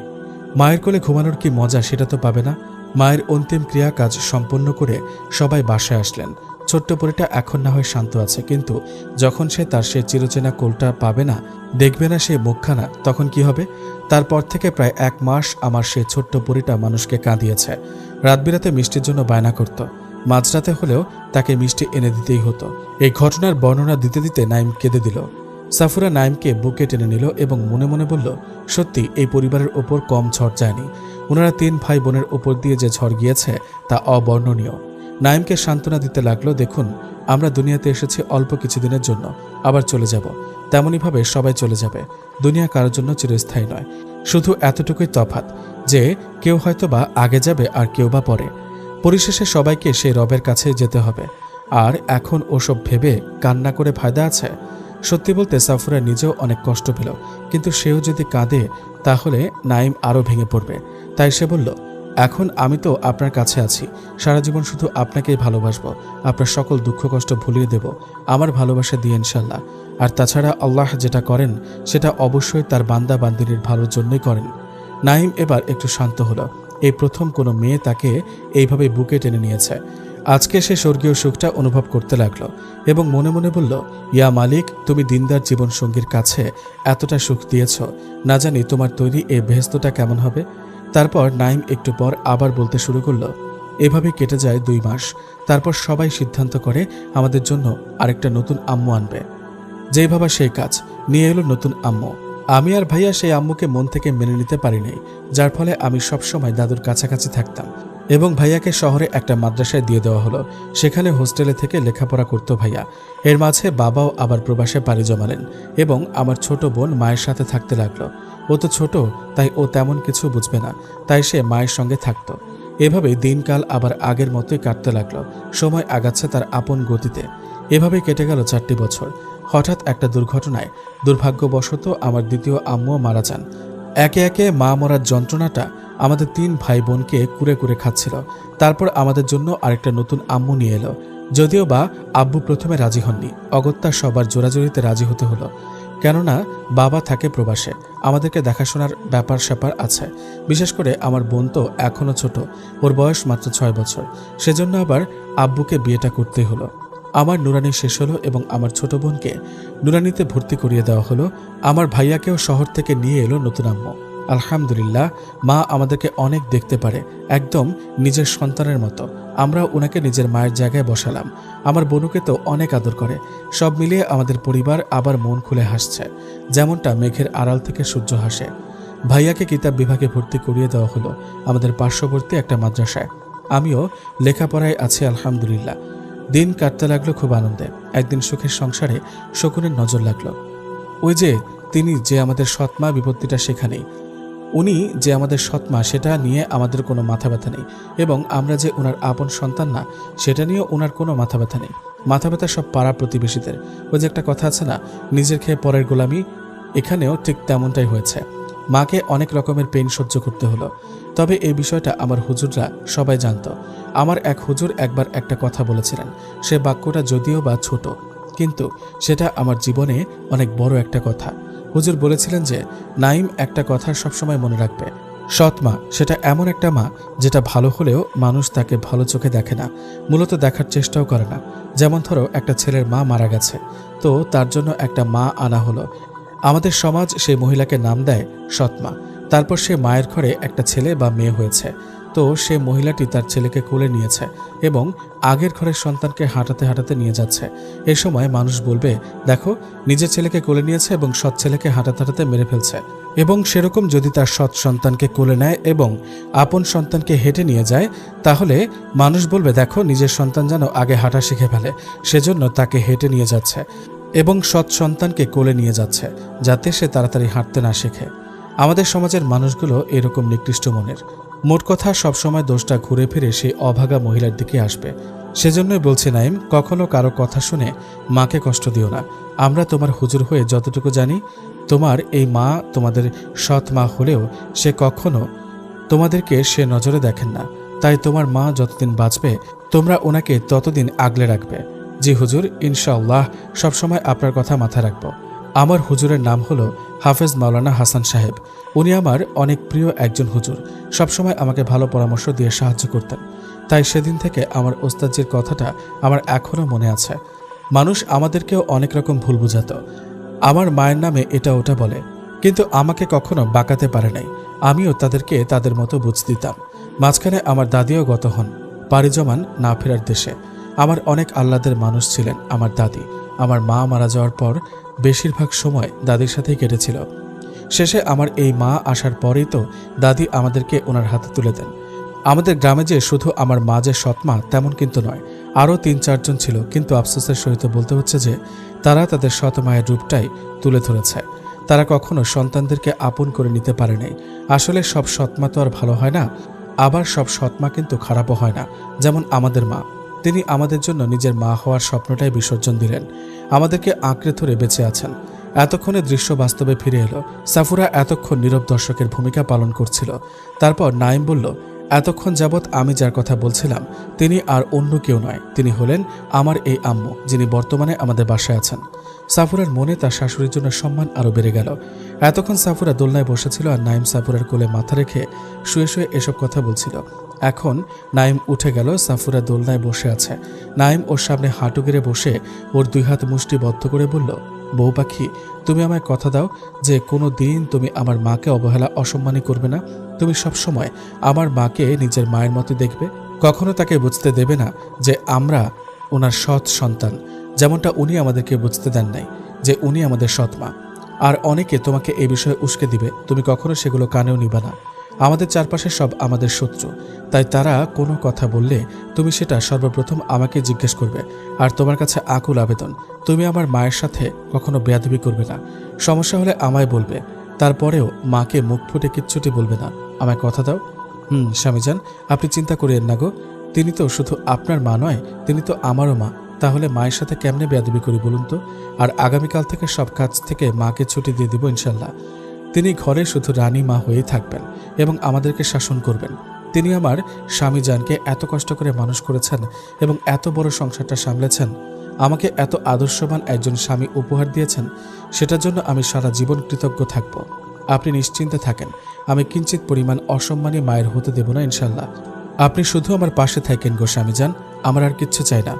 মায়ের কোলে ঘুমানোর কি মজা সেটা তো পাবে না। মায়ের অন্তিম ক্রিয়া কাজ সম্পন্ন করে সবাই বাসায় আসলেন। ছোট্ট পরীটা এখন না হয় শান্ত আছে, কিন্তু যখন সে তার সে চিরচেনা কোলটা পাবে না, দেখবে না সে মুখখানা, তখন কি হবে? তারপর থেকে প্রায় 1 মাস আমার সে ছোট্ট পরীটা মানুষকে কাঁদিয়েছে। রাত বিরাতে মিষ্টির জন্য বায়না করত। মাঝরাতে হলেও তাকে মিষ্টি এনে দিতেই হতো। এই ঘটনার বর্ণনা দিতে দিতে নাইম কেঁদে দিল। সাফুরা নাইমকে বুকে টেনে নিল এবং মনে মনে বলল, সত্যি এই পরিবারের ওপর কম ঝড় যায়নি। ওনারা 3 ভাই বোনের ওপর দিয়ে যে ঝড় গিয়েছে তা অবর্ণনীয়। নাইমকে সান্ত্বনা দিতে লাগলো, দেখুন, আমরা দুনিয়াতে এসেছি অল্প কিছুদিনের জন্য, আবার চলে যাব। তেমনইভাবে সবাই চলে যাবে। দুনিয়া কারোর জন্য চিরস্থায়ী নয়। শুধু এতটুকুই তফাৎ যে কেউ হয়তো বা আগে যাবে আর কেউ বা পরে। পরিশেষে সবাইকে সেই রবের কাছে যেতে হবে। আর এখন ওসব ভেবে কান্না করে ফায়দা আছে? সত্যি বলতে সাফুরা নিজেও অনেক কষ্ট পেল, কিন্তু সেও যদি কাঁদে তাহলে নাইম আরও ভেঙে পড়বে। তাই সে বলল, এখন আমি তো আপনার কাছে আছি, সারা জীবন শুধু আপনাকেই ভালোবাসবো, আপনার সকল দুঃখ কষ্ট ভুলিয়ে দেব আমার ভালোবাসা দিয়ে ইনশাল্লাহ। আর তাছাড়া আল্লাহ যেটা করেন সেটা অবশ্যই তার বান্দা বান্দিনীর ভালোর জন্যই করেন। নাঈম এবার একটু শান্ত হলো। এই প্রথম কোনো মেয়ে তাকে এইভাবে বুকে টেনে নিয়েছে। আজকে সে স্বর্গীয় সুখটা অনুভব করতে লাগলো এবং মনে মনে বলল, ইয়া মালিক, তুমি দিনদার জীবন সঙ্গীর কাছে এতটা সুখ দিয়েছ, না জানি তোমার তৈরি এই বেহেশতটা কেমন হবে। তারপর নাঈম একটু পর আবার বলতে শুরু করলো, এভাবে কেটে যায় 2 মাস। তারপর সবাই সিদ্ধান্ত করে আমাদের জন্য আরেকটা নতুন আম্মু আনবে। যেই ভাবা সেই কাজ, নিয়ে এলো নতুন আম্মু। আমি আর ভাইয়া সেই আম্মুকে মন থেকে মেনে নিতে পারিনি, যার ফলে আমি সবসময় দাদুর কাছাকাছি থাকতাম এবং ভাইয়াকে শহরে একটা মাদ্রাসায় দিয়ে দেওয়া হলো। সেখানে হোস্টেলে থেকে লেখাপড়া করতো ভাইয়া। এর মাঝে বাবাও আবার প্রবাসে পাড়ি জমালেন এবং আমার ছোট বোন মায়ের সাথে থাকতে লাগলো। ও তো ছোট, তাই ও তেমন কিছু বুঝবে না, তাই সে মায়ের সঙ্গে থাকতো। এভাবে দিনকাল আবার আগের মতোই কাটতে লাগলো। সময় আগাচ্ছে তার আপন গতিতে। এভাবেই কেটে গেল 4টি বছর। হঠাৎ একটা দুর্ঘটনায় দুর্ভাগ্যবশত আমার দ্বিতীয় আম্মুও মারা যান। একে একে মা মরার যন্ত্রণাটা আমাদের 3 ভাই বোনকে কুরে কুরে খাচ্ছিল। তারপর আমাদের জন্য আরেকটা নতুন আম্মু নিয়ে এলো। যদিও বা আব্বু প্রথমে রাজি হননি, অগত্যা সবার জোরাজোরিতে রাজি হতে হলো। কেননা বাবা থাকে প্রবাসে, আমাদেরকে দেখাশোনার ব্যাপার স্যাপার আছে। বিশেষ করে আমার বোন তো এখনও ছোট, ওর বয়স মাত্র 6 বছর। সেজন্য আবার আব্বুকে বিয়েটা করতেই হলো। আমার নুরানি শেষ হলো এবং আমার ছোট বোনকে নুরানিতে ভর্তি করিয়ে দেওয়া হলো। আমার ভাইয়াকেও শহর থেকে নিয়ে এলো নতুন আম্মু। আলহামদুলিল্লাহ, মা আমাদেরকে অনেক দেখতে পারে, একদম নিজের সন্তানের মতো। আমরাও ওনাকে নিজের মায়ের জায়গায় বসালাম। আমার বোনুকে তো অনেক আদর করে। সব মিলিয়ে আমাদের পরিবার আবার মন খুলে হাসছে, যেমনটা মেঘের আড়াল থেকে সূর্য হাসে। ভাইয়াকে কিতাব বিভাগে ভর্তি করিয়ে দেওয়া হলো আমাদের পার্শ্ববর্তী একটা মাদ্রাসায়। আমিও লেখাপড়ায় আছি আলহামদুলিল্লাহ। দিন কাটতে লাগলো খুব আনন্দে। একদিন সুখের সংসারে শকুনের নজর লাগলো। ওই যে তিনি যে আমাদের সৎমা, বিপত্তিটা সেখানেই। উনি যে আমাদের সৎমা সেটা নিয়ে আমাদের কোনো মাথা ব্যথা নেই, এবং আমরা যে ওনার আপন সন্তান না সেটা নিয়েও ওনার কোনো মাথা ব্যথা নেই। মাথা ব্যথা সব পাড়া প্রতিবেশীদের। ওই যে একটা কথা আছে না, নিজের খেয়ে পরের গোলামি, এখানেও ঠিক তেমনটাই হয়েছে। মাকে অনেক রকমের পেইন সহ্য করতে হলো। তবে এই বিষয়টা আমার হুজুররা সবাই জানত। আমার এক হুজুর একবার একটা কথা বলেছিলেন, সে বাক্যটা যদিও বা ছোট, কিন্তু সেটা আমার জীবনে অনেক বড় একটা কথা। হুজুর বলেছিলেন যে নাঈম একটা কথা সবসময় মনে রাখবে, সৎ মা সেটা এমন একটা মা যেটা ভালো হলেও মানুষ তাকে ভালো চোখে দেখে না, মূলত দেখার চেষ্টাও করে না। যেমন ধরো একটা ছেলের মা মারা গেছে, তো তার জন্য একটা মা আনা হলো। আমাদের সমাজ সেই মহিলাকে নাম দেয় সৎমা। তারপর সে মায়ের ঘরে একটা ছেলে বা মেয়ে হয়েছে, তো সে মহিলাটি তার ছেলেকে কোলে নিয়েছে এবং আগের ঘরের সন্তানকে হাঁটাতে হাঁটাতে নিয়ে যাচ্ছে। এ সময় মানুষ বলবে, দেখো নিজের ছেলেকে কোলে নিয়েছে এবং সৎ ছেলেকে হাঁটাতে হাঁটাতে মেরে ফেলছে। এবং সেরকম যদি তার সৎ সন্তানকে কোলে নেয় এবং আপন সন্তানকে হেঁটে নিয়ে যায়, তাহলে মানুষ বলবে, দেখো নিজের সন্তান যেন আগে হাঁটা শিখে ফেলে, সেজন্য তাকে হেঁটে নিয়ে যাচ্ছে এবং সৎ সন্তানকে কোলে নিয়ে যাচ্ছে যাতে সে তাড়াতাড়ি হাঁটতে না শেখে। আমাদের সমাজের মানুষগুলো এরকম নিকৃষ্ট মনের। মোট কথা, সবসময় দোষটা ঘুরে ফিরে সেই অভাগা মহিলার দিকে আসবে। সেজন্যই বলছি নাঈম, কখনো কারো কথা শুনে মাকে কষ্ট দিও না। আমরা তোমার হুজুর হয়ে যতটুকু জানি, তোমার এই মা তোমাদের সৎ মা হলেও সে কখনো তোমাদেরকে সে নজরে দেখেন না। তাই তোমার মা যতদিন বাঁচবে তোমরা ওনাকে ততদিন আগলে রাখবে। জি হুজুর, ইনশাআল্লাহ সবসময় আপনার কথা মাথায় রাখব। আমার হুজুরের নাম হলো হাফেজ মাওলানা হাসান সাহেব। উনি আমার অনেক প্রিয় একজন হুজুর, সবসময় আমাকে ভালো পরামর্শ দিয়ে সাহায্য করতেন। তাই সেদিন থেকে আমার ওস্তাদজির কথাটা আমার এখনও মনে আছে। মানুষ আমাদেরকেও অনেক রকম ভুল বুঝাতো, আমার মায়ের নামে এটা ওটা বলে, কিন্তু আমাকে কখনো বাঁকাতে পারে নাই। আমিও তাদেরকে তাদের মতো বুঝ দিতাম। মাঝখানে আমার দাদিও গত হন, পাড়ি জমান না ফেরার দেশে। আমার অনেক আহ্লাদের মানুষ ছিলেন আমার দাদি। আমার মা মারা যাওয়ার পর বেশিরভাগ সময় দাদির সাথেই কেটেছিল। শেষে আমার এই মা আসার পরেই তো দাদি আমাদেরকে ওনার হাতে তুলে দেন। আমাদের গ্রামে যে শুধু আমার মা যে সৎমা তেমন কিন্তু নয়, আরও 3-4 জন ছিল, কিন্তু আফসোসের সহিত বলতে হচ্ছে যে তারা তাদের সৎ মায়ের রূপটাই তুলে ধরেছে। তারা কখনো সন্তানদেরকে আপন করে নিতে পারে নাই। আসলে সব সৎমা তো আর ভালো হয় না, আবার সব সৎমা কিন্তু খারাপও হয় না। যেমন আমাদের মা, তিনি আমাদের জন্য নিজের মা হওয়ার স্বপ্নটাই বিসর্জন দিলেন, আমাদেরকে আঁকড়ে ধরে বেঁচে আছেন। এতক্ষণে দৃশ্য বাস্তবে ফিরে এলো। সাফুরা এতক্ষণ নীরব দর্শকের ভূমিকা পালন করছিল। তারপর নাঈম বলল, এতক্ষণ যাবৎ আমি যার কথা বলছিলাম তিনি আর অন্য কেউ নয়, তিনি হলেন আমার এই আম্মু, যিনি বর্তমানে আমাদের বাসায় আছেন। সাফুরার মনে তার শাশুড়ির জন্য সম্মান আরও বেড়ে গেল। এতক্ষণ সাফুরা দোলনায় বসেছিল আর নাইম সাফুরার কোলে মাথা রেখে শুয়ে শুয়ে এসব কথা বলছিল। এখন নাইম উঠে গেল, সাফুরা দোলনায় বসে আছে। নাইম ওর সামনে হাঁটু গেড়ে বসে ওর 2 হাত মুষ্টিবদ্ধ করে বলল, বউ পাখি, তুমি আমায় কথা দাও যে কোনো দিন তুমি আমার মাকে অবহেলা অসম্মানী করবে না। তুমি সবসময় আমার মাকে নিজের মায়ের মতো দেখবে, কখনো তাকে বুঝতে দেবে না যে আমরা ওনার সৎ সন্তান, যেমনটা উনি আমাদেরকে বুঝতে দেন নাই যে উনি আমাদের সৎ মা। আর অনেকে তোমাকে এই বিষয়ে উস্কে দিবে, তুমি কখনো সেগুলো কানেও নিবা না। আমাদের চারপাশে সব আমাদের শত্রু, তাই তারা কোনো কথা বললে তুমি সেটা সর্বপ্রথম আমাকে জিজ্ঞেস করবে। আর তোমার কাছে আকুল আবেদন, তুমি আমার মায়ের সাথে কখনো বেয়াদবি করবে না। সমস্যা হলে আমায় বলবে, তারপরেও মাকে মুখ ফুটে কিচ্ছুটি বলবে না। আমায় কথা দাও। স্বামীজান, আপনি চিন্তা করিয়েন না গো, তিনি তো শুধু আপনার মা নয়, তিনি তো আমারও মা। তাহলে মায়ের সাথে কেমনে বেয়াদবি করি বলুন তো? আর আগামীকাল থেকে সব কাজ থেকে মাকে ছুটি দিয়ে দিব ইনশাল্লাহ। তিনি ঘরে শুধু রানী মা হয়েই থাকবেন এবং আমাদেরকে শাসন করবেন। তিনি আমার স্বামীজানকে এত কষ্ট করে মানুষ করেছেন এবং এত বড় সংসারটা সামলেছেন, আমাকে এত আদর্শবান একজন স্বামী উপহার দিয়েছেন, সেটার জন্য আমি সারা জীবন কৃতজ্ঞ থাকব। আপনি নিশ্চিন্তে থাকেন, আমি কিঞ্চিত পরিমাণ অসম্মানী মায়ের হতে দেব না ইনশাল্লাহ। আপনি শুধু আমার পাশে থাকেন গো স্বামীজান, আমার আর কিচ্ছু চাই না।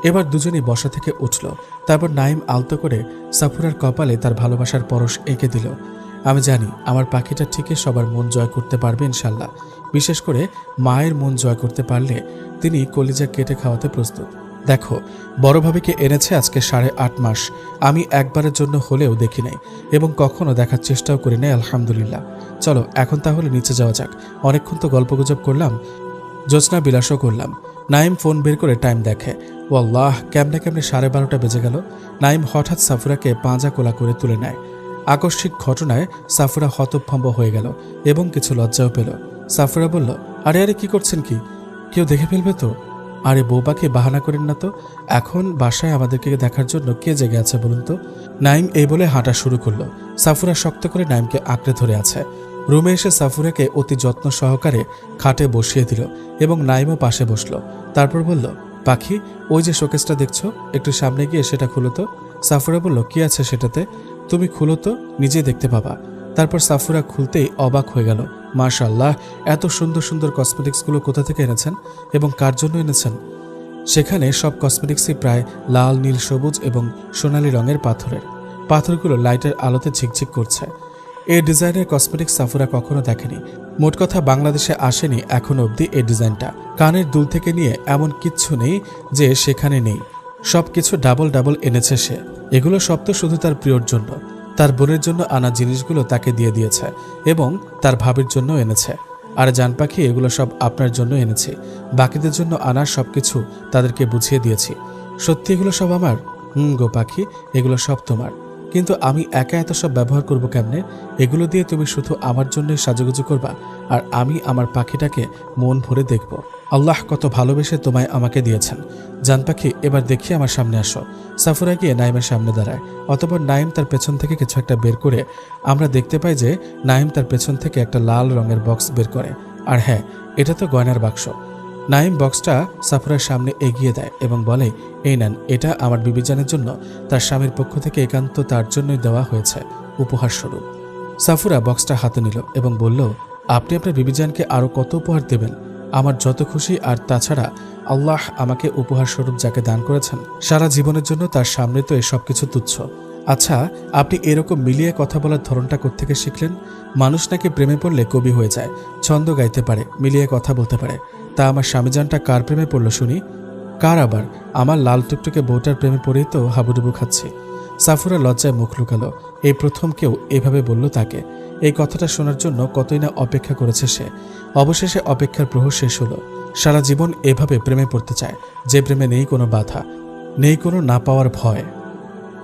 এবার দুজনই বসা থেকে উঠল। তারপর নাইম আলতো করে সাফুরার কপালে তার ভালোবাসার পরশ এঁকে দিল। আমি জানি আমার পাখিটা ঠিকই সবার মন জয় করতে পারবে ইনশাল্লাহ। বিশেষ করে মায়ের মন জয় করতে পারলে তিনি কলিজা কেটে খাওয়াতে প্রস্তুত। দেখো, বড় ভাবিকে এনেছে আজকে 8.5 মাস, আমি একবারের জন্য হলেও দেখি নাই এবং কখনো দেখার চেষ্টাও করি নাই, আলহামদুলিল্লাহ। চলো এখন তাহলে নিচে যাওয়া যাক, অনেকক্ষণ তো গল্পগুজব করলাম, জ্যোৎস্না বিলাসও করলাম। নাইম ফোন বের করে টাইম দেখে। ও আল্লাহ, কেমনে কেমনে 12:30 বেজে গেল। নাইম হঠাৎ সাফুরাকে পাঁজা কোলা করে তুলে নেয়। আকস্মিক ঘটনায় সাফুরা হতভম্ব হয়ে গেল এবং কিছু লজ্জাও পেল। সাফুরা বলল, আরে আরে, কি করছেন? কি কেউ দেখে ফেলবে তো? আরে বৌবাকে বাহানা করেন না তো, এখন বাসায় আমাদেরকে দেখার জন্য কে জেগে আছে বলুন তো? নাইম এই বলে হাঁটা শুরু করলো। সাফুরা শক্ত করে নাইমকে আঁকড়ে ধরে আছে। রুমে এসে সাফুরাকে অতি যত্ন সহকারে খাটে বসিয়ে দিল এবং নাইমও পাশে বসল। তারপর বলল, পাখি, ওই যে শোকেসটা দেখছো, একটু সামনে গিয়ে সেটা খুলো তো। সাফুরা বলল, কি আছে সেটাতে? তুমি খুলো তো, নিজে দেখতে পাবা। তারপর সাফুরা খুলতেই অবাক হয়ে গেল। মাশাআল্লাহ, এত সুন্দর সুন্দর কসমেটিক্সগুলো কোথা থেকে এনেছেন এবং কার জন্য এনেছেন? সেখানে সব কসমেটিক্সই প্রায় লাল, নীল, সবুজ এবং সোনালী রঙের পাথরের। পাথরগুলো লাইটের আলোতে ঝিকঝিক করছে। এই ডিজাইনের কসমেটিক্স সাফুরা কখনো দেখেনি। মোট কথা, বাংলাদেশে আসেনি এখনো অবধি এই ডিজাইনটা। কানের দুল থেকে নিয়ে এমন কিচ্ছু নেই যে সেখানে নেই, সব কিছু ডাবল ডাবল এনেছে সে। এগুলো সব তো শুধু তার প্রিয়র জন্য। তার বোনের জন্য আনা জিনিসগুলো তাকে দিয়ে দিয়েছে এবং তার ভাবির জন্য এনেছে। আর জান পাখি, এগুলো সব আপনার জন্য এনেছি। বাকিদের জন্য আনার সবকিছু তাদেরকে বুঝিয়ে দিয়েছি। সত্যি এগুলো সব আমার? গো পাখি, এগুলো সব তোমার। কিন্তু আমি একা এত সব ব্যবহার করব কেমনে? এগুলো দিয়ে তুমি শুধু আমার জন্যই সাজুগুজু করবা আর আমি আমার পাখিটাকে মন ভরে দেখব। আল্লাহ কত ভালোবেসে তোমায় আমাকে দিয়েছেন। জান পাখি, এবার দেখি আমার সামনে আসো। সাফুরা গিয়ে নাইমের সামনে দাঁড়ায়। অতঃপর নাইম তার পেছন থেকে কিছু একটা বের করে আমরা দেখতে পাই যে নাইম তার পেছন থেকে একটা লাল রঙের বক্স বের করে। আর হ্যাঁ, এটা তো গয়নার বাক্স। নাইম বক্সটা সাফুরার সামনে এগিয়ে দেয় এবং বলে, এই নেন, এটা আমার বিবিজানের জন্য তার স্বামীর পক্ষ থেকে একান্ত তার জন্যই দেওয়া হয়েছে উপহার স্বরূপ। সাফুরা বক্সটা হাতে নিল এবং বলল, আপনি আপনার বিবিজানকে আরও কত উপহার দেবেন? আমার যত খুশি। আর তাছাড়া আল্লাহ আমাকে উপহার স্বরূপ যাকে দান করেছেন সারা জীবনের জন্য, তার সামনে তো এসব কিছু তুচ্ছ। আচ্ছা, আপনি এরকম মিলিয়ে কথা বলার ধরনটা কোত্থেকে শিখলেন? মানুষ নাকি প্রেমে পড়লে কবি হয়ে যায়, ছন্দ গাইতে পারে, মিলিয়ে কথা বলতে পারে। তা আমার স্বামীজানটা কার প্রেমে পড়ল শুনি? কার আবার? আমার লাল টুকটুকে বউটার প্রেমে পড়েই তো হাবুডুবু খাচ্ছি। সাফুরা লজ্জায় মুখ লুকালো। এই প্রথম কেউ এভাবে বলল তাকে। এই কথাটা শোনার জন্য কতই না অপেক্ষা করেছে সে। অবশেষে অপেক্ষার প্রহর শেষ হলো। সারা জীবন এভাবে প্রেমে পড়তে চায়, যে প্রেমে নেই কোনো বাধা, নেই কোনো না পাওয়ার ভয়,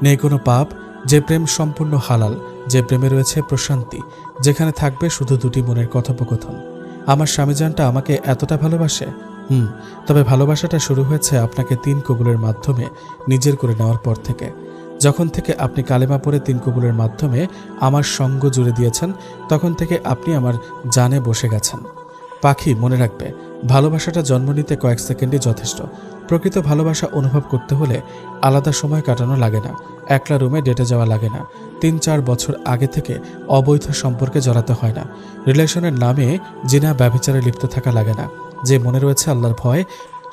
নেই কোনো পাপ, যে প্রেম সম্পূর্ণ হালাল, যে প্রেমে রয়েছে প্রশান্তি, যেখানে থাকবে শুধু দুটি মনের কথোপকথন। আমার স্বামীজানটা আমাকে এতটা ভালোবাসে। তবে ভালোবাসাটা শুরু হয়েছে আপনাকে 3 কবুলের মাধ্যমে নিজের করে নেওয়ার পর থেকে। যখন থেকে আপনি কালেমা পড়ে 3 কবুলের মাধ্যমে আমার সঙ্গ জুড়ে দিয়েছেন, তখন থেকে আপনি আমার জানে বসে গেছেন। পাখি মনে রাখবে, ভালোবাসাটা জন্ম নিতে কয়েক সেকেন্ডই যথেষ্ট। প্রকৃত ভালোবাসা অনুভব করতে হলে আলাদা সময় কাটানো লাগে না, একলা রুমে ডেটে যাওয়া লাগে না, 3-4 বছর আগে থেকে অবৈধ সম্পর্কে জড়াতে হয় না, রিলেশনের নামে জিনা ব্যভিচারে লিপ্ত থাকা লাগে না। যে মনে রয়েছে আল্লাহর ভয়,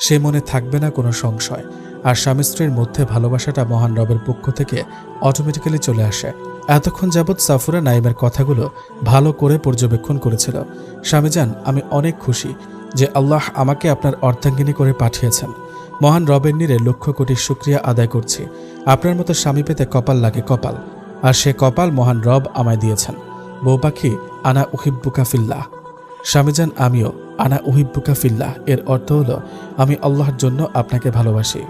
সে মনে থাকবে না কোনো সংশয়। আর স্বামী স্ত্রীর মধ্যে ভালোবাসাটা মহান রবের পক্ষ থেকে অটোমেটিক্যালি চলে আসে। এতক্ষণ যাবৎ সাফুরা নাইমের কথাগুলো ভালো করে পর্যবেক্ষণ করেছিল। স্বামীজান, আমি অনেক খুশি যে আল্লাহ আমাকে আপনার অর্ধাঙ্গিনী করে পাঠিয়েছেন। মহান রবের নিরে লক্ষ কোটি শুকরিয়া আদায় করছি। আপনার মতো স্বামী পেতে কপাল লাগে কপাল, আর সে কপাল মহান রব আমায় দিয়েছেন। বউ পাখি, আনা উহিব্বুকা ফিল্লাহ। স্বামীজান, আমিও আনা উহিব্বুকা ফিল্লাহ এর অর্থ হলো আমি আল্লাহর জন্য আপনাকে ভালোবাসি।